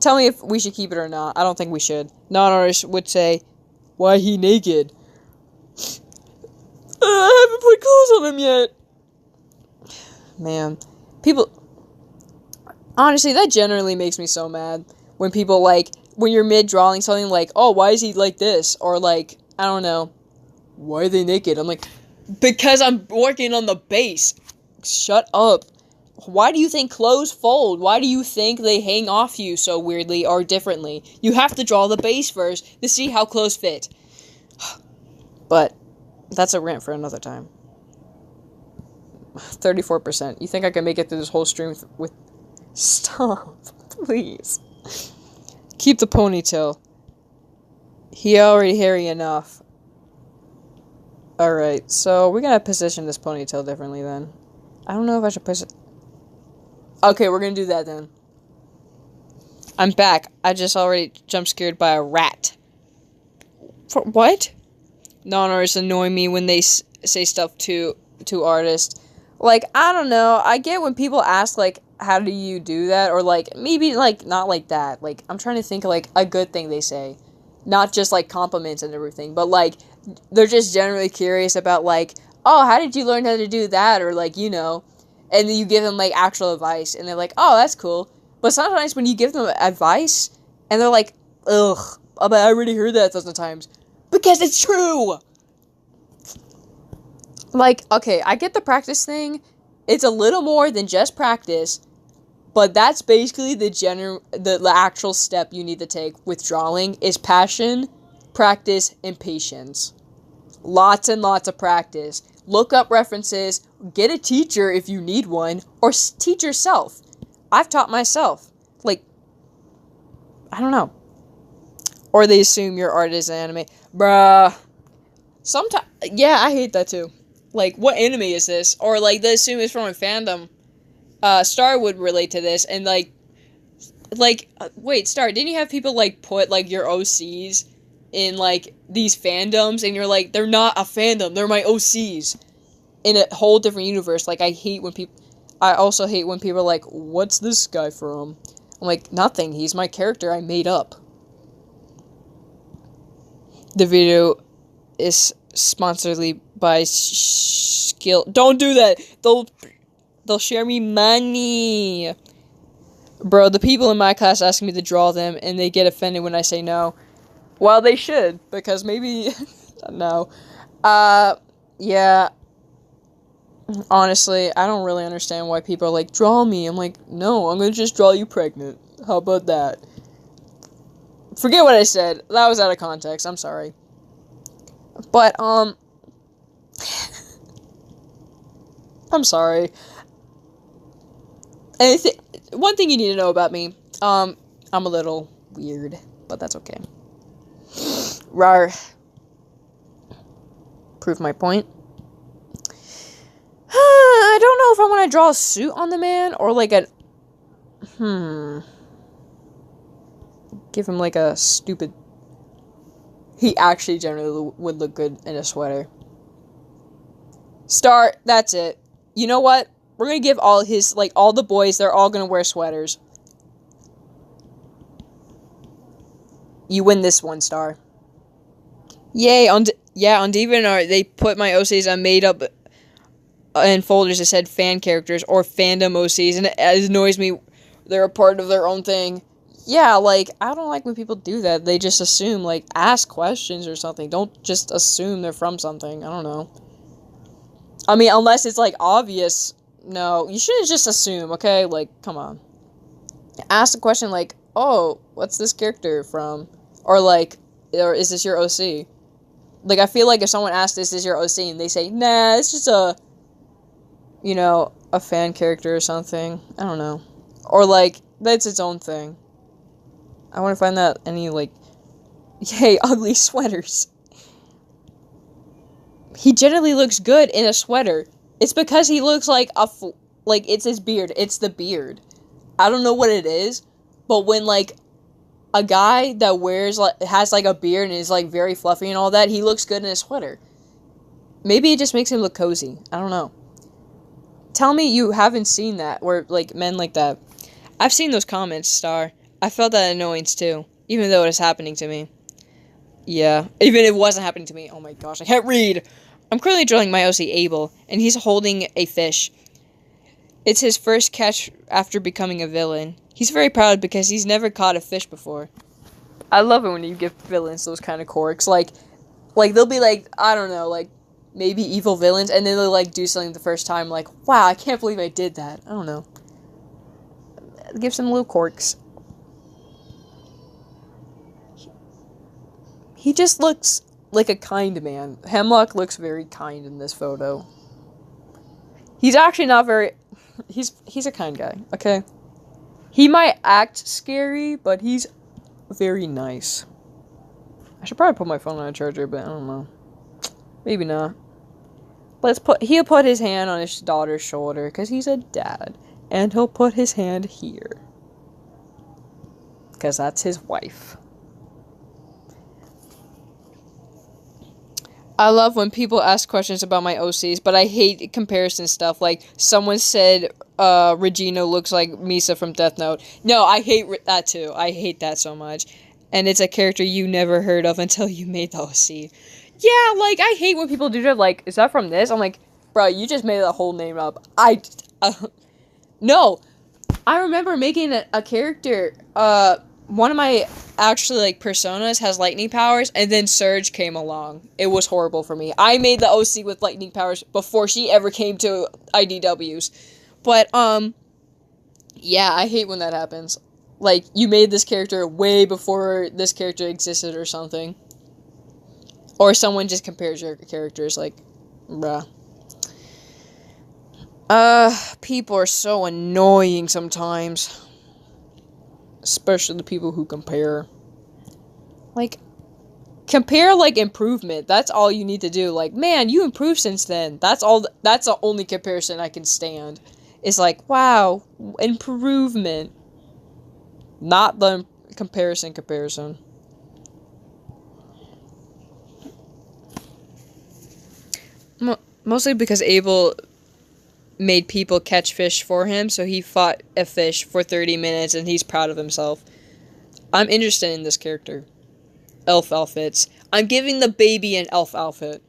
Tell me if we should keep it or not. I don't think we should. Non-artists would say, why he naked? I haven't put clothes on him yet. Man. People... Honestly, that generally makes me so mad. When people, like... When you're mid-drawing something like, oh, why is he like this? Or, like, I don't know. Why are they naked? I'm like, because I'm working on the base. Shut up. Why do you think clothes fold? Why do you think they hang off you so weirdly or differently? You have to draw the base first to see how clothes fit. But that's a rant for another time. 34%. You think I can make it through this whole stream with... Stop. Please. Keep the ponytail. He already hairy enough. Alright, so we're gonna position this ponytail differently then. I don't know if I should push it. Okay, we're gonna do that then. I'm back. I just already jump scared by a rat. For what? Non-artists annoy me when they say stuff to artists. Like, I don't know. I get when people ask, like, how do you do that? Or, like, maybe, like, not like that. Like, I'm trying to think of, like, a good thing they say. Not just, like, compliments and everything. But, like, they're just generally curious about, like, oh, how did you learn how to do that? Or, like, you know. And then you give them, like, actual advice. And they're like, oh, that's cool. But sometimes when you give them advice, and they're like, ugh, but I already heard that 1,000 times. Because it's true! Like, okay, I get the practice thing. It's a little more than just practice. But that's basically the actual step you need to take with drawing is passion, practice, and patience. Lots and lots of practice. Look up references, get a teacher if you need one, or teach yourself. I've taught myself. Like, I don't know. Or they assume your art is anime. Bruh. Sometimes, yeah, I hate that too. Like, what anime is this? Or, like, they assume it's from a fandom. Star would relate to this, and, wait, Star, didn't you have people, like, put, like, your OCs in, like, these fandoms, and you're like, they're not a fandom, they're my OCs, in a whole different universe. Like, I also hate when people are like, what's this guy from? I'm like, nothing, he's my character I made up. The video is sponsoredly by skill. Don't do that. They'll share me money. Bro, the people in my class ask me to draw them, and they get offended when I say no. Well, they should, because maybe... no. Yeah. Honestly, I don't really understand why people are like, draw me. I'm like, no, I'm gonna just draw you pregnant. How about that? Forget what I said. That was out of context. I'm sorry. But, I'm sorry. One thing you need to know about me, I'm a little weird, but that's okay. Rar. Prove my point. I don't know if I want to draw a suit on the man, or like a... Give him like a stupid... He actually generally would look good in a sweater. Star, that's it. You know what? We're gonna give all his, like, all the boys, they're all gonna wear sweaters. You win this one, Star. Yay, on DeviantArt, they put my OCs on made up in folders that said fan characters or fandom OCs, and it annoys me. They're a part of their own thing. Yeah, like, I don't like when people do that. They just assume, like, ask questions or something. Don't just assume they're from something. I don't know. I mean, unless it's, like, obvious. No, you shouldn't just assume, okay? Like, come on. Ask a question like, oh, what's this character from? Or, like, or is this your OC? Like, I feel like if someone asks, this is your OC, and they say, nah, it's just a, you know, a fan character or something. I don't know. Or, like, that's its own thing. I want to find that any, like, yay, ugly sweaters. He generally looks good in a sweater. It's because he looks like like, it's his beard. It's the beard. I don't know what it is, but when, like, a guy that wears, like, has, like, a beard and is, like, very fluffy and all that, he looks good in a sweater. Maybe it just makes him look cozy. I don't know. Tell me you haven't seen that, where, like, men like that. I've seen those comments, Star. I felt that annoyance, too. Even though it is happening to me. Yeah. Even if it wasn't happening to me. Oh my gosh, I can't read! I'm currently drawing my OC Abel, and he's holding a fish. It's his first catch after becoming a villain. He's very proud because he's never caught a fish before. I love it when you give villains those kind of quirks. Like, they'll be like, I don't know, like, maybe evil villains, and then they'll, like, do something the first time, like, wow, I can't believe I did that. I don't know. Give some little quirks. He just looks like a kind man. Hemlock looks very kind in this photo. He's actually not very... He's a kind guy, okay? He might act scary, but he's very nice. I should probably put my phone on a charger, but I don't know. Maybe not. He'll put his hand on his daughter's shoulder, because he's a dad. And he'll put his hand here. Because that's his wife. I love when people ask questions about my OCs, but I hate comparison stuff. Like, someone said, Regina looks like Misa from Death Note. No, I hate that too. I hate that so much. And it's a character you never heard of until you made the OC. Yeah, like, I hate when people do that, like, is that from this? I'm like, bro, you just made the whole name up. No. I remember making a character, one of my, actually, like, personas has lightning powers, and then Surge came along. It was horrible for me. I made the OC with lightning powers before she ever came to IDWs. But, yeah, I hate when that happens. Like, you made this character way before this character existed or something. Or someone just compares your characters, like, bruh. People are so annoying sometimes. Especially the people who compare. Like, compare, like, improvement. That's all you need to do. Like, man, you improved since then. That's the only comparison I can stand. It's like, wow, improvement. Not the comparison. Mostly because Abel made people catch fish for him, so he fought a fish for 30 minutes, and he's proud of himself. I'm interested in this character. Elf outfits. I'm giving the baby an elf outfit.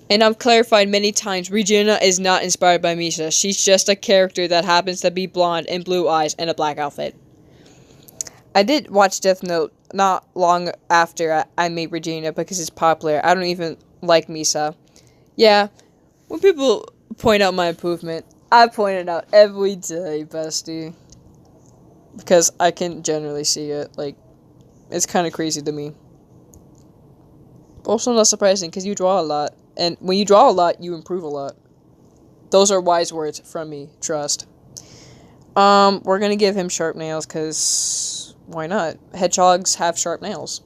And I've clarified many times, Regina is not inspired by Misa. She's just a character that happens to be blonde and blue eyes and a black outfit. I did watch Death Note not long after I made Regina because it's popular. I don't even like Misa. Yeah, when people point out my improvement, I point it out every day, bestie. Because I can generally see it. Like, it's kind of crazy to me. Also not surprising because you draw a lot. And when you draw a lot, you improve a lot. Those are wise words from me. Trust. We're gonna give him sharp nails because why not? Hedgehogs have sharp nails.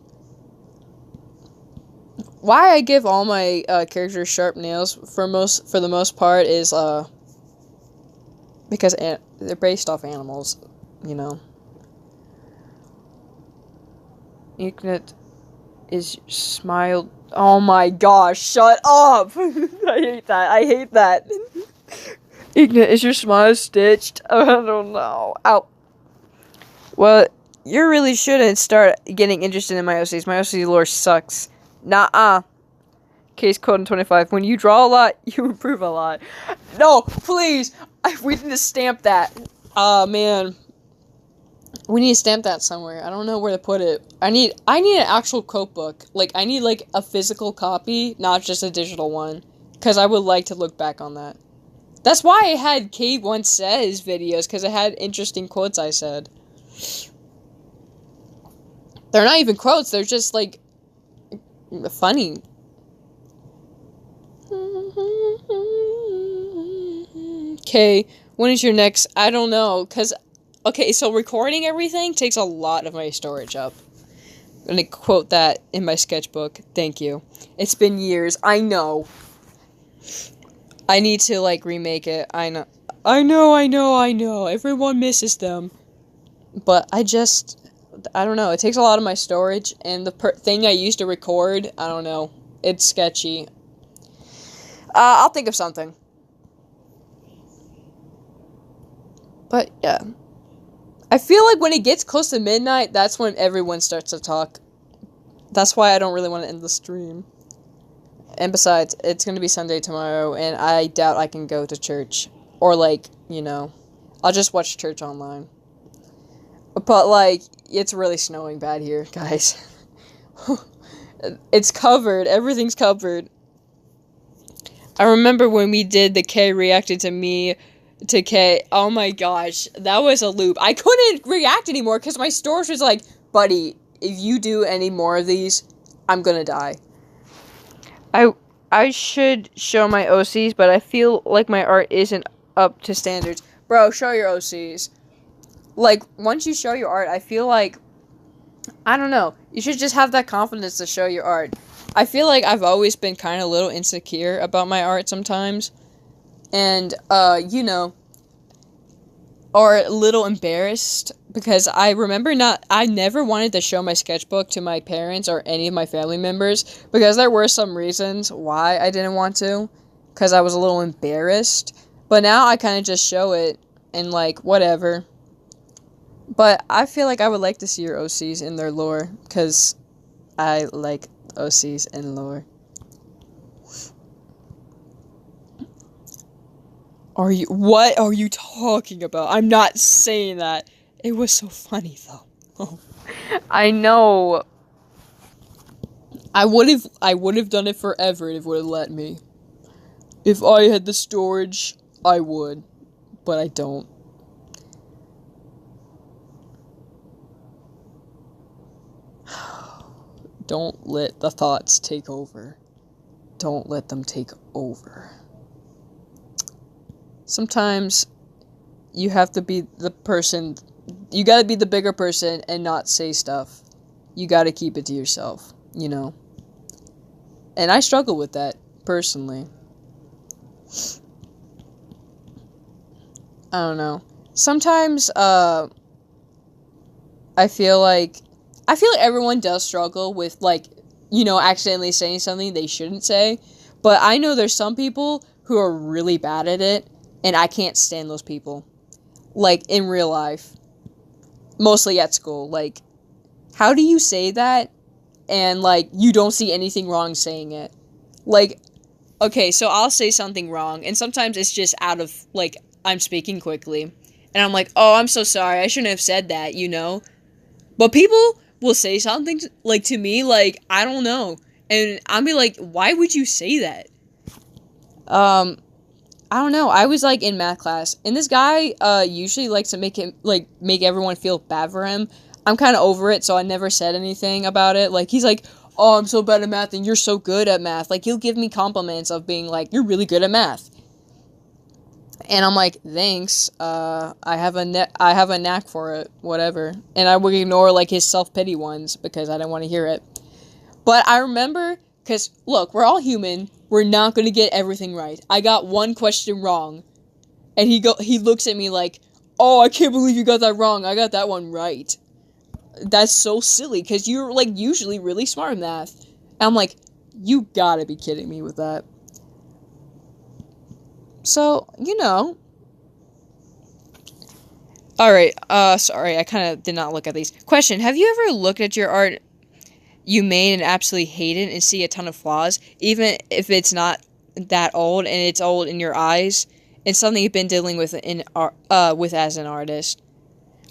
Why I give all my characters sharp nails for the most part is because they're based off animals, you know. Ignat is smiled. Oh my gosh! Shut up! I hate that. Ignat, is your smile stitched? I don't know. Ow. Well, you really shouldn't start getting interested in my OCs. My OC lore sucks. Nah. Case code in 25. When you draw a lot, you improve a lot. No, please! We need to stamp that. Man. We need to stamp that somewhere. I don't know where to put it. I need an actual quote book. Like, I need, like, a physical copy, not just a digital one. Because I would like to look back on that. That's why I had Kate Once Says videos, because it had interesting quotes I said. They're not even quotes, they're just, like, funny. Okay, when is your next? I don't know, because... Okay, so recording everything takes a lot of my storage up. I'm gonna quote that in my sketchbook. Thank you. It's been years. I know. I need to, like, remake it. I know. Everyone misses them. But I don't know. It takes a lot of my storage, and the thing I used to record, I don't know. It's sketchy. I'll think of something. But, yeah. I feel like when it gets close to midnight, that's when everyone starts to talk. That's why I don't really want to end the stream. And besides, it's going to be Sunday tomorrow, and I doubt I can go to church. Or, like, you know, I'll just watch church online. But, like, it's really snowing bad here, guys. It's covered. Everything's covered. I remember when we did the K reacted to me to K. Oh my gosh, that was a loop. I couldn't react anymore because my storage was like, buddy, if you do any more of these, I'm gonna die. I should show my OCs, but I feel like my art isn't up to standards. Bro, show your OCs. Like, once you show your art, I feel like, I don't know, you should just have that confidence to show your art. I feel like I've always been kind of a little insecure about my art sometimes. And, you know, or a little embarrassed, because I remember I never wanted to show my sketchbook to my parents or any of my family members, because there were some reasons why I didn't want to, because I was a little embarrassed, but now I kind of just show it, and, like, whatever. But I feel like I would like to see your OCs in their lore, because I like OCs and lore. What are you talking about? I'm not saying that. It was so funny, though. Oh. I know. I would have done it forever if it would have let me. If I had the storage, I would. But I don't. Don't let the thoughts take over. Don't let them take over. Sometimes you have to be the person, you gotta be the bigger person and not say stuff. You gotta keep it to yourself, you know. And I struggle with that, personally. I don't know. Sometimes, I feel like everyone does struggle with, like, you know, accidentally saying something they shouldn't say. But I know there's some people who are really bad at it. And I can't stand those people. Like, in real life. Mostly at school. Like, how do you say that? And, like, you don't see anything wrong saying it? Like, okay, so I'll say something wrong, and sometimes it's just out of, like, I'm speaking quickly, and I'm like, oh, I'm so sorry, I shouldn't have said that, you know? But people will say something, like, to me, like, I don't know, and I'll be like, why would you say that? I don't know, I was, like, in math class, and this guy, usually likes to make everyone feel bad for him. I'm kind of over it, so I never said anything about it. Like, he's like, oh, I'm so bad at math, and you're so good at math. Like, he'll give me compliments of being like, you're really good at math. And I'm like, thanks, I have a knack for it, whatever. And I would ignore, like, his self-pity ones, because I didn't want to hear it. But I remember, because, look, we're all human, we're not going to get everything right. I got one question wrong, and he looks at me like, oh, I can't believe you got that wrong, I got that one right. That's so silly, because you're, like, usually really smart in math. And I'm like, you gotta be kidding me with that. So, you know. Alright, sorry, I kind of did not look at these. Question, have you ever looked at your art you made and absolutely hate it and see a ton of flaws, even if it's not that old and it's old in your eyes? It's something you've been dealing with with as an artist.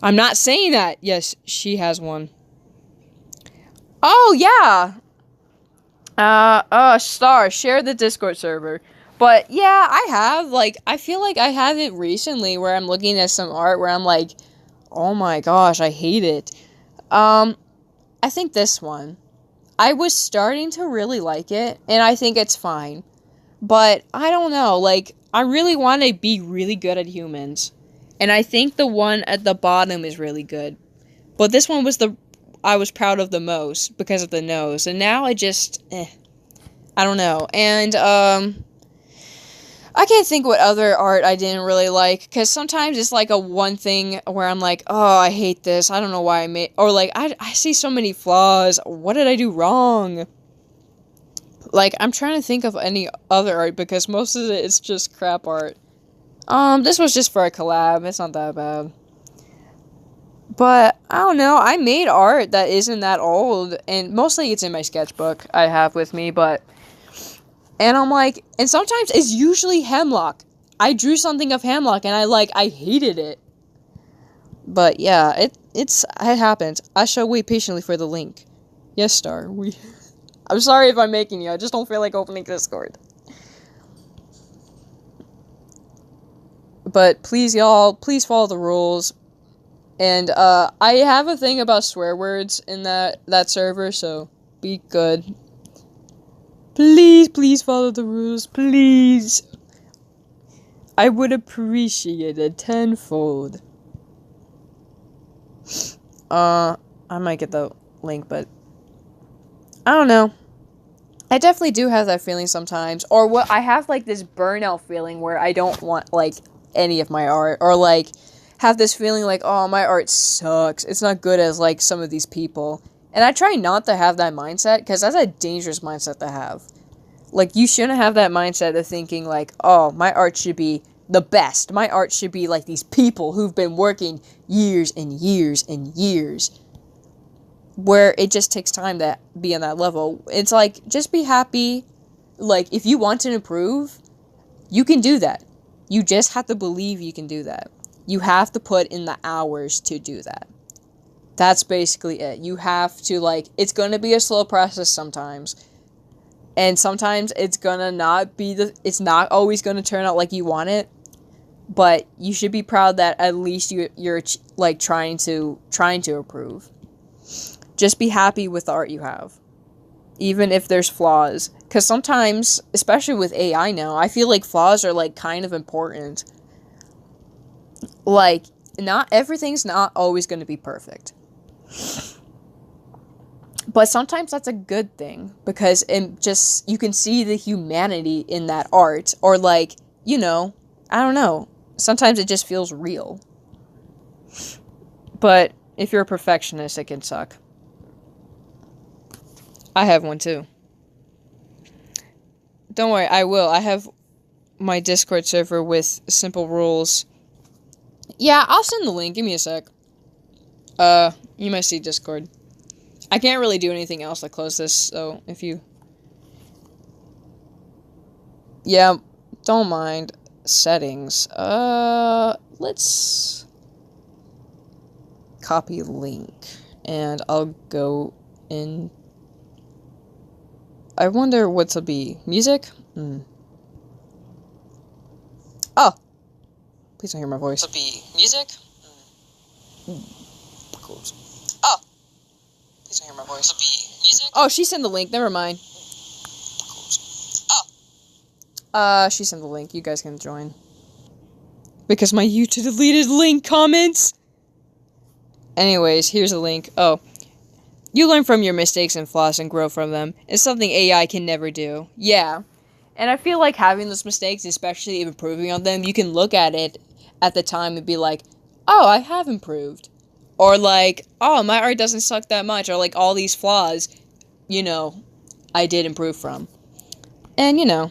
I'm not saying that. Yes, she has one. Oh, yeah. Star, share the Discord server. But, yeah, I have. Like, I feel like I have it recently where I'm looking at some art where I'm like, oh my gosh, I hate it. I think this one. I was starting to really like it, and I think it's fine. But, I don't know, like, I really want to be really good at humans. And I think the one at the bottom is really good. But this one was I was proud of the most because of the nose. And now I just, I don't know. And, I can't think what other art I didn't really like. Because sometimes it's like a one thing where I'm like, oh, I hate this. I don't know why I made, or like, I see so many flaws. What did I do wrong? Like, I'm trying to think of any other art because most of it is just crap art. This was just for a collab. It's not that bad. But, I don't know, I made art that isn't that old, and mostly it's in my sketchbook I have with me, but, and I'm like, and sometimes it's usually Hemlock. I drew something of Hemlock, and I hated it. But, yeah, it happens. I shall wait patiently for the link. Yes, Star, I'm sorry if I'm making you, I just don't feel like opening Discord. But please, y'all, please follow the rules. And, I have a thing about swear words in that server, so be good. Please follow the rules, please. I would appreciate it tenfold. I might get the link, but I don't know. I definitely do have that feeling sometimes. Or what I have, like, this burnout feeling where I don't want, like, any of my art. Or, like, have this feeling like, oh, my art sucks. It's not good as, like, some of these people. And I try not to have that mindset, because that's a dangerous mindset to have. Like, you shouldn't have that mindset of thinking, like, oh, my art should be the best. My art should be like these people who've been working years and years and years. Where it just takes time to be on that level. It's like, just be happy. Like, if you want to improve, you can do that. You just have to believe you can do that. You have to put in the hours to do that. That's basically it. You have to, like, it's going to be a slow process sometimes. And sometimes it's going to not be it's not always going to turn out like you want it. But you should be proud that at least you're like, trying to improve. Just be happy with the art you have. Even if there's flaws. Because sometimes, especially with AI now, I feel like flaws are, like, kind of important. Like, not everything's not always going to be perfect. But sometimes that's a good thing. Because you can see the humanity in that art. Or, like, you know, I don't know. Sometimes it just feels real. But if you're a perfectionist, it can suck. I have one too. Don't worry, I will. I have my Discord server with simple rules. Yeah, I'll send the link. Give me a sec. You might see Discord. I can't really do anything else to close this, so if you... Yeah, don't mind. Settings. Let's copy link. And I'll go in. I wonder what to be. Music? Oh! Please don't hear my voice. To be music? Oh! Please don't hear my voice. To be music? Oh, she sent the link. Never mind. She sent the link. You guys can join. Because my YouTube deleted link comments! Anyways, here's a link. Oh. You learn from your mistakes and flaws and grow from them. It's something AI can never do. Yeah. And I feel like having those mistakes, especially improving on them, you can look at it at the time and be like, oh, I have improved. Or like, oh, my art doesn't suck that much. Or like, all these flaws, you know, I did improve from. And, you know.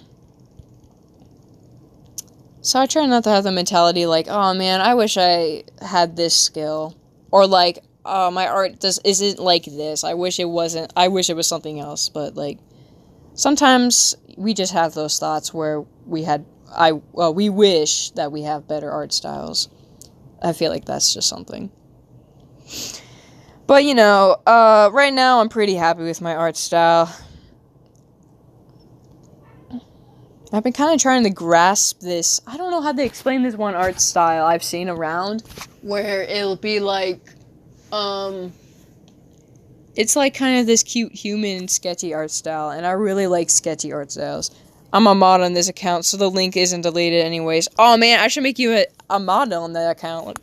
So I try not to have the mentality like, oh man, I wish I had this skill. Or like, oh, my art isn't like this. I wish it wasn't. I wish it was something else. But like, sometimes we just have those thoughts where we wish that we have better art styles. I feel like that's just something. But you know, right now I'm pretty happy with my art style. I've been kind of trying to grasp this. I don't know how to explain this one art style I've seen around, where it'll be like, it's like kind of this cute human sketchy art style, and I really like sketchy art styles. I'm a mod on this account, so the link isn't deleted anyways. Oh man, I should make you a mod on that account.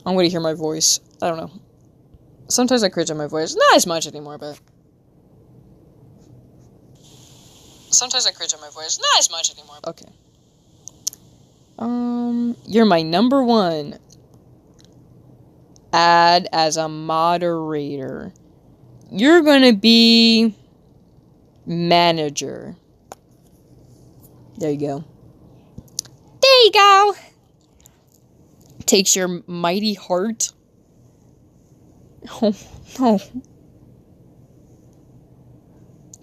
I'm going to hear my voice. I don't know. Sometimes I cringe on my voice. Not as much anymore, but... Sometimes I cringe on my voice. Not as much anymore. Okay. You're my number one. Add as a moderator. You're gonna be manager. There you go. There you go. Takes your mighty heart. Oh, no.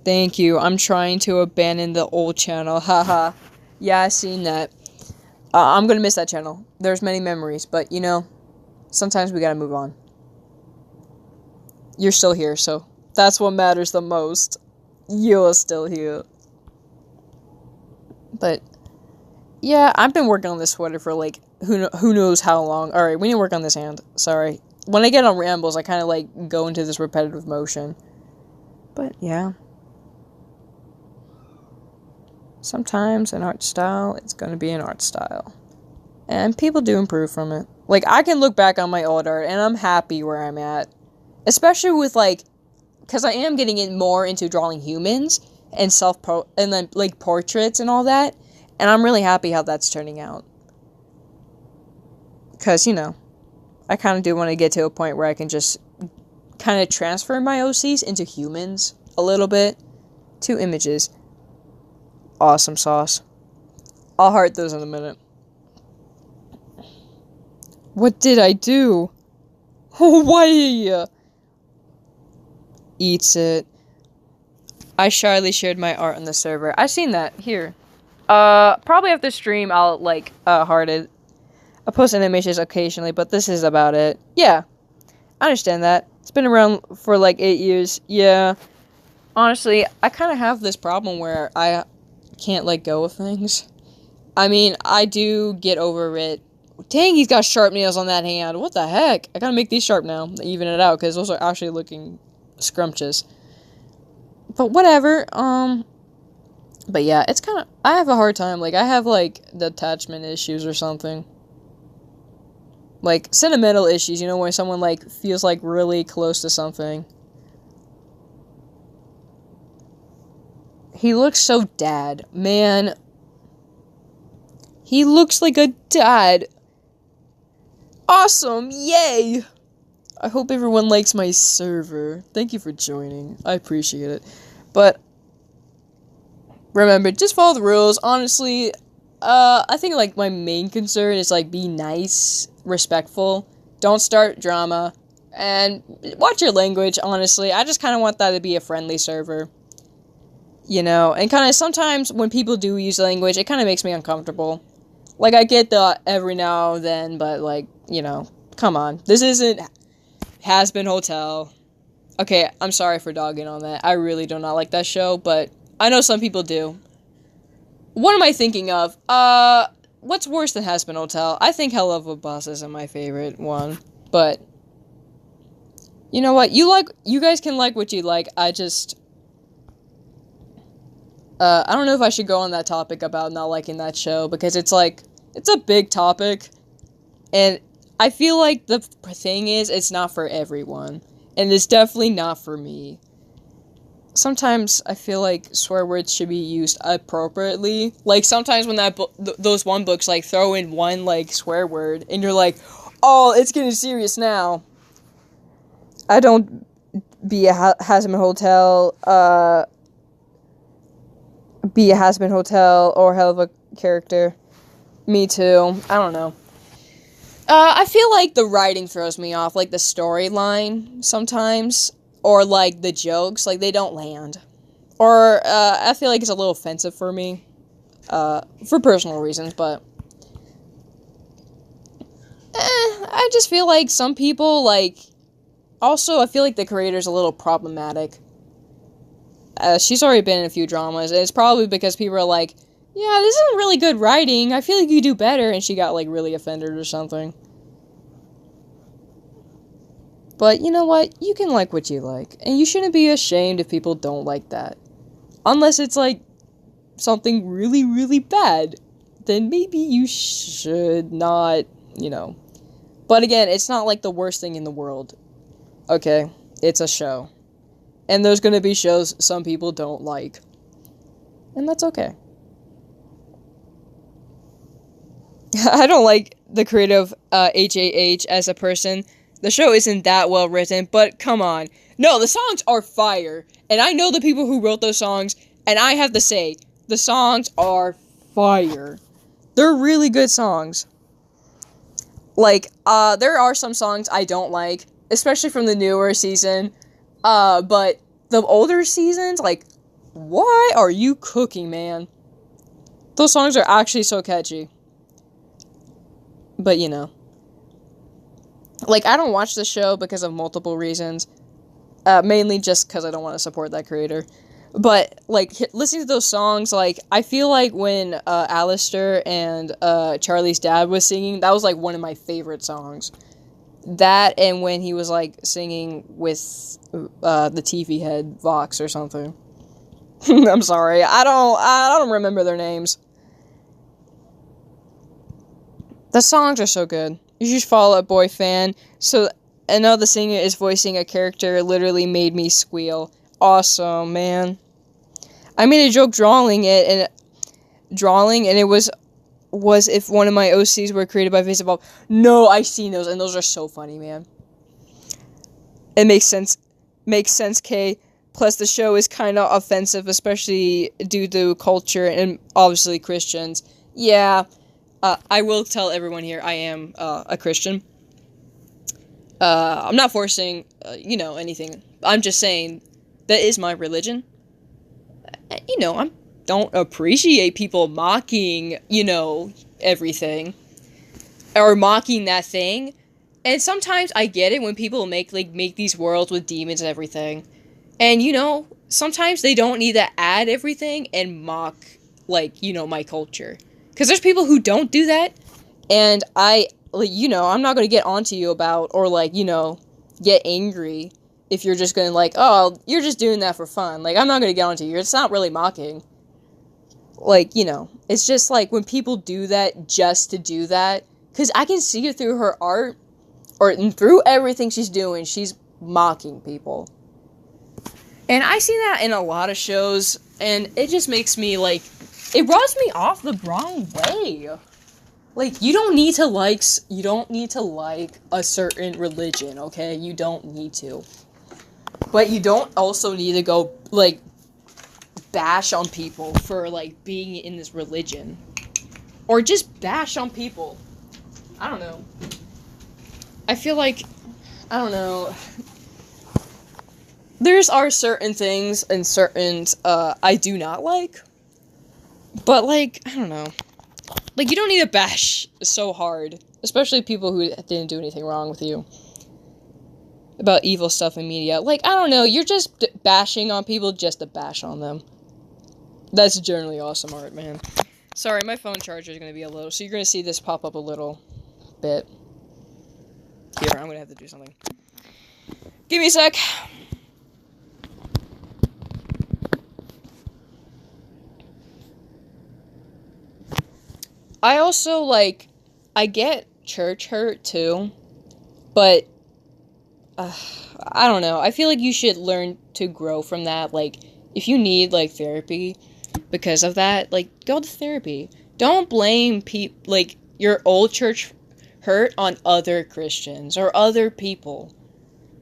Thank you. I'm trying to abandon the old channel. Haha. Yeah, I seen that. I'm gonna miss that channel. There's many memories, but you know, sometimes we gotta move on. You're still here, so that's what matters the most. You're still here. But yeah, I've been working on this sweater for like who knows how long. All right, we need to work on this hand. Sorry. When I get on rambles, I kind of like go into this repetitive motion. But yeah. Sometimes an art style, it's going to be an art style. And people do improve from it. Like, I can look back on my old art, and I'm happy where I'm at. Especially with, like, because I am getting in more into drawing humans, and and then, like, portraits and all that. And I'm really happy how that's turning out. Because, you know, I kind of do want to get to a point where I can just kind of transfer my OCs into humans a little bit. 2 images. Awesome sauce. I'll heart those in a minute. What did I do? Oh, why? Eats it. I shyly shared my art on the server. I've seen that. Here. Probably after stream, I'll, like, heart it. I post animations occasionally, but this is about it. Yeah. I understand that. It's been around for, like, 8 years. Yeah. Honestly, I kind of have this problem where I can't let go of things. I mean, I do get over it. Dang, he's got sharp nails on that hand. What the heck? I gotta make these sharp now to even it out, because those are actually looking scrumptious. But whatever, but yeah, it's kind of, I have a hard time, like, I have, like, detachment issues or something. Like, sentimental issues, you know, when someone, like, feels, like, really close to something. He looks so dad. Man. He looks like a dad. Awesome. Yay. I hope everyone likes my server. Thank you for joining. I appreciate it. But remember, just follow the rules. Honestly, I think, like, my main concern is, like, be nice, respectful. Don't start drama. And watch your language, honestly. I just kind of want that to be a friendly server. You know, and kind of sometimes when people do use language, it kind of makes me uncomfortable. Like, I get the every now and then, but, like, you know, come on. This isn't Has-Been Hotel. Okay, I'm sorry for dogging on that. I really do not like that show, but I know some people do. What am I thinking of? What's worse than Has-Been Hotel? I think Hell of a Boss isn't my favorite one, but you know what? You guys can like what you like. I just I don't know if I should go on that topic about not liking that show, because it's like, it's a big topic, and I feel like the thing is, it's not for everyone, and it's definitely not for me. Sometimes I feel like swear words should be used appropriately. Like, sometimes when those one books, like, throw in one, like, swear word, and you're like, oh, it's getting serious now. I don't be a Has-Been Hotel, be a Has-Been Hotel or hell of a character. Me too. I don't know. I feel like the writing throws me off, like the storyline sometimes, or like the jokes, like they don't land. Or I feel like it's a little offensive for me, for personal reasons, but I just feel like some people, like, also I feel like the creator's a little problematic. She's already been in a few dramas, and it's probably because people are like, yeah, this isn't really good writing, I feel like you do better, and she got, like, really offended or something. But, you know what? You can like what you like, and you shouldn't be ashamed if people don't like that. Unless it's, like, something really, really bad. Then maybe you should not, you know. But again, it's not, like, the worst thing in the world. Okay? It's a show. And there's gonna be shows some people don't like. And that's okay. I don't like the creative HAH as a person. The show isn't that well written, but come on. No, the songs are fire. And I know the people who wrote those songs, and I have to say, the songs are fire. They're really good songs. Like, there are some songs I don't like, especially from the newer season. But the older seasons, like, why are you cooking, man? Those songs are actually so catchy. But, you know. Like, I don't watch the show because of multiple reasons. Mainly just because I don't want to support that creator. But, like, listening to those songs, like, I feel like when Alistair and Charlie's dad was singing, that was, like, one of my favorite songs. That, and when he was, like, singing with the TV head, Vox, or something. I'm sorry, I don't remember their names. The songs are so good. You should follow Out Boy Fan. So, and now the singer is voicing a character literally made me squeal. Awesome, man. I made a joke drawing it, and it was if one of my OCs were created by Vincent Bob. No, I've seen those, and those are so funny, man. It makes sense. Makes sense, Kay. Plus, the show is kind of offensive, especially due to culture and obviously Christians. Yeah, I will tell everyone here I am a Christian. I'm not forcing, anything. I'm just saying that is my religion. I don't appreciate people mocking, everything. Or mocking that thing. And sometimes I get it when people make these worlds with demons and everything. And, sometimes they don't need to add everything and mock, my culture. Because there's people who don't do that. And I'm not going to get onto you about, or, get angry if you're just going to, oh, you're just doing that for fun. Like, I'm not going to get onto you. It's not really mocking. It's just, when people do that just to do that. Because I can see it through her art, or through everything she's doing, she's mocking people. And I see that in a lot of shows, and it just makes me, it rubs me off the wrong way. You don't need to like a certain religion, okay? You don't need to. But you don't also need to go, bash on people for, being in this religion. Or just bash on people. I don't know. I feel like, I don't know. there's are certain things and certain, I do not like. But, like, I don't know. Like, you don't need to bash so hard. Especially people who didn't do anything wrong with you. About evil stuff in media. Like, I don't know, you're just bashing on people just to bash on them. That's generally awesome art, man. Sorry, my phone charger is going to be a little, so you're going to see this pop up a little bit. Here, I'm going to have to do something. Give me a sec. I also, like, I get church hurt, too. But, I don't know. I feel like you should learn to grow from that. Like, if you need, like, therapy because of that, like, go to therapy. Don't blame like, your old church hurt on other Christians or other people.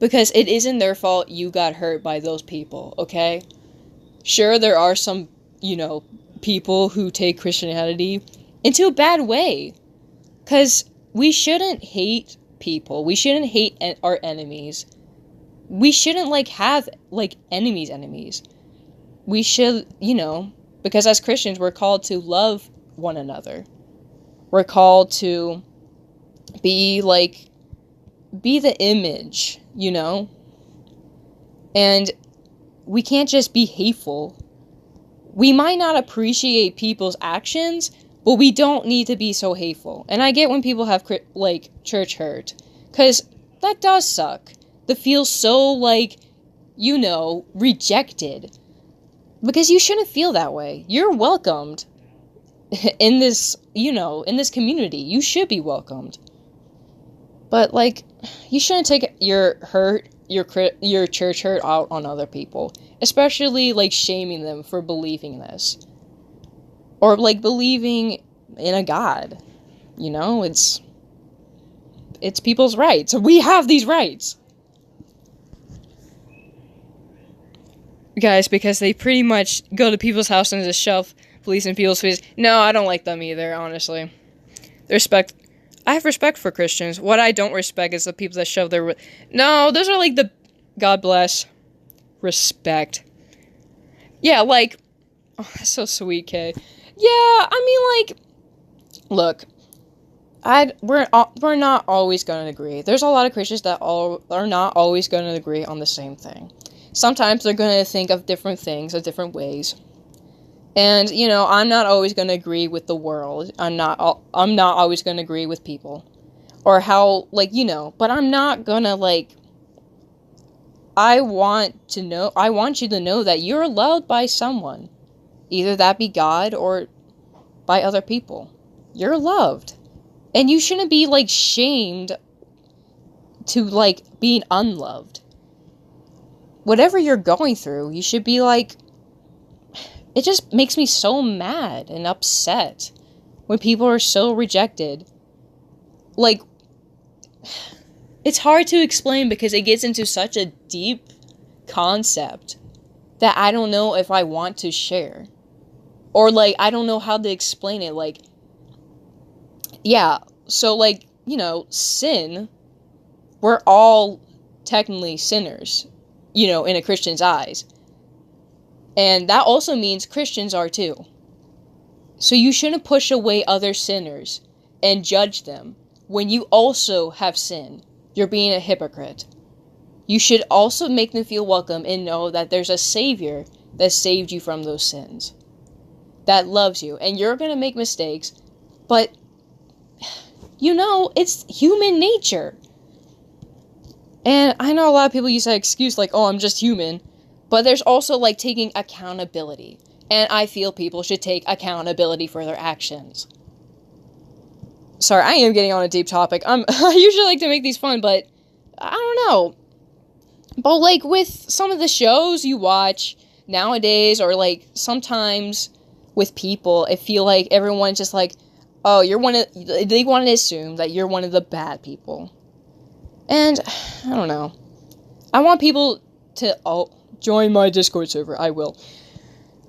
Because it isn't their fault you got hurt by those people, okay? Sure, there are some, people who take Christianity into a bad way. Because we shouldn't hate people. We shouldn't hate our enemies. We shouldn't, like, have, like, enemies. We should, because as Christians, we're called to love one another. We're called to be the image, And we can't just be hateful. We might not appreciate people's actions, but we don't need to be so hateful. And I get when people have, like, church hurt. Because that does suck. To feel so, rejected. Because you shouldn't feel that way. You're welcomed in this, in this community. You should be welcomed. But, like, you shouldn't take your church hurt out on other people. Especially, like, shaming them for believing this. Or, like, believing in a God. It's people's rights. We have these rights. Guys, because they pretty much go to people's house and just shove police in people's faces. No, I don't like them either, honestly. I have respect for Christians. What I don't respect is the people that shove their... No, those are like the... God bless. Respect. Yeah, like... Oh, that's so sweet, Kay. Yeah, I mean, like... Look. We're not always going to agree. There's a lot of Christians that are not always going to agree on the same thing. Sometimes they're going to think of different things, of different ways. And, I'm not always going to agree with the world. I'm not always going to agree with people. Or how, but I'm not going to, I want you to know that you're loved by someone. Either that be God or by other people. You're loved. And you shouldn't be, shamed to, being unloved. Whatever you're going through, you should be it just makes me so mad and upset when people are so rejected. It's hard to explain because it gets into such a deep concept that I don't know if I want to share. Or, I don't know how to explain it. Yeah, so, sin, we're all technically sinners. In a Christian's eyes. And that also means Christians are too. So you shouldn't push away other sinners and judge them when you also have sin. You're being a hypocrite. You should also make them feel welcome and know that there's a Savior that saved you from those sins. That loves you. And you're going to make mistakes, but, it's human nature. And I know a lot of people use that excuse I'm just human. But there's also, taking accountability. And I feel people should take accountability for their actions. Sorry, I am getting on a deep topic. I usually like to make these fun, but I don't know. But, with some of the shows you watch nowadays, or, sometimes with people, I feel like everyone's just oh, they want to assume that you're one of the bad people. And, I don't know. I want people to join my Discord server. I will.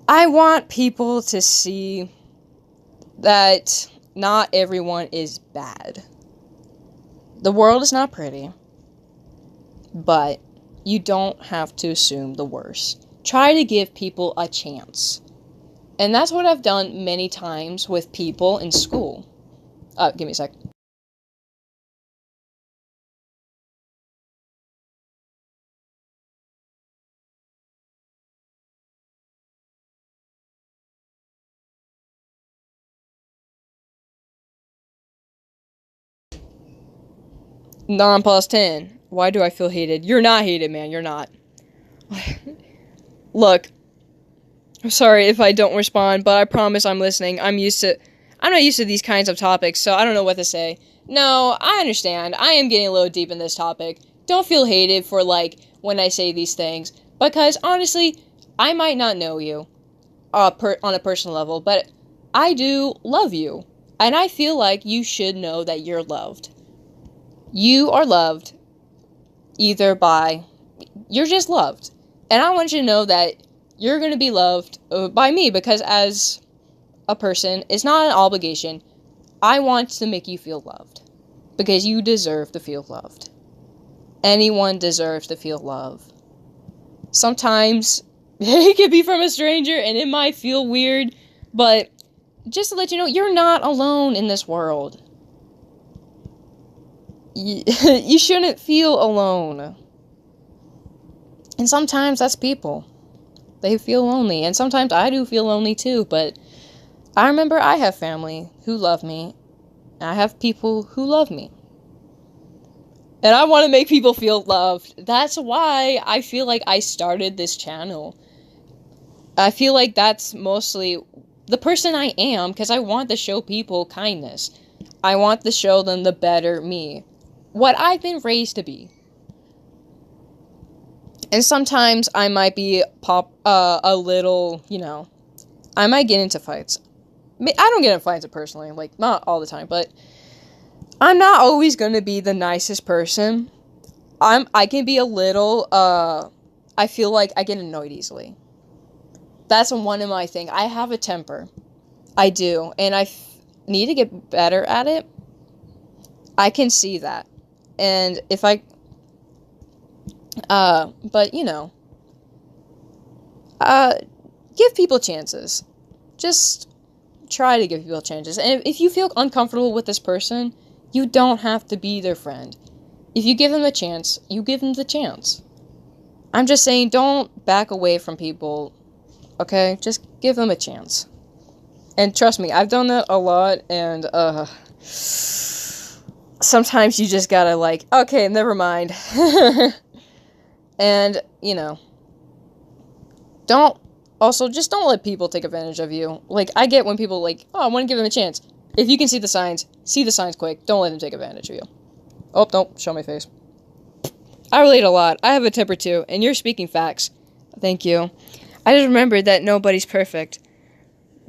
I want people to see that not everyone is bad. The world is not pretty. But you don't have to assume the worst. Try to give people a chance. And that's what I've done many times with people in school. Give me a sec. Non plus 10. Why do I feel hated? You're not hated, man. You're not. Look, I'm sorry if I don't respond, but I promise I'm listening. I'm not used to these kinds of topics, so I don't know what to say. No, I understand. I am getting a little deep in this topic. Don't feel hated for, like, when I say these things. Because, honestly, I might not know you on a personal level, but I do love you. And I feel like you should know that you're loved. You are loved either you're just loved. And I want you to know that you're going to be loved by me, because as a person, it's not an obligation. I want to make you feel loved, because you deserve to feel loved. Anyone deserves to feel love. Sometimes it could be from a stranger and it might feel weird, but just to let you know, you're not alone in this world. You shouldn't feel alone. And sometimes that's people. They feel lonely. And sometimes I do feel lonely too. But I remember I have family who love me. And I have people who love me. And I want to make people feel loved. That's why I feel like I started this channel. I feel like that's mostly the person I am, because I want to show people kindness. I want to show them the better me. What I've been raised to be. And sometimes I might be a little, I might get into fights. I don't get into fights personally, like, not all the time, but I'm not always going to be the nicest person. I can be a little, I feel like I get annoyed easily. That's one of my things. I have a temper. I do, and I need to get better at it. I can see that. And if I, but give people chances. Just try to give people chances. And if you feel uncomfortable with this person, you don't have to be their friend. If you give them a chance, you give them the chance. I'm just saying, don't back away from people, okay? Just give them a chance. And trust me, I've done that a lot, and, sometimes you just gotta, okay, never mind. And, just don't let people take advantage of you. I get when people, I want to give them a chance. If you can see the signs quick. Don't let them take advantage of you. Oh, don't show my face. I relate a lot. I have a temper too, and you're speaking facts. Thank you. I just remembered that nobody's perfect.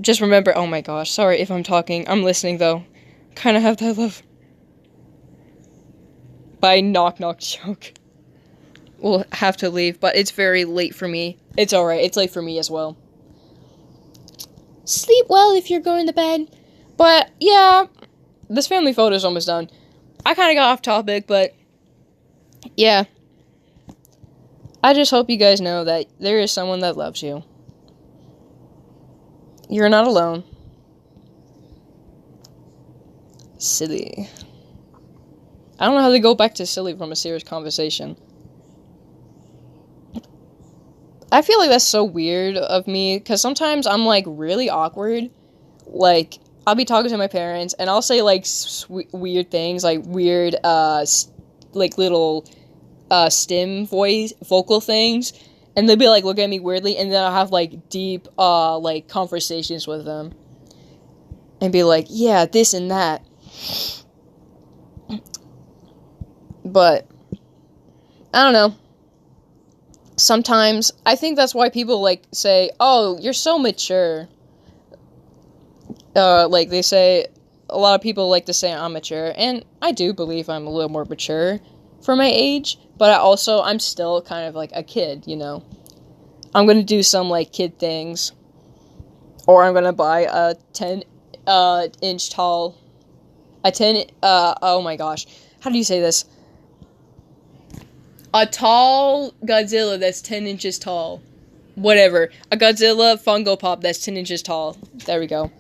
Just remember, oh my gosh, sorry if I'm talking. I'm listening, though. Kind of have that love. By knock knock joke. We'll have to leave, but it's very late for me. It's alright, it's late for me as well. Sleep well if you're going to bed. But, yeah, this family photo is almost done. I kind of got off topic, but, yeah. I just hope you guys know that there is someone that loves you. You're not alone. Silly. I don't know how to go back to silly from a serious conversation. I feel like that's so weird of me, because sometimes I'm, really awkward. I'll be talking to my parents, and I'll say, weird things, weird, little, stem vocal things, and they'll be, look at me weirdly, and then I'll have, deep, conversations with them, and be like, yeah, this and that. But, I don't know. Sometimes, I think that's why people, say, oh, you're so mature. They say, a lot of people like to say I'm mature, and I do believe I'm a little more mature for my age, but I'm still kind of, a kid, I'm gonna do some, kid things, or I'm gonna buy a 10-inch tall, oh my gosh, how do you say this? A tall Godzilla that's 10 inches tall. Whatever. A Godzilla Funko Pop that's 10 inches tall. There we go.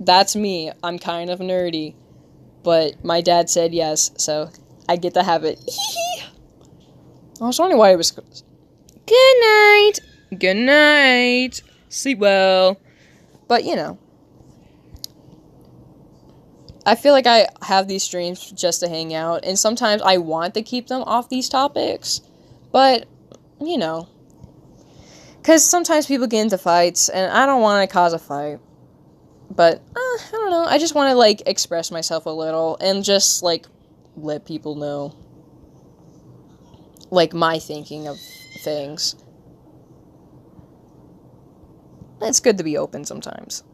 That's me. I'm kind of nerdy. But my dad said yes, so I get to have it. I was wondering why it was... Good night. Good night. Sleep well. But, you know. I feel like I have these streams just to hang out, and sometimes I want to keep them off these topics, but, you know, because sometimes people get into fights, and I don't want to cause a fight, but, I don't know, I just want to, like, express myself a little, and just, like, let people know, like, my thinking of things. It's good to be open sometimes.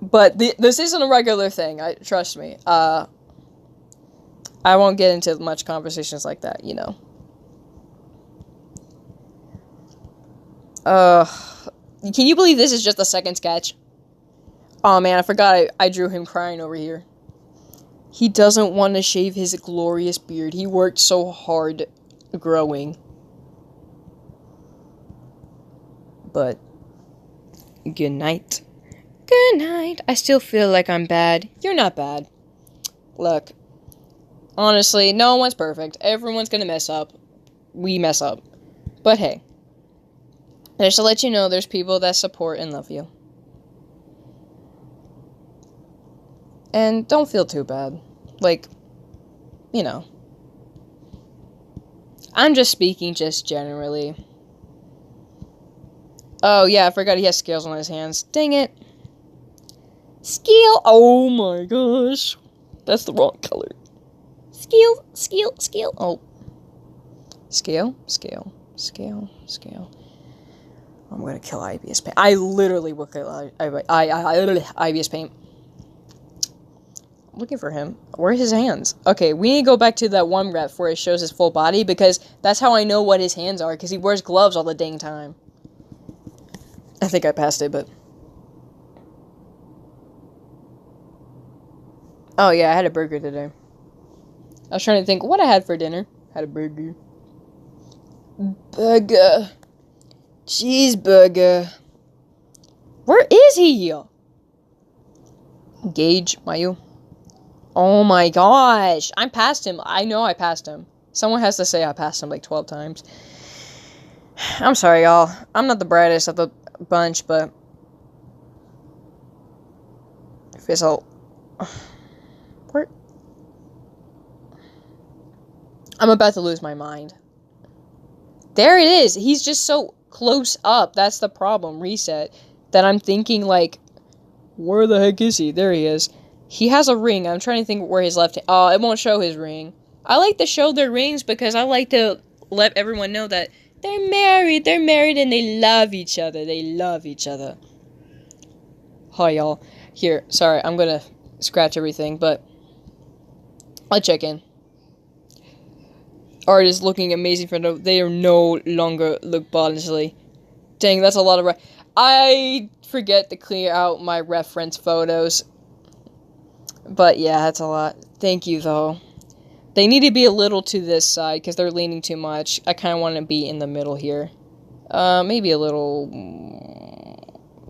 But this isn't a regular thing, trust me. I won't get into much conversations like that, you know. Can you believe this is just the second sketch? Oh man, I forgot I drew him crying over here. He doesn't want to shave his glorious beard. He worked so hard growing. But, good night. Good night. I still feel like I'm bad. You're not bad. Look, honestly, no one's perfect. Everyone's gonna mess up. We mess up. But hey, just to let you know, there's people that support and love you. And don't feel too bad. Like, you know. I'm just speaking just generally. Oh yeah, I forgot he has scales on his hands. Dang it. Scale. Oh my gosh. That's the wrong color. Scale. Oh. Scale. I'm gonna kill IBS Paint. I literally will kill IBS Paint. I'm looking for him. Where are his hands? Okay, we need to go back to that one rep where it shows his full body, because that's how I know what his hands are, because he wears gloves all the dang time. I think I passed it, but... Oh yeah, I had a burger today. I was trying to think what I had for dinner. Had a burger. Burger. Cheeseburger. Where is he? Gage, Mayu. Oh my gosh. I'm past him. I know I passed him. Someone has to say I passed him like 12 times. I'm sorry, y'all. I'm not the brightest of the bunch, but... Fizzle. Where? I'm about to lose my mind. There it is. He's just so close up. That's the problem. Reset. That I'm thinking, like, where the heck is he? There he is. He has a ring. I'm trying to think where his left hand... Oh, it won't show his ring. I like to show their rings because I like to let everyone know that they're married. They're married and they love each other. They love each other. Hi, y'all. Here. Sorry, I'm gonna scratch everything, but... I'll check in. Art is looking amazing for no... They are no longer look bodily. Dang, that's a lot of... I forget to clear out my reference photos. But yeah, that's a lot. Thank you, though. They need to be a little to this side, because they're leaning too much. I kind of want to be in the middle here. Maybe a little...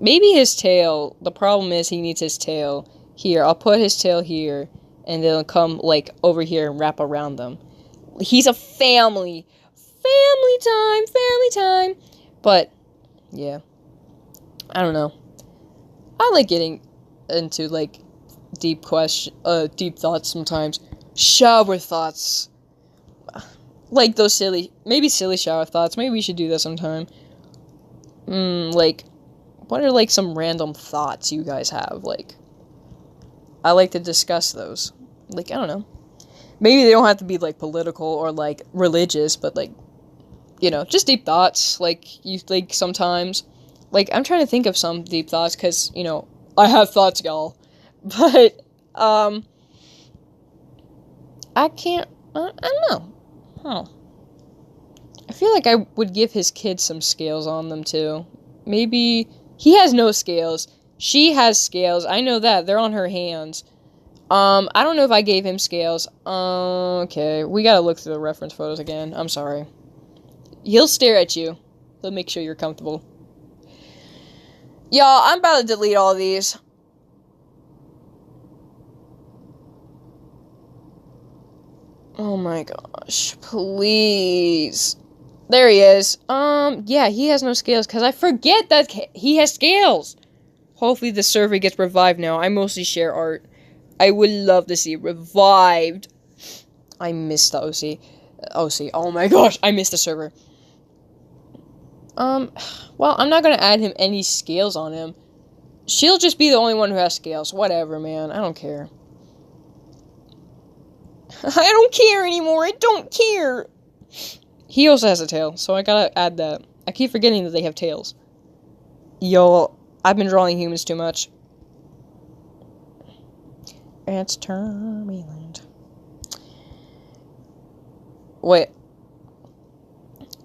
Maybe his tail. The problem is he needs his tail. Here, I'll put his tail here. And then come, like, over here and wrap around them. He's a family. Family time. But, yeah. I don't know. I like getting into, like, deep thoughts sometimes. Shower thoughts. Like those maybe silly shower thoughts. Maybe we should do that sometime. Like, what are, like, some random thoughts you guys have? Like, I like to discuss those. Like, I don't know. Maybe they don't have to be, like, political or, like, religious, but, like, you know, just deep thoughts. Like, you think sometimes. Like, I'm trying to think of some deep thoughts, because, you know, I have thoughts, y'all. But, I can't, I don't know. Huh. I feel like I would give his kids some scales on them, too. Maybe, he has no scales. She has scales. I know that. They're on her hands. I don't know if I gave him scales. Okay, we gotta look through the reference photos again. I'm sorry. He'll stare at you. He'll make sure you're comfortable. Y'all, I'm about to delete all these. Oh my gosh, please. There he is. Yeah, he has no scales, because I forget that he has scales. Hopefully the server gets revived now. I mostly share art. I would love to see it revived. I miss the OC. Oh my gosh, I miss the server. Well, I'm not gonna add him any scales on him. She'll just be the only one who has scales. Whatever, man. I don't care. I don't care anymore. I don't care. He also has a tail, so I gotta add that. I keep forgetting that they have tails. Yo, I've been drawing humans too much. It's turbulent. Wait.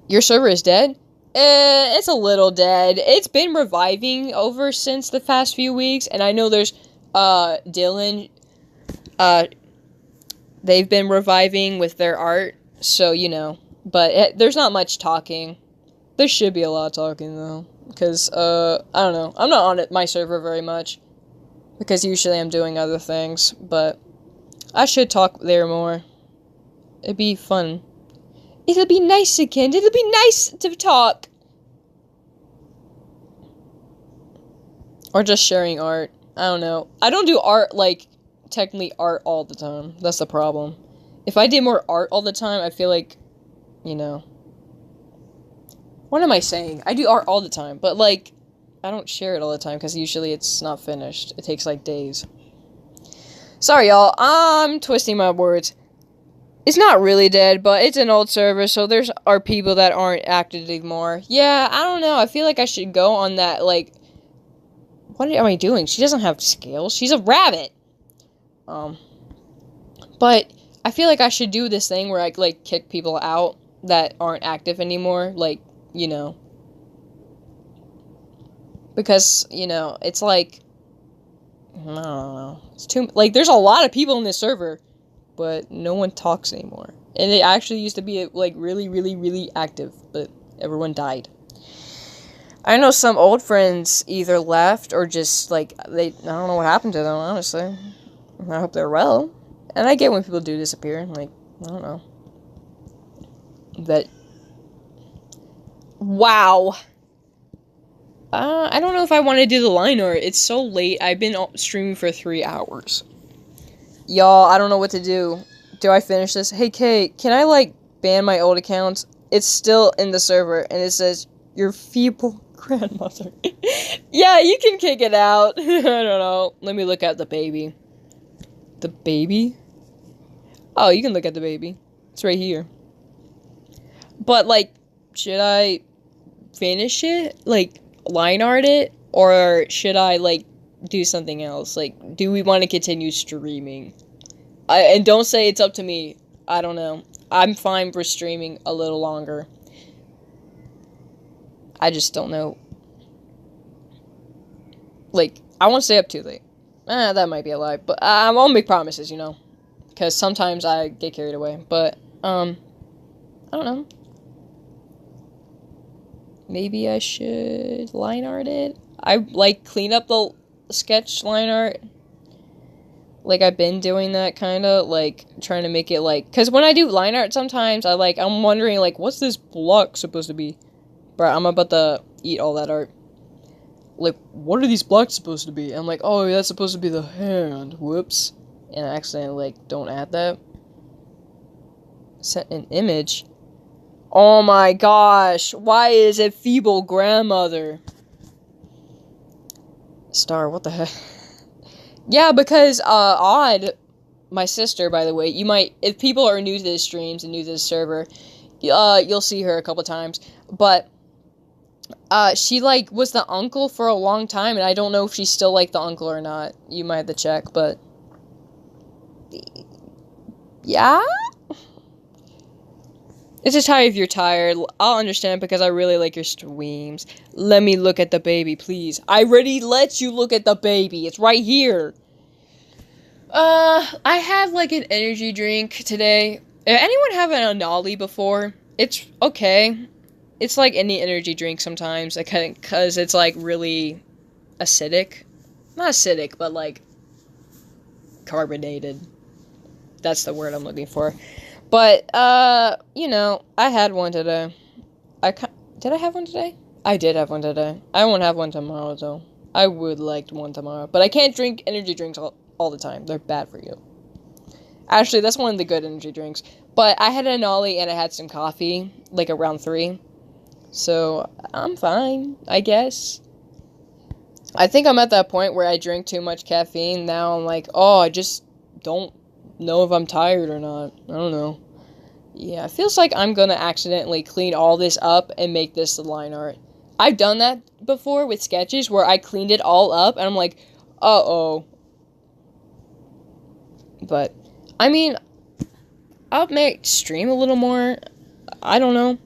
Your server is dead? It's a little dead. It's been reviving over since the past few weeks, and I know there's, Dylan, they've been reviving with their art, so, you know. But there's not much talking. There should be a lot of talking, though. Because, I don't know. I'm not on my server very much. Because usually I'm doing other things. But I should talk there more. It'd be fun. It'll be nice again. It'll be nice to talk. Or just sharing art. I don't know. I don't do art, like, technically art all the time. That's the problem. If I did more art all the time, I feel like, you know. What am I saying? I do art all the time, but, like, I don't share it all the time, because usually it's not finished. It takes, like, days. Sorry, y'all. I'm twisting my words. It's not really dead, but it's an old server, so there are people that aren't active anymore. Yeah, I don't know. I feel like I should go on that, like... What am I doing? She doesn't have scales. She's a rabbit. But I feel like I should do this thing where I, like, kick people out that aren't active anymore. Like, you know. Because, you know, it's like... I don't know. It's too... Like, there's a lot of people in this server. But no one talks anymore. And it actually used to be, like, really, really, really active. But everyone died. I know some old friends either left or just, like, I don't know what happened to them, honestly. I hope they're well. And I get when people do disappear. Like, I don't know. That... Wow. I don't know if I want to do the line art. It's so late. I've been streaming for 3 hours. Y'all, I don't know what to do. Do I finish this? Hey, Kate, can I, like, ban my old accounts? It's still in the server, and it says, your feeble grandmother. Yeah, you can kick it out. I don't know. Let me look at the baby. The baby? Oh, you can look at the baby. It's right here. But, like, should I finish it? Like, line art it? Or should I, like, do something else? Like, do we want to continue streaming? And don't say it's up to me. I don't know. I'm fine for streaming a little longer. I just don't know. Like, I won't stay up too late. That might be a lie. But I won't make promises, you know. Because sometimes I get carried away. But, I don't know. Maybe I should line art it? I, like, clean up the sketch line art. Like, I've been doing that, kind of, like, trying to make it, like, because when I do line art, sometimes, I'm wondering, like, what's this block supposed to be? Bro, I'm about to eat all that art. Like, what are these blocks supposed to be? I'm like, oh, that's supposed to be the hand. Whoops. And I accidentally, like, don't add that. Set an image. Oh my gosh. Why is it feeble grandmother? Star, what the heck? Yeah, because, Odd, my sister, by the way, you might, if people are new to this streams and new to this server, you'll see her a couple times, but, she, like, was the uncle for a long time, and I don't know if she's still, like, the uncle or not. You might have to check, but, yeah? It's just how if you're tired. I'll understand because I really like your streams. Let me look at the baby, please. I already let you look at the baby. It's right here. I had like an energy drink today. Anyone have an Anali before? It's okay. It's like any energy drink sometimes, because it's like really acidic. Not acidic, but like carbonated. That's the word I'm looking for. But, I had one today. Did I have one today? I did have one today. I won't have one tomorrow, though. I would like one tomorrow. But I can't drink energy drinks all the time. They're bad for you. Actually, that's one of the good energy drinks. But I had an Ollie and I had some coffee, like around 3. So, I'm fine, I guess. I think I'm at that point where I drink too much caffeine. Now I'm like, oh, I just don't know if I'm tired or not. I don't know. Yeah, it feels like I'm gonna accidentally clean all this up and make this the line art. I've done that before with sketches where I cleaned it all up and I'm like, uh-oh. But, I mean, I'll stream a little more. I don't know.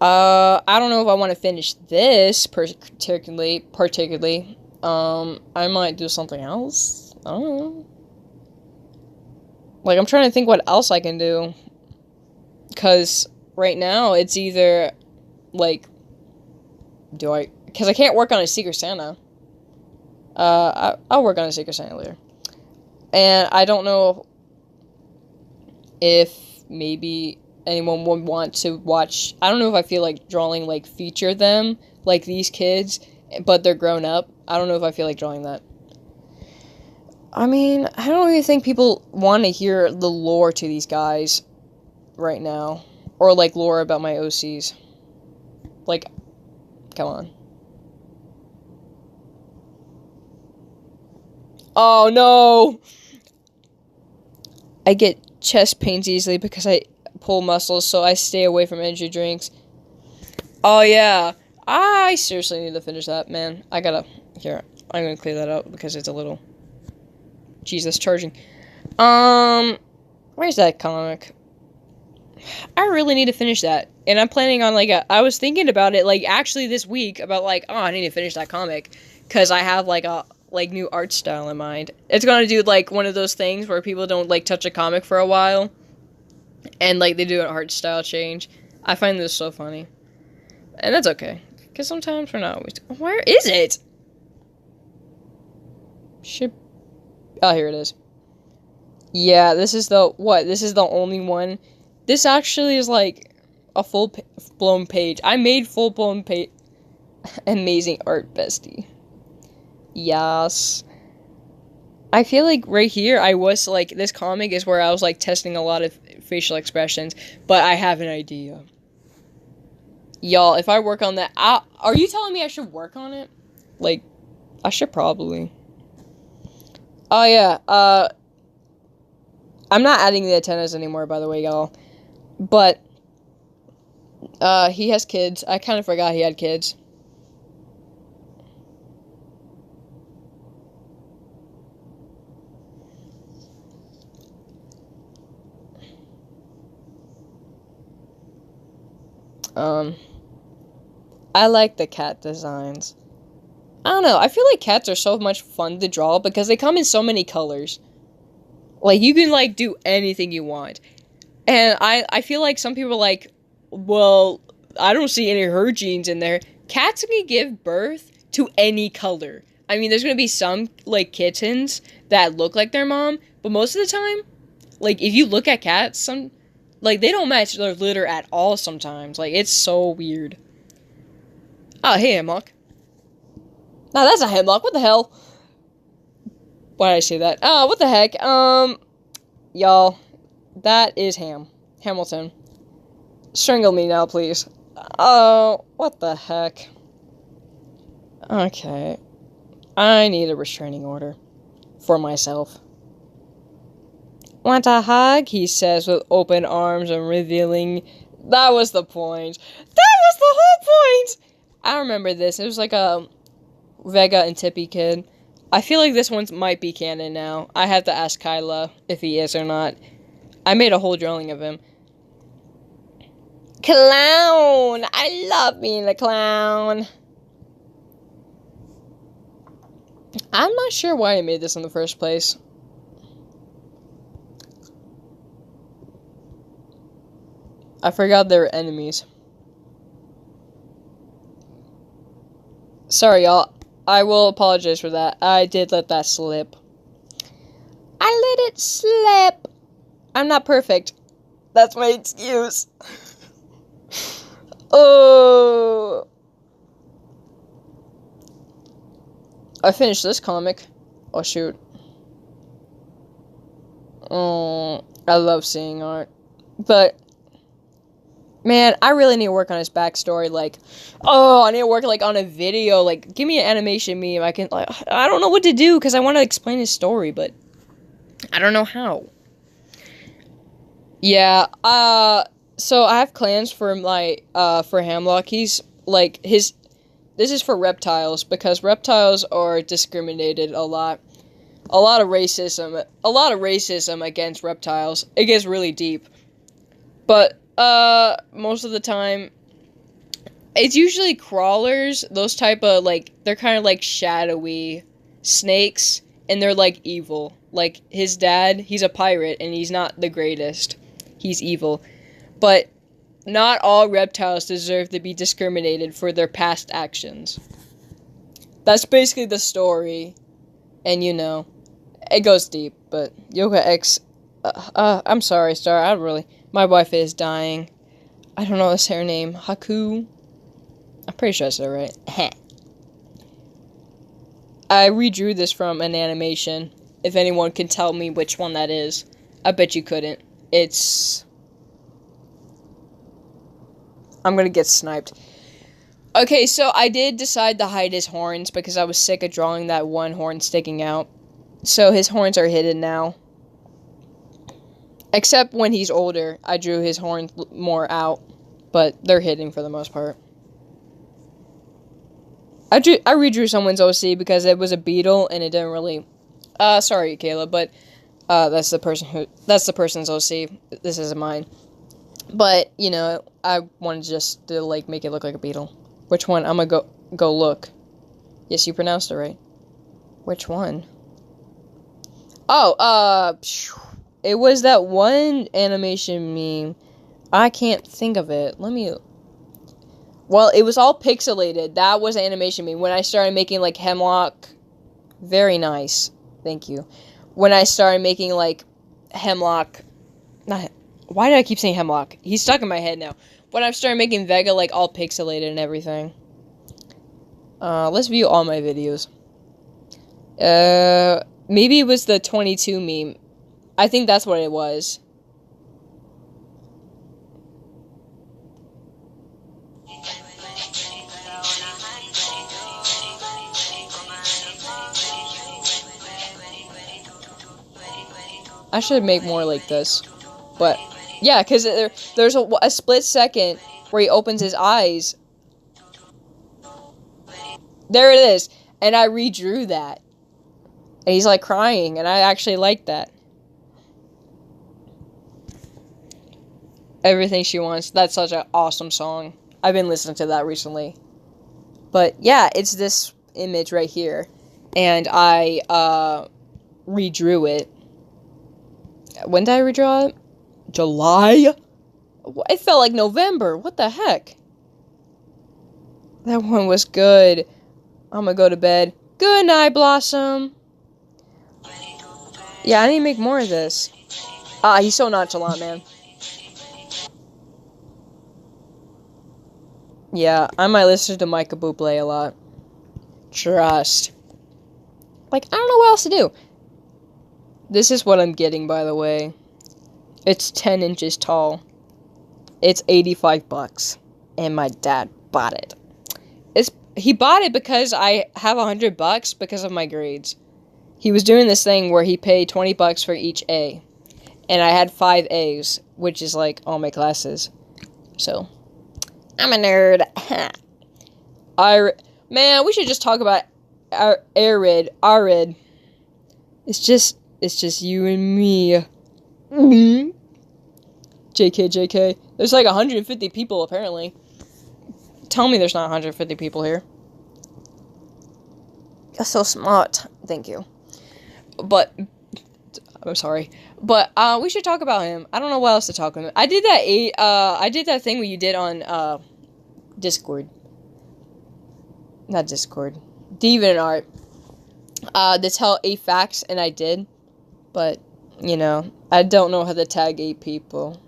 I don't know if I want to finish this particularly. I might do something else. I don't know. Like, I'm trying to think what else I can do. Because right now, it's either, like, because I can't work on a Secret Santa. I'll work on a Secret Santa later. And I don't know if maybe anyone would want to watch. I don't know if I feel like drawing, like, feature them, like these kids, but they're grown up. I don't know if I feel like drawing that. I mean, I don't really think people want to hear the lore to these guys right now. Or, like, lore about my OCs. Like, come on. Oh, no! I get chest pains easily because I pull muscles, so I stay away from energy drinks. Oh, yeah. I seriously need to finish that, man. I'm gonna clear that out because it's a little... Jesus, charging. Where's that comic? I really need to finish that. And I'm planning on, I was thinking about it, actually this week, about, I need to finish that comic. Because I have, a new art style in mind. It's gonna do, one of those things where people don't, touch a comic for a while. And, they do an art style change. I find this so funny. And that's okay. Because sometimes we're not always... Where is it? Oh, here it is. Yeah, this is the... What? This is the only one? This actually is, a full-blown page. I made full-blown page. Amazing art, bestie. Yes. I feel like right here, I was, this comic is where I was, testing a lot of facial expressions. But I have an idea. Y'all, if I work on that... are you telling me I should work on it? I should probably... Oh, yeah, I'm not adding the antennas anymore, by the way, y'all. But, he has kids. I kind of forgot he had kids. I like the cat designs. I don't know, I feel like cats are so much fun to draw because they come in so many colors. You can, do anything you want. And I feel like some people are well, I don't see any of her genes in there. Cats can give birth to any color. I mean, there's gonna be some, kittens that look like their mom, but most of the time, if you look at cats, they don't match their litter at all sometimes. It's so weird. Oh, hey, Hemlock. No, that's not Hemlock. What the hell? Why did I say that? Oh, what the heck? Y'all, that is Hamilton. Strangle me now, please. Oh, what the heck? Okay. I need a restraining order. For myself. Want a hug? He says with open arms and revealing... That was the point. That was the whole point! I remember this. It was a... Vega and Tippy kid. I feel like this one might be canon now. I have to ask Kyla if he is or not. I made a whole drawing of him. Clown! I love being a clown. I'm not sure why I made this in the first place. I forgot they were enemies. Sorry, y'all. I will apologize for that. I did let that slip. I let it slip. I'm not perfect. That's my excuse. Oh. I finished this comic. Oh, shoot. Oh, I love seeing art. But, man, I really need to work on his backstory. Like, oh, I need to work, like, on a video. Like, give me an animation meme. I can, like, I don't know what to do because I want to explain his story, but I don't know how. Yeah, so I have plans for my, for Hemlock. He's, like, this is for reptiles, because reptiles are discriminated a lot. A lot of racism against reptiles. It gets really deep. But, most of the time, it's usually crawlers, those type of, like, they're kind of like shadowy snakes, and they're, like, evil. Like, his dad, he's a pirate, and he's not the greatest. He's evil. But not all reptiles deserve to be discriminated for their past actions. That's basically the story. And, you know, it goes deep, but Yoga X... I'm sorry, Star, I don't really... My wife is dying. I don't know his hair name. Haku? I'm pretty sure I said it right. I redrew this from an animation. If anyone can tell me which one that is. I bet you couldn't. It's... I'm gonna get sniped. Okay, so I did decide to hide his horns because I was sick of drawing that one horn sticking out. So his horns are hidden now. Except when he's older, I drew his horns more out. But they're hidden for the most part. I redrew someone's OC because it was a beetle and it didn't really... sorry, Kayla, but... that's the person's OC. This isn't mine. But, you know, I wanted just to, like, make it look like a beetle. Which one? I'm gonna go look. Yes, you pronounced it right. Which one? Oh, it was that one animation meme. I can't think of it. Let me... Well, it was all pixelated. That was animation meme. When I started making, like, Hemlock... Very nice. Thank you. When I started making, like, Hemlock... Why did I keep saying Hemlock? He's stuck in my head now. When I started making Vega, like, all pixelated and everything. Let's view all my videos. Maybe it was the 22 meme. I think that's what it was. I should make more like this. But, yeah, because there's a split second where he opens his eyes. There it is. And I redrew that. And he's, like, crying. And I actually like that. Everything She Wants. That's such an awesome song. I've been listening to that recently. But, yeah, it's this image right here. And I, redrew it. When did I redraw it? July? It felt like November. What the heck? That one was good. I'm gonna go to bed. Good night, Blossom. Yeah, I need to make more of this. He's so nonchalant, man. Yeah, I might listen to Michael Bublé a lot. Trust. Like, I don't know what else to do. This is what I'm getting, by the way. It's 10 inches tall. It's $85. And my dad bought it. He bought it because I have $100 because of my grades. He was doing this thing where he paid $20 for each A. And I had 5 A's, which is like all my classes. So, I'm a nerd. Man, we should just talk about Arid. It's just you and me. JK. There's like 150 people, apparently. Tell me there's not 150 people here. You're so smart. Thank you. But I'm sorry. But we should talk about him. I don't know what else to talk about. I did that thing where you did on Discord. Not Discord. DeviantArt. To tell 8 facts, and I did. But, you know, I don't know how to tag 8 people.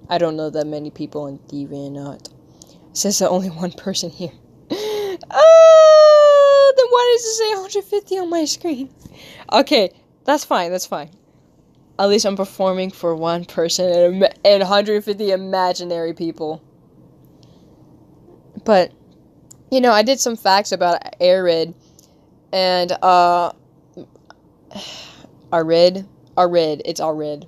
I don't know that many people on DeviantArt. It says there's only one person here. Oh, then why does it say 150 on my screen? Okay, that's fine, that's fine. At least I'm performing for one person and 150 imaginary people. But, you know, I did some facts about Arid. And, Arid. It's Arid.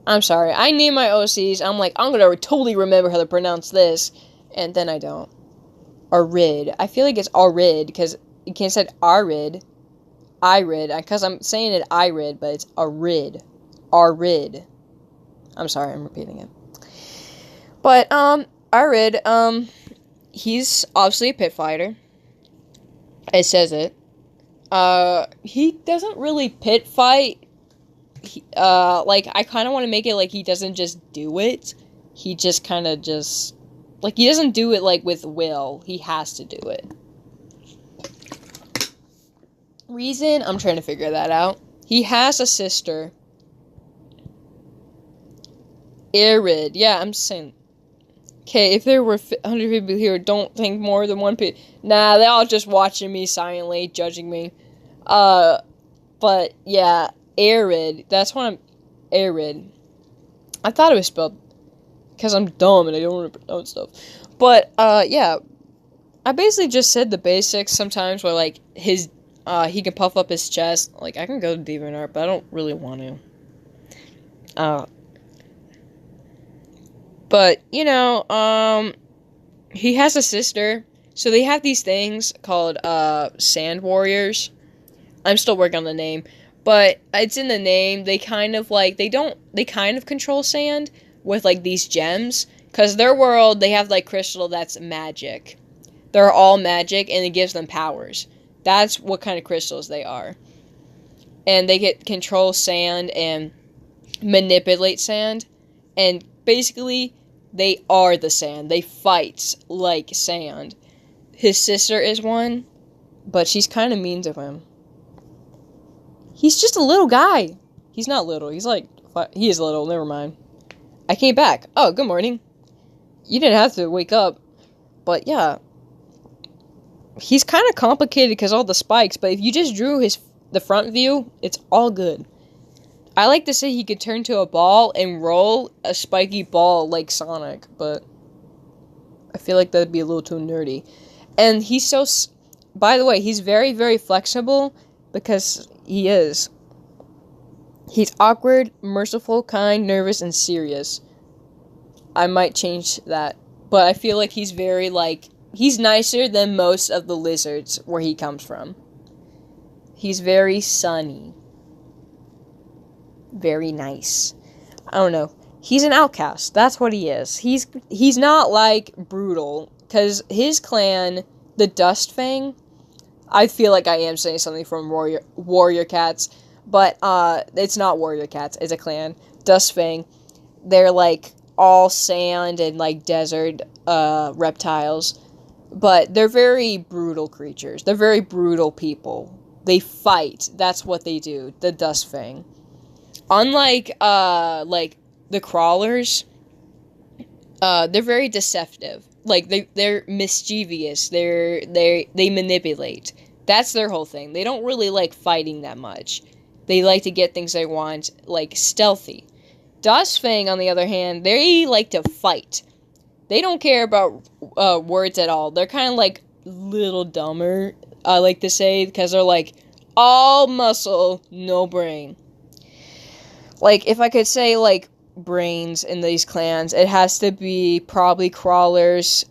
I'm sorry. I name my OCs. I'm like, I'm gonna totally remember how to pronounce this. And then I don't. Arid. I feel like it's Arid, because you can't say Arid. Irid. Because I'm saying it Irid, but it's Arid. Arid. I'm sorry, I'm repeating it. But, Arid, he's obviously a pit fighter. It says it. He doesn't really pit fight. Like, I kind of want to make it like he doesn't just do it. He just kind of just... Like, he doesn't do it, like, with will. He has to do it. Reason? I'm trying to figure that out. He has a sister. Arid. Yeah, I'm just saying... Okay, if there were 100 people here, don't think more than one people. Nah, they're all just watching me silently, judging me. But, yeah, Arid. That's what I'm... Arid. I thought it was spelled... Because I'm dumb and I don't want to pronounce stuff. But, yeah. I basically just said the basics sometimes where, like, his... he can puff up his chest. Like, I can go to DeviantArt, but I don't really want to. But, you know, he has a sister. So they have these things called, Sand Warriors. I'm still working on the name. But it's in the name. They kind of, like, they kind of control sand with, like, these gems. Because their world, they have, like, crystal that's magic. They're all magic, and it gives them powers. That's what kind of crystals they are. And they control sand and manipulate sand. And basically, they are the sand. They fight like sand. His sister is one, but she's kind of mean to him. He's just a little guy. He's not little. He's like, he is little. Never mind. I came back. Oh, good morning. You didn't have to wake up. But yeah. He's kind of complicated because all the spikes, but if you just drew the front view, it's all good. I like to say he could turn to a ball and roll a spiky ball like Sonic, but I feel like that'd be a little too nerdy. And he's so... By the way, he's very, very flexible because he is. He's awkward, merciful, kind, nervous, and serious. I might change that. But I feel like he's very, like... He's nicer than most of the lizards where he comes from. He's very sunny. Very nice. I don't know. He's an outcast. That's what he is. He's not, like, brutal. Because his clan, the Dust Fang... I feel like I am saying something from Warrior Cats. But, it's not Warrior Cats. It's a clan. Dust Fang. They're, like, all sand and, like, desert, reptiles. But they're very brutal creatures. They're very brutal people. They fight. That's what they do. The Dust Fang. Unlike, like, the crawlers, they're very deceptive. Like, they're mischievous. They manipulate. That's their whole thing. They don't really like fighting that much. They like to get things they want, like, stealthy. Dust Fang, on the other hand, they like to fight. They don't care about words at all. They're kind of like little dumber, I like to say, because they're like all muscle, no brain. Like, if I could say, like, brains in these clans, it has to be probably crawlers,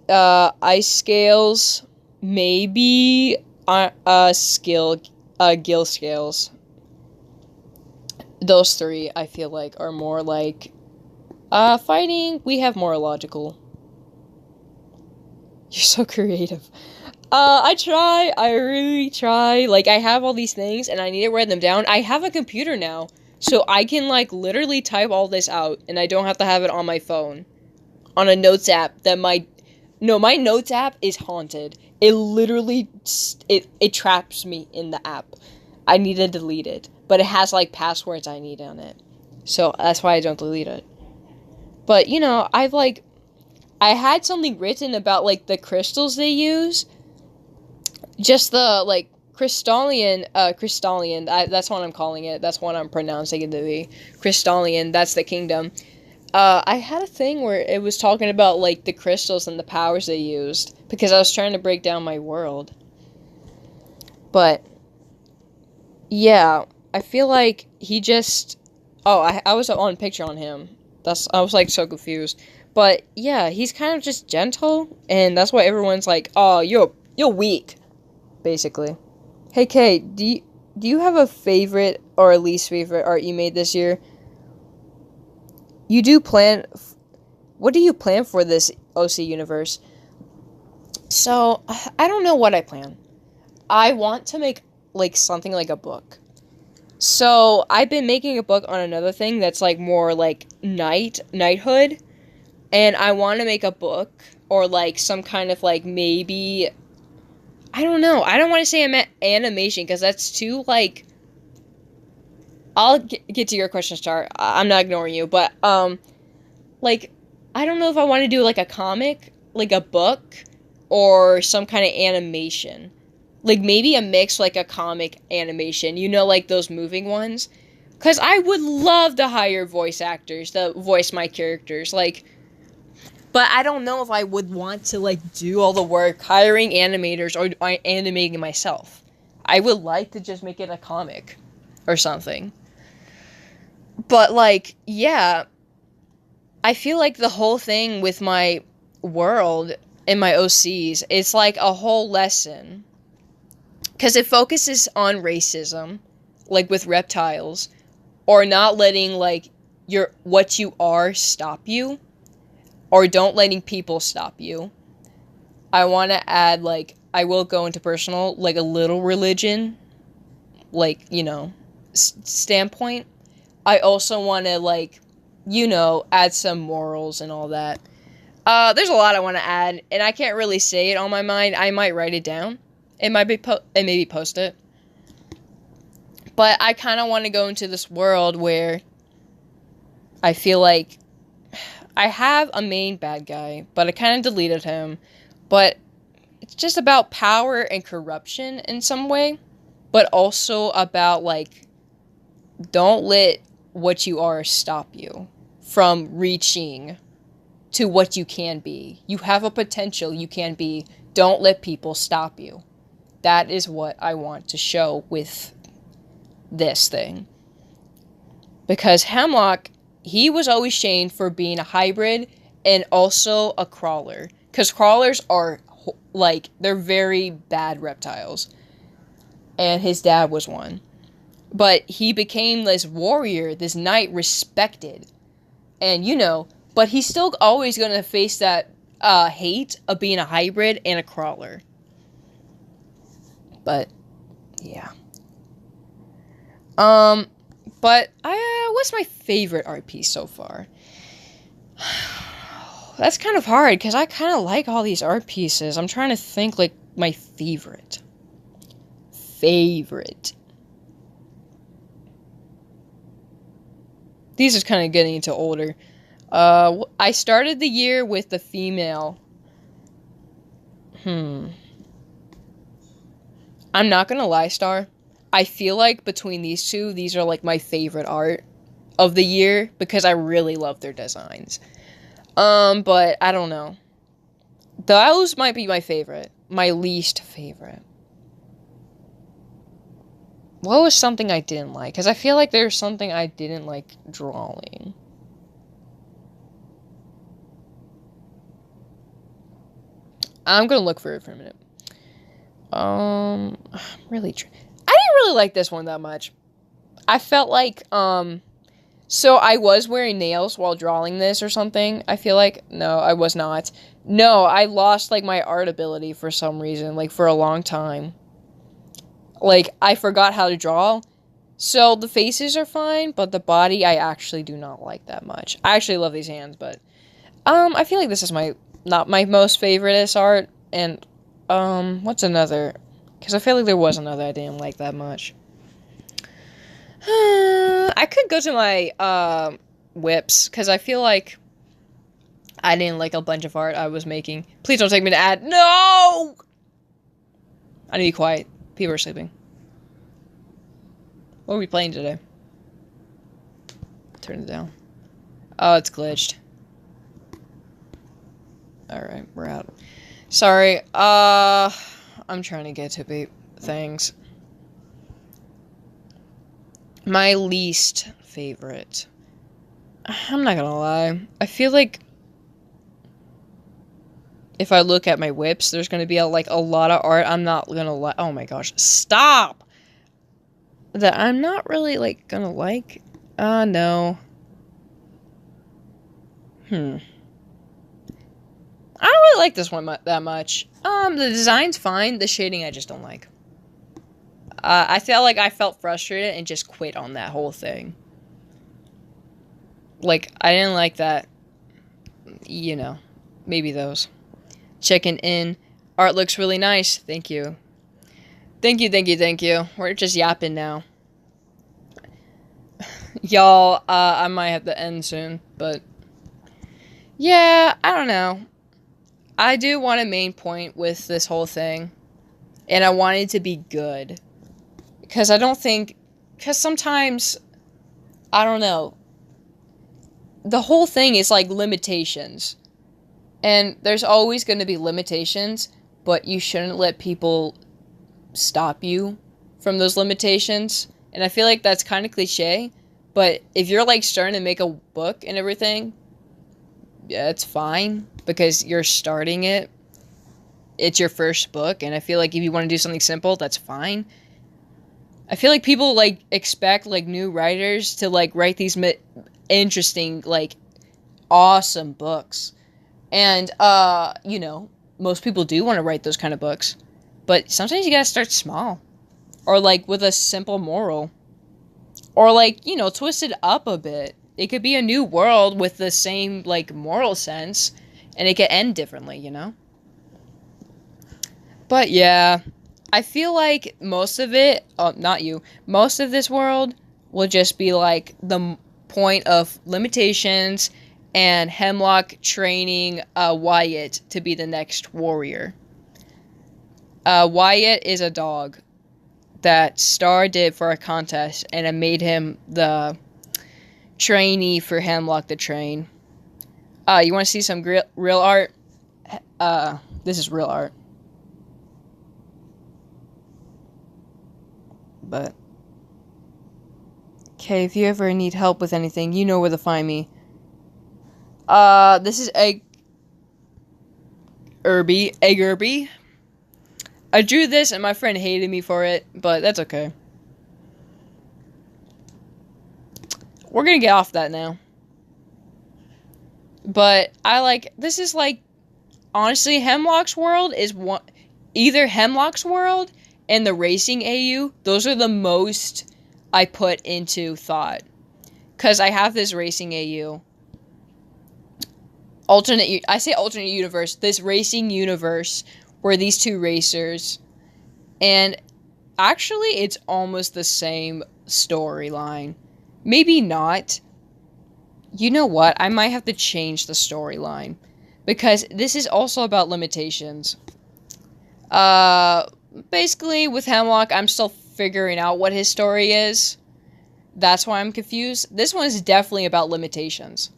ice scales, maybe gill scales. Those three, I feel like, are more like... fighting, we have more logical. You're so creative. I really try. Like, I have all these things, and I need to write them down. I have a computer now, so I can, like, literally type all this out, and I don't have to have it on my phone. On a notes app that my notes app is haunted. It literally, it traps me in the app. I need to delete it. But it has, like, passwords I need on it. So, that's why I don't delete it. But, you know, I had something written about, like, the crystals they use. Just the, like, crystalline, that's what I'm calling it. That's what I'm pronouncing it to be. Crystalline, that's the kingdom. I had a thing where it was talking about, like, the crystals and the powers they used. Because I was trying to break down my world. But, yeah, I feel like he just... Oh, I was on a picture on him. I was, like, so confused. But, yeah, he's kind of just gentle. And that's why everyone's like, oh, you're weak. Basically. Hey, Kay, do you have a favorite or least favorite art you made this year? You do plan... What do you plan for this OC universe? So, I don't know what I plan. I want to make, like, something like a book. So, I've been making a book on another thing that's, like, more, like, knighthood. And I want to make a book, or, like, some kind of, like, maybe... I don't know. I don't want to say animation, because that's too, like... I'll get to your question, Star. I'm not ignoring you, but, like, I don't know if I want to do, like, a comic, like, a book, or some kind of animation. Like, maybe a mix, like, a comic animation. You know, like, those moving ones? Because I would love to hire voice actors to voice my characters, like... But I don't know if I would want to, like, do all the work hiring animators or animating myself. I would like to just make it a comic or something. But, like, yeah, I feel like the whole thing with my world and my OCs, it's like a whole lesson. Because it focuses on racism, like with reptiles, or not letting, like, what you are stop you, or don't letting people stop you. I want to add, like, I will go into personal, like, a little religion, like, you know, standpoint. I also want to, like, you know, add some morals and all that. There's a lot I want to add, and I can't really say it on my mind. I might write it down. It might be and maybe post it. But I kind of want to go into this world where I feel like I have a main bad guy, but I kind of deleted him. But it's just about power and corruption in some way, but also about, like, don't let what you are stop you from reaching to what you can be. You have a potential you can be. Don't let people stop you. That is what I want to show with this thing. Because Hemlock, he was always shamed for being a hybrid and also a crawler. Because crawlers are, like, they're very bad reptiles. And his dad was one. But he became this warrior, this knight, respected. And, you know, but he's still always going to face that hate of being a hybrid and a crawler. But, yeah. But, what's my favorite art piece so far? That's kind of hard, because I kind of like all these art pieces. I'm trying to think, like, my favorite. These are kind of getting into older. I started the year with the female. I'm not gonna lie, Star. I feel like between these two, these are, like, my favorite art of the year, because I really love their designs. But I don't know. Those might be my favorite. My least favorite. What was something I didn't like? Because I feel like there's something I didn't like drawing. I'm gonna look for it for a minute. I didn't really like this one that much. I felt like, So I was wearing nails while drawing this or something, I feel like. No, I was not. No, I lost, like, my art ability for some reason, like, for a long time. Like, I forgot how to draw. So the faces are fine, but the body I actually do not like that much. I actually love these hands, but I feel like this is not my most favoriteest art. And what's another? Because I feel like there was another I didn't like that much. I could go to my whips, because I feel like I didn't like a bunch of art I was making. Please don't take me to ad. No! I need to be quiet. People are sleeping. What are we playing today? Turn it down. Oh, it's glitched. Alright, we're out. Sorry, I'm trying to get to things. My least favorite. I'm not gonna lie. I feel like if I look at my whips, there's gonna be a lot of art I'm not gonna like. Oh my gosh, stop! That I'm not really, gonna like. No. I don't really like this one that much. The design's fine. The shading I just don't like. I felt frustrated and just quit on that whole thing. Like, I didn't like that. You know. Maybe those. Checking in. Art looks really nice. Thank you. Thank you, thank you, thank you. We're just yapping now. Y'all, I might have to end soon, but... yeah, I don't know. I do want a main point with this whole thing. And I want it to be good. Because I don't think... because sometimes... I don't know. The whole thing is, limitations. And there's always going to be limitations, but you shouldn't let people stop you from those limitations. And I feel like that's kind of cliche, but if you're, starting to make a book and everything, yeah, it's fine, because you're starting it. It's your first book, and I feel like if you want to do something simple, that's fine. I feel like people, expect, new writers to, write these interesting, awesome books. And, you know, most people do want to write those kind of books. But sometimes you gotta start small. Or, with a simple moral. Or, twist it up a bit. It could be a new world with the same, moral sense. And it could end differently, you know? But, yeah. I feel like most of it... oh, not you. Most of this world will just be, the point of limitations... and Hemlock training Wyatt to be the next warrior. Wyatt is a dog that Star did for a contest, and it made him the trainee for Hemlock to train. You want to see some real art? This is real art. But... okay, if you ever need help with anything, you know where to find me. This is Egg Irby. I drew this and my friend hated me for it, but that's okay. We're gonna get off that now. But this is honestly, Hemlock's World is either Hemlock's World and the Racing AU, those are the most I put into thought. 'Cause I have this Racing AU. I say alternate universe, this racing universe, where these two racers, and actually it's almost the same storyline. Maybe not. You know what, I might have to change the storyline, because this is also about limitations. Basically, with Hemlock, I'm still figuring out what his story is. That's why I'm confused. This one is definitely about limitations.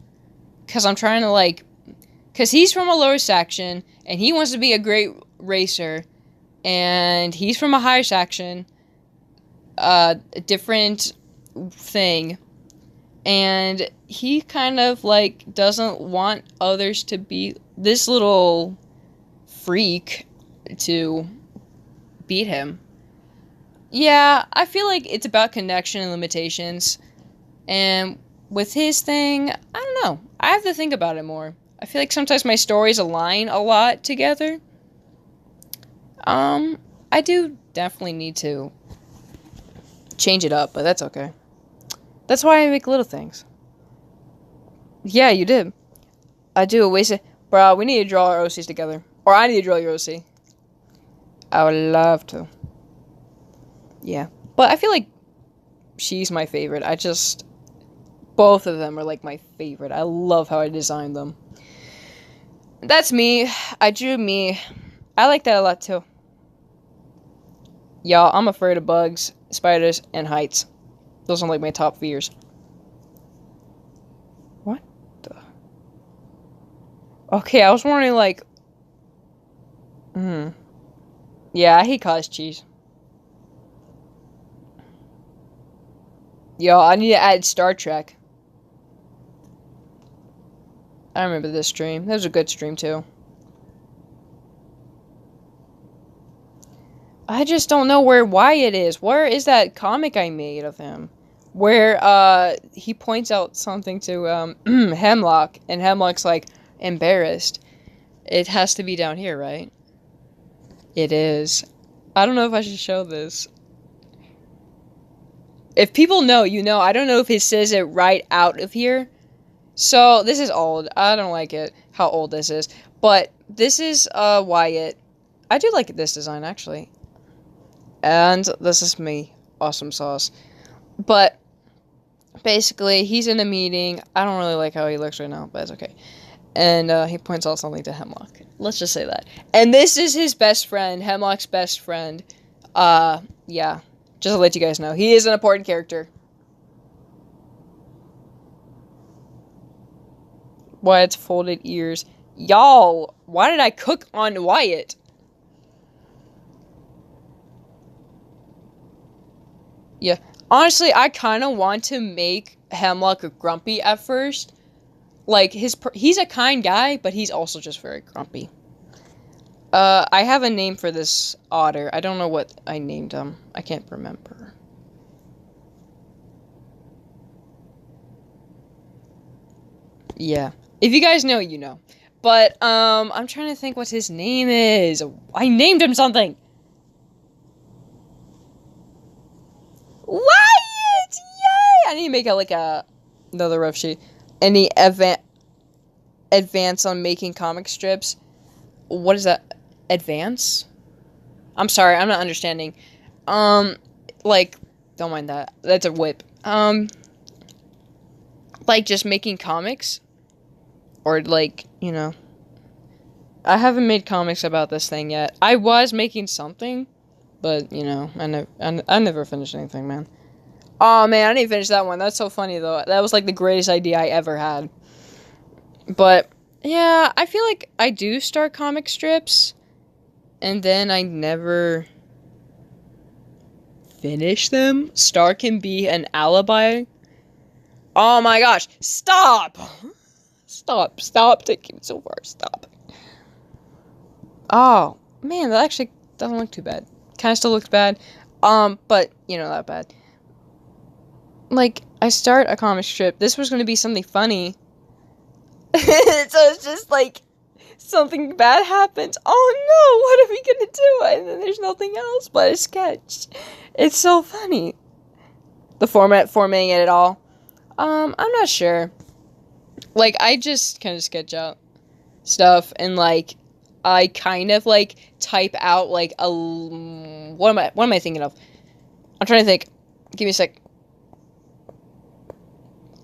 Because I'm trying to, because he's from a lower section, and he wants to be a great racer, and he's from a higher section, a different thing, and he kind of, doesn't want others to be this little freak to beat him. Yeah, I feel like it's about connection and limitations, and with his thing, I don't know. I have to think about it more. I feel like sometimes my stories align a lot together. I do definitely need to change it up, but that's okay. That's why I make little things. Yeah, you did. I do a waste of... Bro, we need to draw our OCs together. Or I need to draw your OC. I would love to. Yeah. But I feel like she's my favorite. Both of them are like my favorite. I love how I designed them. That's me. I drew me. I like that a lot too. Y'all, I'm afraid of bugs, spiders, and heights. Those are like my top fears. What the? Okay, I was wondering like... Yeah, I hate cottage cheese. Yo, I need to add Star Trek. I remember this stream. That was a good stream, too. I just don't know where Wyatt is. Where is that comic I made of him? Where, he points out something to, Hemlock, and Hemlock's, like, embarrassed. It has to be down here, right? It is. I don't know if I should show this. If people know, you know. I don't know if it says it right out of here. So, this is old. I don't like it, how old this is. But, this is, Wyatt. I do like this design, actually. And this is me. Awesome sauce. But, basically, he's in a meeting. I don't really like how he looks right now, but it's okay. And, he points out something to Hemlock. Let's just say that. And this is his best friend. Hemlock's best friend. Yeah. Just to let you guys know. He is an important character. Wyatt's folded ears. Y'all, why did I cook on Wyatt? Yeah. Honestly, I kind of want to make Hemlock grumpy at first. Like, he's a kind guy, but he's also just very grumpy. I have a name for this otter. I don't know what I named him. I can't remember. Yeah. If you guys know, you know. But, I'm trying to think what his name is. I named him something! Wyatt! Yay! I need to make another rough sheet. Any advance on making comic strips? What is that? Advance? I'm sorry, I'm not understanding. Like, don't mind that. That's a whip. Like, just making comics? Or, like, you know. I haven't made comics about this thing yet. I was making something, but, you know, I never finished anything, man. Oh, man, I didn't finish that one. That's so funny, though. That was, like, the greatest idea I ever had. But, yeah, I feel like I do start comic strips, and then I never finish them. Star can be an alibi. Oh, my gosh. Stop! Stop taking it so far. Stop. Oh, man, that actually doesn't look too bad. Kind of still looks bad. But, you know, not bad. Like, I start a comic strip. This was going to be something funny. So it's just like, something bad happens. Oh no, what are we going to do? And then there's nothing else but a sketch. It's so funny. The formatting it all. I'm not sure. Like, I just kind of sketch out stuff, and, like, I kind of, like, type out, like, what am I thinking of? I'm trying to think. Give me a sec.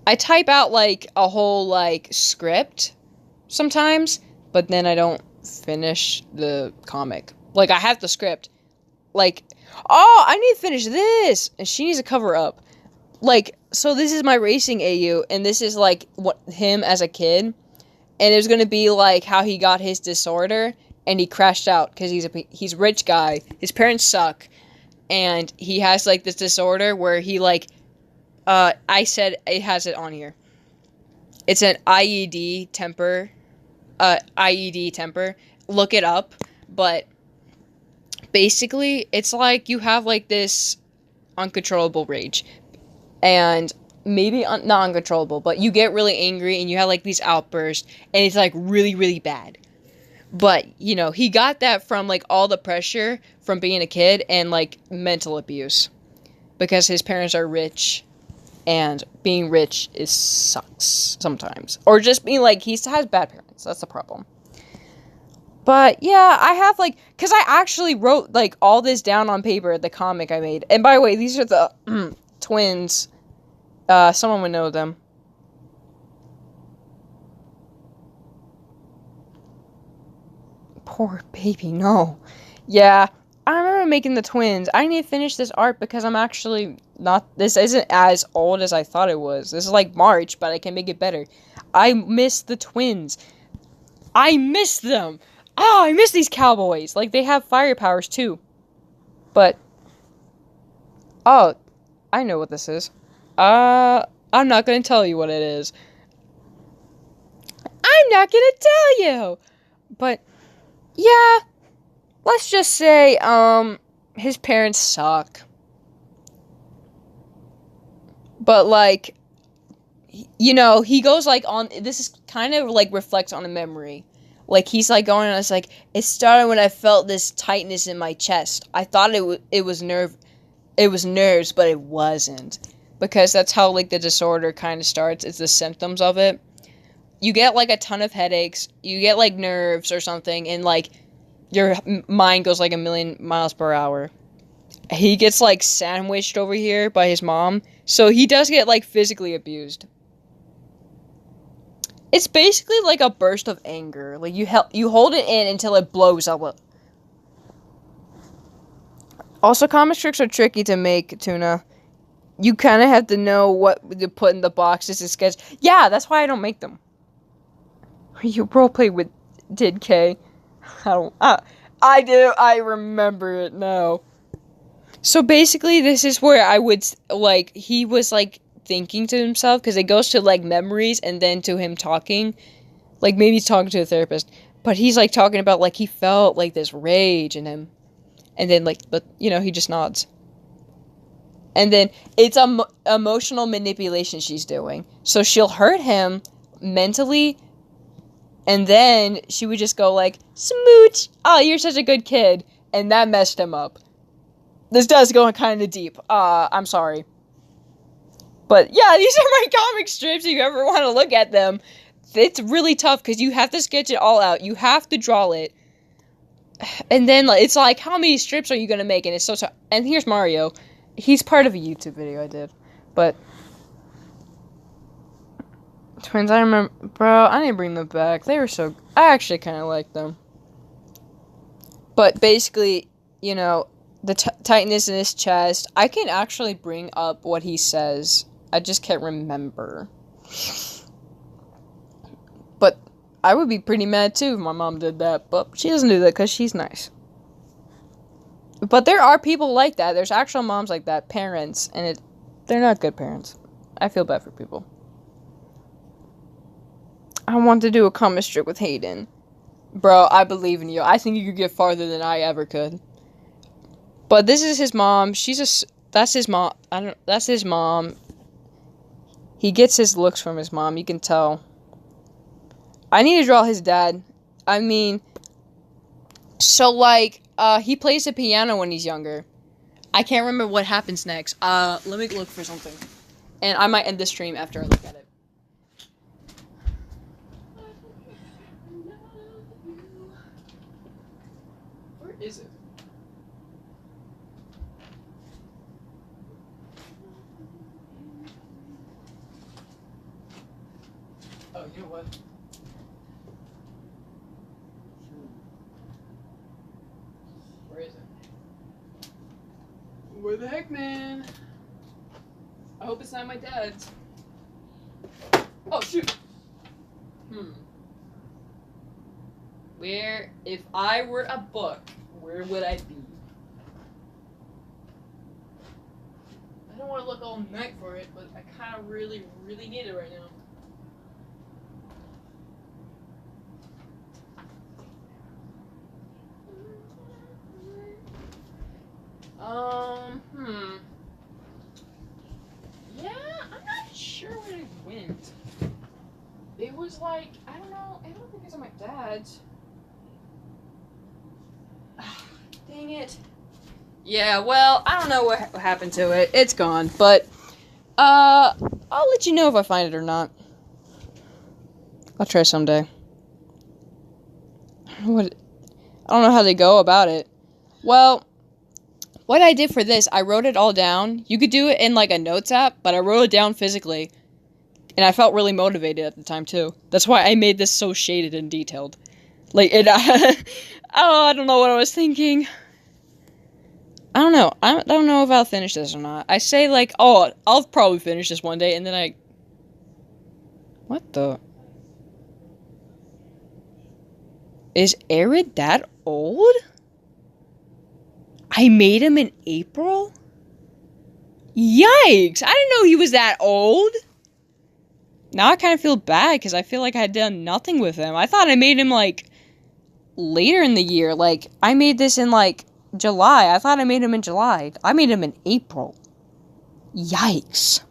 I type out, like, a whole, like, script sometimes, but then I don't finish the comic. Like, I have the script. Like, oh, I need to finish this! And she needs to cover up. Like, so this is my racing AU, and this is, like, him as a kid. And it's gonna be, like, how he got his disorder, and he crashed out, because he's a rich guy. His parents suck. And he has, like, this disorder where he, like, I said it has it on here. It's an IED temper. IED temper. Look it up. But basically, it's like you have, like, this uncontrollable rage. And maybe not uncontrollable, but you get really angry and you have like these outbursts and it's like really, really bad. But, you know, he got that from like all the pressure from being a kid and like mental abuse because his parents are rich and being rich sucks sometimes. Or just being like, he has bad parents. That's the problem. But yeah, I have like, because I actually wrote like all this down on paper, the comic I made. And by the way, these are the twins. Someone would know them. Poor baby, no. Yeah, I remember making the twins. I need to finish this art because I'm actually not, this isn't as old as I thought it was. This is like March, but I can make it better. I miss the twins. I miss them. Oh, I miss these cowboys. Like, they have fire powers, too. But, oh, I know what this is. I'm not going to tell you what it is. I'm not going to tell you. But, yeah, let's just say, his parents suck. But, like, you know, he goes, like, on, this is kind of, like, reflects on a memory. Like, he's, like, going on, it's like, it started when I felt this tightness in my chest. I thought it was nerves, but it wasn't. Because that's how, like, the disorder kind of starts. It's the symptoms of it. You get, like, a ton of headaches. You get, like, nerves or something. And, like, your mind goes, like, 1,000,000 miles per hour. He gets, like, sandwiched over here by his mom. So he does get, like, physically abused. It's basically like a burst of anger. Like, you hold it in until it blows up. Also, comic strips are tricky to make, Tuna. You kind of have to know what to put in the boxes to sketch. Yeah, that's why I don't make them. You roleplay with Did K. I do. I remember it now. So basically, this is where I would, like, he was, like, thinking to himself, because it goes to, like, memories and then to him talking. Like, maybe he's talking to a therapist. But he's, like, talking about, like, he felt, like, this rage in him. And then, like, you know, he just nods. And then it's emotional manipulation she's doing. So she'll hurt him mentally, and then she would just go, like, smooch! Oh, you're such a good kid. And that messed him up. This does go kind of deep. I'm sorry. But yeah, these are my comic strips if you ever want to look at them. It's really tough because you have to sketch it all out. You have to draw it. And then it's like, how many strips are you going to make? And it's so tough. And here's Mario. He's part of a YouTube video I did. But twins, I remember, bro, I need to bring them back. They were so, I actually kind of like them. But basically, you know, the tightness in his chest, I can actually bring up what he says. I just can't remember. But I would be pretty mad too if my mom did that. But she doesn't do that because she's nice. But there are people like that. There's actual moms like that, parents, and they're not good parents. I feel bad for people. I want to do a comic strip with Hayden. Bro, I believe in you. I think you could get farther than I ever could. But this is his mom. That's his mom. That's his mom. He gets his looks from his mom. You can tell. I need to draw his dad. I mean, so like, he plays the piano when he's younger. I can't remember what happens next. Let me look for something. And I might end the stream after I look at it. Where is it? Oh, you know what? Where is it? Where the heck, man? I hope it's not my dad's. Oh, shoot! Where, if I were a book, where would I be? I don't want to look all night for it, but I kind of really, really need it right now. Yeah, I'm not like, I don't know. I don't think it's on my dad's. Dang it. Yeah, well, I don't know what happened to it. It's gone, but, I'll let you know if I find it or not. I'll try someday. I don't know how they go about it. Well, what I did for this, I wrote it all down. You could do it in, like, a notes app, but I wrote it down physically. And I felt really motivated at the time, too. That's why I made this so shaded and detailed. Like, I don't know what I was thinking. I don't know. I don't know if I'll finish this or not. I say, like, oh, I'll probably finish this one day, and then what the? Is Arid that old? I made him in April? Yikes! I didn't know he was that old! Now I kind of feel bad, because I feel like I had done nothing with him. I thought I made him, like, later in the year. Like, I made this in, like, July. I thought I made him in July. I made him in April. Yikes.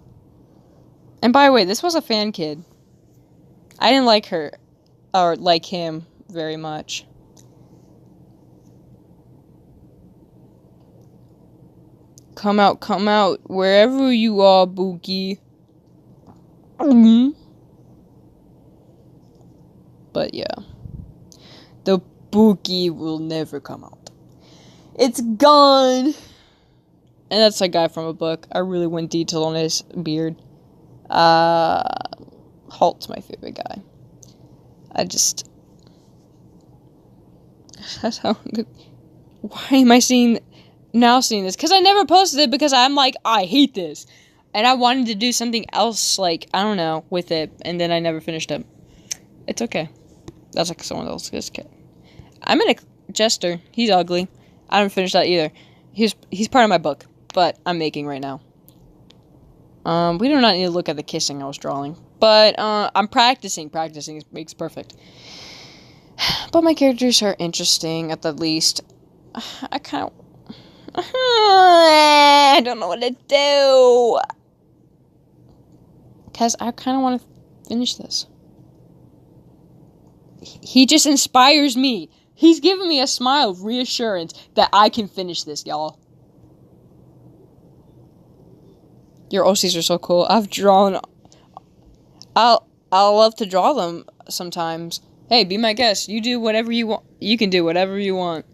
And by the way, this was a fan kid. I didn't like her, or like him, very much. Come out, wherever you are, Bookie. But yeah. The Bookie will never come out. It's gone! And that's a guy from a book. I really went detailed on his beard. Halt's my favorite guy. Why am I seeing this? Because I never posted it because I'm like, I hate this. And I wanted to do something else, like, I don't know, with it. And then I never finished it. It's okay. That's like someone else's kid. I'm in a Jester. He's ugly. I haven't finished that either. He's part of my book, but I'm making right now. We do not need to look at the kissing I was drawing. But, I'm practicing. Practicing makes perfect. But my characters are interesting, at the least. I kind of... I don't know what to do. Because I kind of want to finish this. He just inspires me. He's giving me a smile of reassurance that I can finish this, y'all. Your OCs are so cool. I'll love to draw them sometimes. Hey, be my guest. You do whatever you want. You can do whatever you want.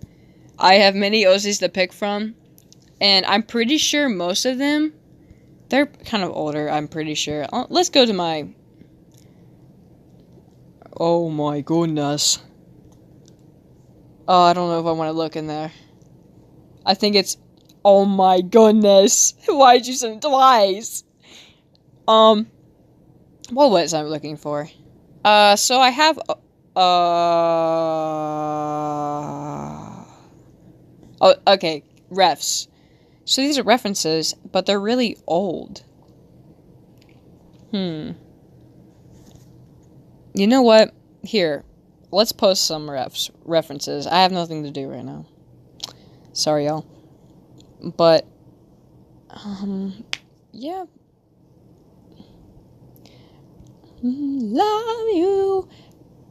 I have many OCs to pick from. And I'm pretty sure most of them, they're kind of older, I'm pretty sure. Let's go to my... Oh my goodness. Oh, I don't know if I want to look in there. I think it's... Oh my goodness. Why'd you send it twice? What was I looking for? So I have... Oh, okay. Refs. So these are references, but they're really old. You know what? Here. Let's post some references. I have nothing to do right now. Sorry, y'all. But, yeah. Love you.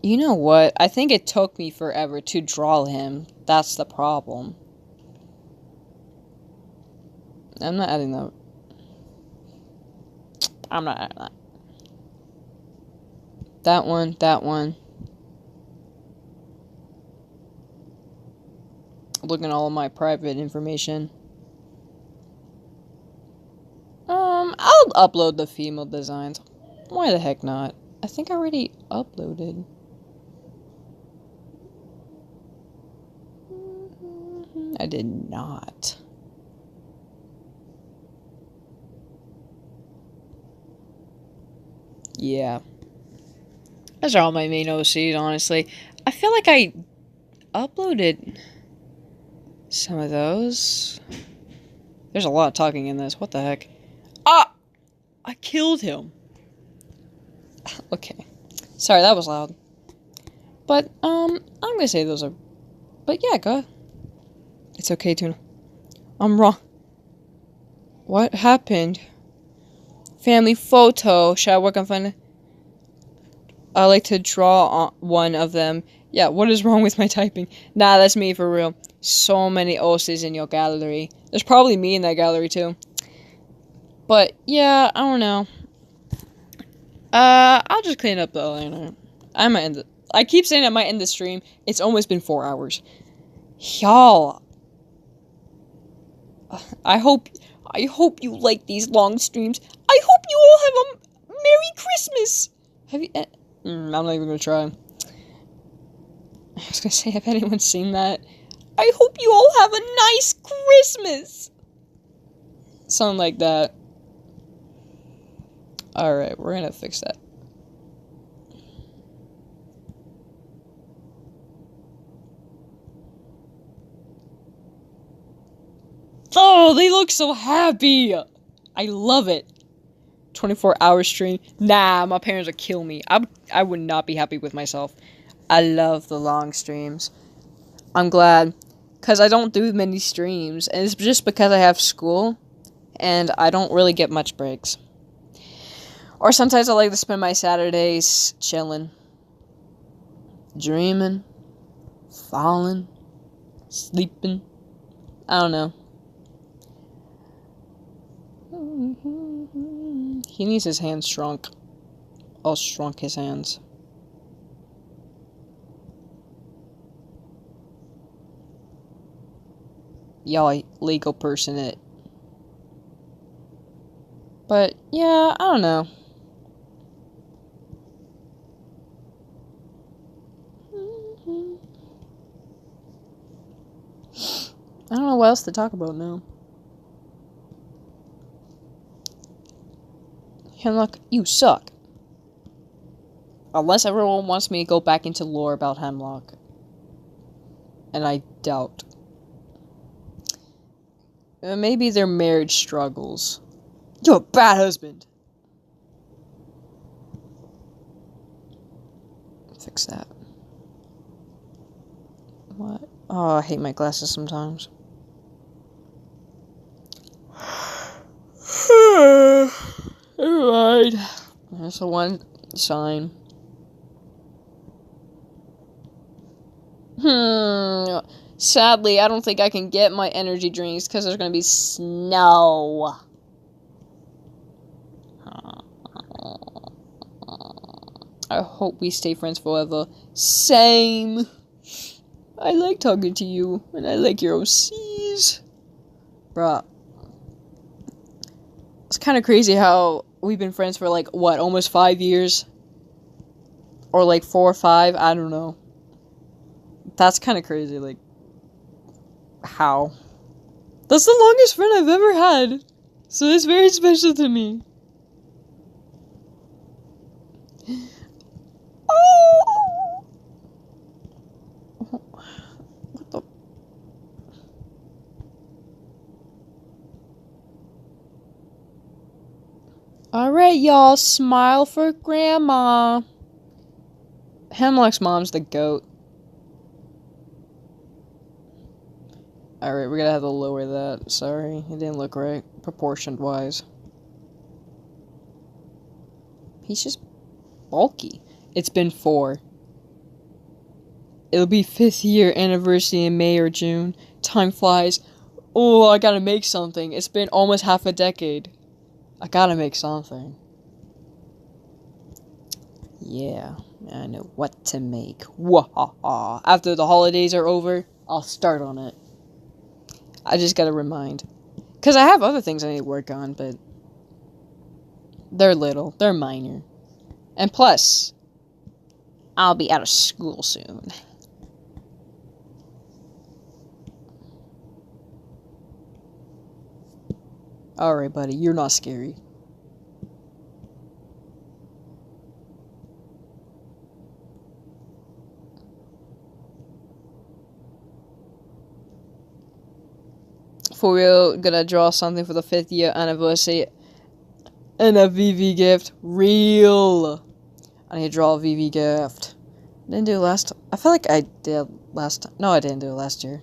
You know what? I think it took me forever to draw him. That's the problem. I'm not adding that. I'm not adding that. That one, that one. Looking at all of my private information. I'll upload the female designs. Why the heck not? I think I already uploaded. I did not. Yeah. Those are all my main OCs, honestly. I feel like I uploaded some of those. There's a lot of talking in this. What the heck? Ah! I killed him. Okay. Sorry, that was loud. But, I'm gonna say those are... But yeah, go ahead. It's okay, Tuna. I'm wrong. What happened? Family photo. Should I work on finding... I like to draw one of them. Yeah, what is wrong with my typing? Nah, that's me for real. So many O's in your gallery. There's probably me in that gallery too. But yeah, I don't know. I'll just clean up the eyeliner. I might end it. I keep saying I might end the stream. It's almost been 4 hours. Y'all. I hope you like these long streams. I hope you all have a Merry Christmas. Have you? I'm not even gonna try. I was gonna say, have anyone seen that? I hope you all have a nice Christmas. Something like that. Alright, we're gonna fix that. Oh, they look so happy! I love it. 24-hour stream. Nah, my parents would kill me. I would not be happy with myself. I love the long streams. I'm glad. Because I don't do many streams. And it's just because I have school. And I don't really get much breaks. Or sometimes I like to spend my Saturdays chilling. Dreaming. Falling. Sleeping. I don't know. He needs his hands shrunk. I'll shrunk his hands. Y'all legal person it. But yeah, I don't know. I don't know what else to talk about now. Hemlock, you suck. Unless everyone wants me to go back into lore about Hemlock. And I doubt. Maybe their marriage struggles. You're a bad husband. Fix that. What? Oh, I hate my glasses sometimes. Alright. There's the one sign. Sadly, I don't think I can get my energy drinks because there's gonna be snow. I hope we stay friends forever. Same. I like talking to you, and I like your OCs. Bruh. It's kind of crazy how we've been friends for, like, what, almost 5 years? Or, like, 4 or 5? I don't know. That's kind of crazy, like, how? That's the longest friend I've ever had. So it's very special to me. Oh! What the? Alright, y'all, smile for Grandma. Hemlock's mom's the goat. Alright, we're gonna have to lower that. Sorry, it didn't look right, proportioned-wise. He's just bulky. It's been 4. It'll be 5th year anniversary in May or June. Time flies. Oh, I gotta make something. It's been almost half a decade. I gotta make something. Yeah, I know what to make. Wahaha. After the holidays are over, I'll start on it. I just gotta remind. Because I have other things I need to work on, but they're little. They're minor. And plus, I'll be out of school soon. Alright, buddy. You're not scary. For real, gonna draw something for the 5th year anniversary. And a VV gift. Real. I need to draw a VV gift. Didn't do it last time. I feel like I did last time. No, I didn't do it last year.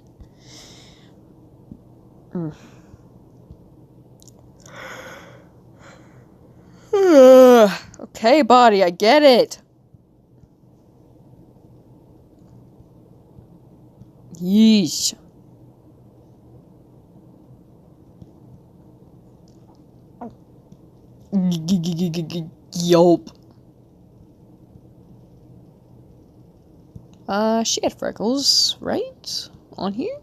Okay, buddy, I get it. Yeesh. Yelp. She had freckles, right? On here?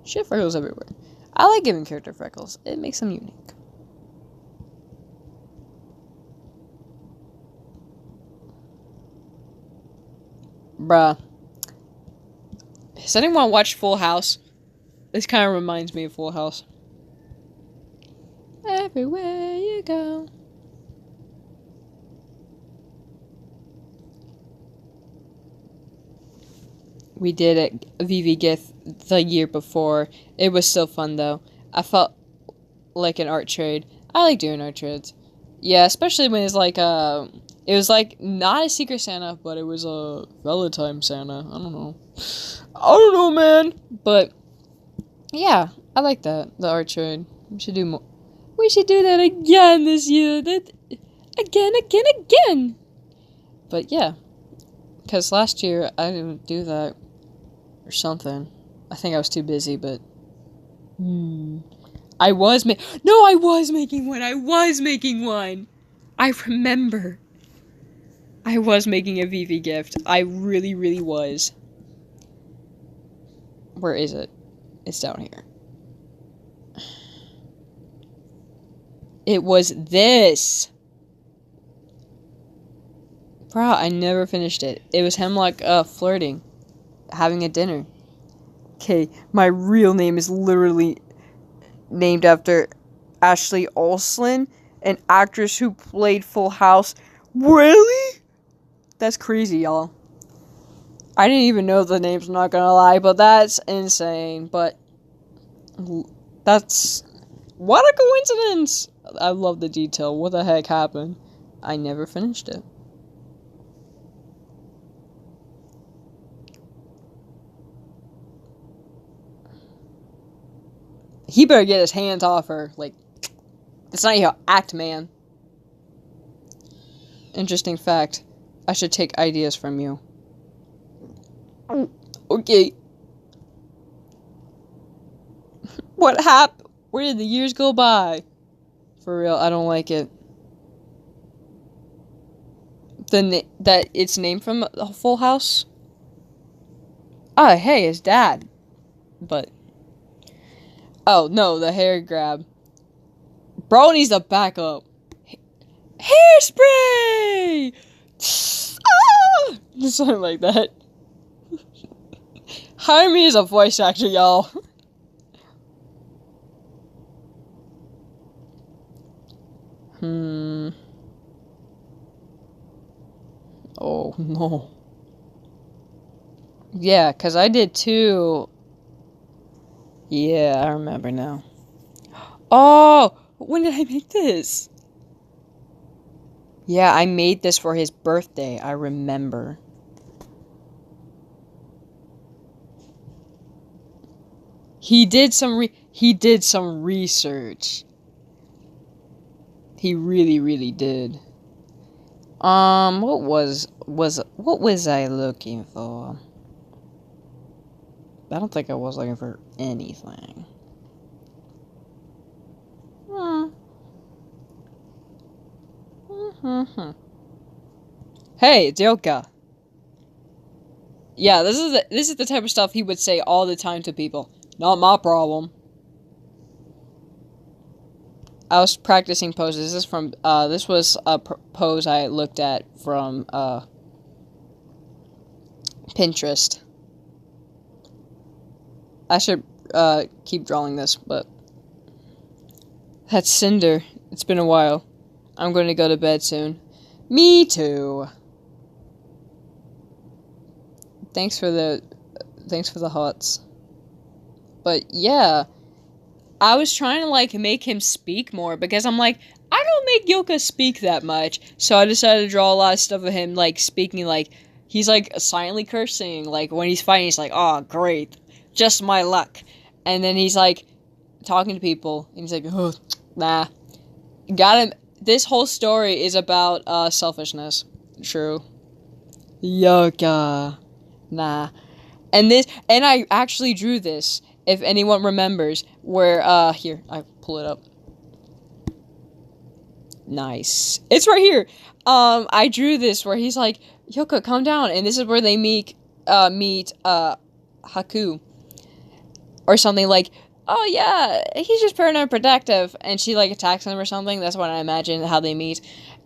She had freckles everywhere. I like giving character freckles. It makes them unique. Bruh. Has anyone watched Full House? This kind of reminds me of Full House. Everywhere you go. We did a VV gift the year before. It was still fun though. I felt like an art trade. I like doing art trades. Yeah, especially when it's like it was like not a Secret Santa, but it was a Valentine Santa. I don't know, man. But yeah, I like that, the art trade. We should do more. We should do that again this year. Again. But yeah, because last year I didn't do that or something. I think I was too busy, but I was making one. I remember. I was making a VV gift. I really, really was. Where is it? It's down here. It was this. Bruh, I never finished it. It was Hemlock flirting. Having a dinner. Okay, my real name is literally named after Ashley Olsen, an actress who played Full House. Really? That's crazy, y'all. I didn't even know the names, I'm not gonna lie, but that's insane. But that's... what a coincidence! I love the detail. What the heck happened? I never finished it. He better get his hands off her. Like, that's not how you act, man. Interesting fact. I should take ideas from you. Okay. What happened? Where did the years go by? For real, I don't like it. That it's named from a Full House? Oh, hey, his dad. But... oh, no, the hair grab. Bro needs to back up. Hairspray! Ah! Something like that. Hire me as a voice actor, y'all. Oh, no. Yeah, because I did too. Yeah, I remember now. Oh, when did I make this? Yeah, I made this for his birthday. I remember. He did some research. He really, really did. What was I looking for? I don't think I was looking for anything. Hey, it's Yoka. Yeah, this is the type of stuff he would say all the time to people. Not my problem. I was practicing poses. This was a pose I looked at from Pinterest. I should keep drawing this, but that's Cinder. It's been a while. I'm going to go to bed soon. Me too. Thanks for the hearts. But yeah, I was trying to like make him speak more because I'm like, I don't make Yoka speak that much. So I decided to draw a lot of stuff of him like speaking, like he's like silently cursing, like when he's fighting he's like, "Oh, great. Just my luck." And then he's like talking to people and he's like, "Oh, nah." Got him. This whole story is about selfishness. True. Yoka. Nah. And I actually drew this, if anyone remembers, where, here, I pull it up. Nice. It's right here. I drew this where he's like, Yoka, calm down. And this is where they meet Haku. Or something like, oh yeah, he's just paranoid protective. And she, like, attacks him or something. That's what I imagine how they meet.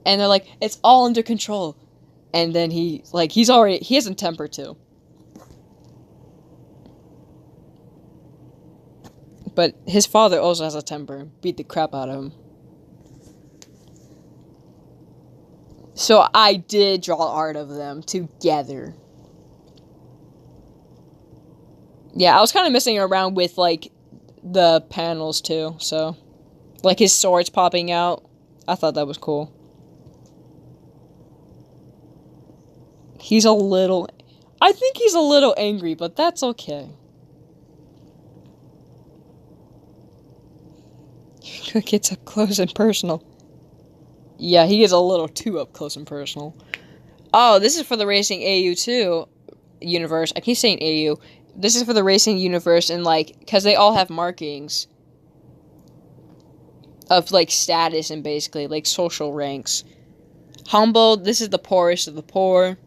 And they're like, it's all under control. And then he has a temper too. But his father also has a temper. Beat the crap out of him. So I did draw art of them together. Yeah, I was kind of messing around with, like, the panels too, so. Like, his swords popping out. I thought that was cool. I think he's a little angry, but that's okay. It gets up close and personal. Yeah, he gets a little too up close and personal. Oh, this is for the Racing AU2 universe. I keep saying AU. This is for the Racing universe, and, like, because they all have markings of, like, status and basically, like, social ranks. Humble, this is the poorest of the poor.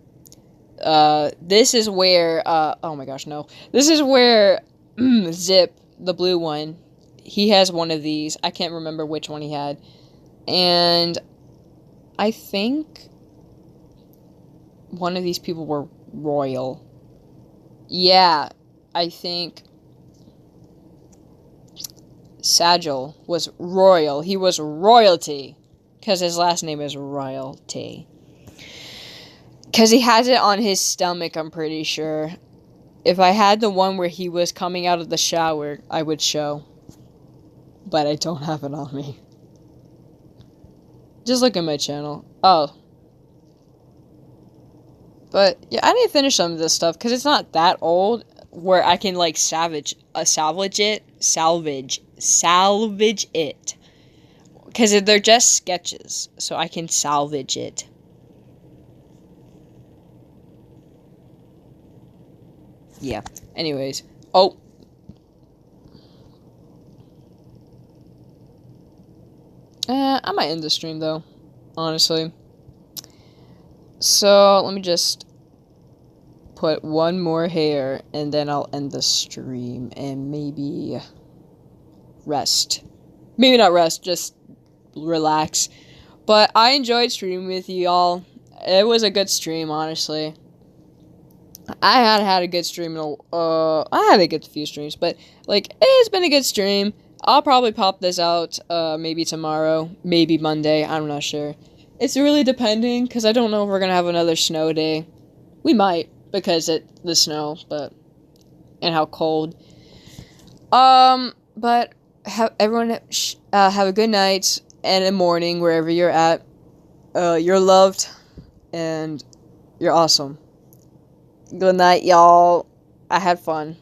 This is where, oh my gosh, no. This is where Zip, the blue one, he has one of these. I can't remember which one he had. And I think one of these people were royal. Yeah, I think Sagil was royal. He was royalty. Because his last name is Royalty. Because he has it on his stomach, I'm pretty sure. If I had the one where he was coming out of the shower, I would show. But I don't have it on me. Just look at my channel. Oh. But, yeah, I need to finish some of this stuff, because it's not that old, where I can, like, salvage it. Because they're just sketches, so I can salvage it. Yeah, anyways. Oh. I might end the stream, though, honestly. So, let me just put one more hair, and then I'll end the stream, and maybe rest. Maybe not rest, just relax. But I enjoyed streaming with you all. It was a good stream, honestly. I had a good stream. I had a good few streams, but, like, it's been a good stream. I'll probably pop this out, maybe tomorrow, maybe Monday, I'm not sure. It's really depending, because I don't know if we're gonna have another snow day. We might, because the snow, and how cold. But everyone have a good night and a morning wherever you're at. You're loved, and you're awesome. Good night, y'all. I had fun.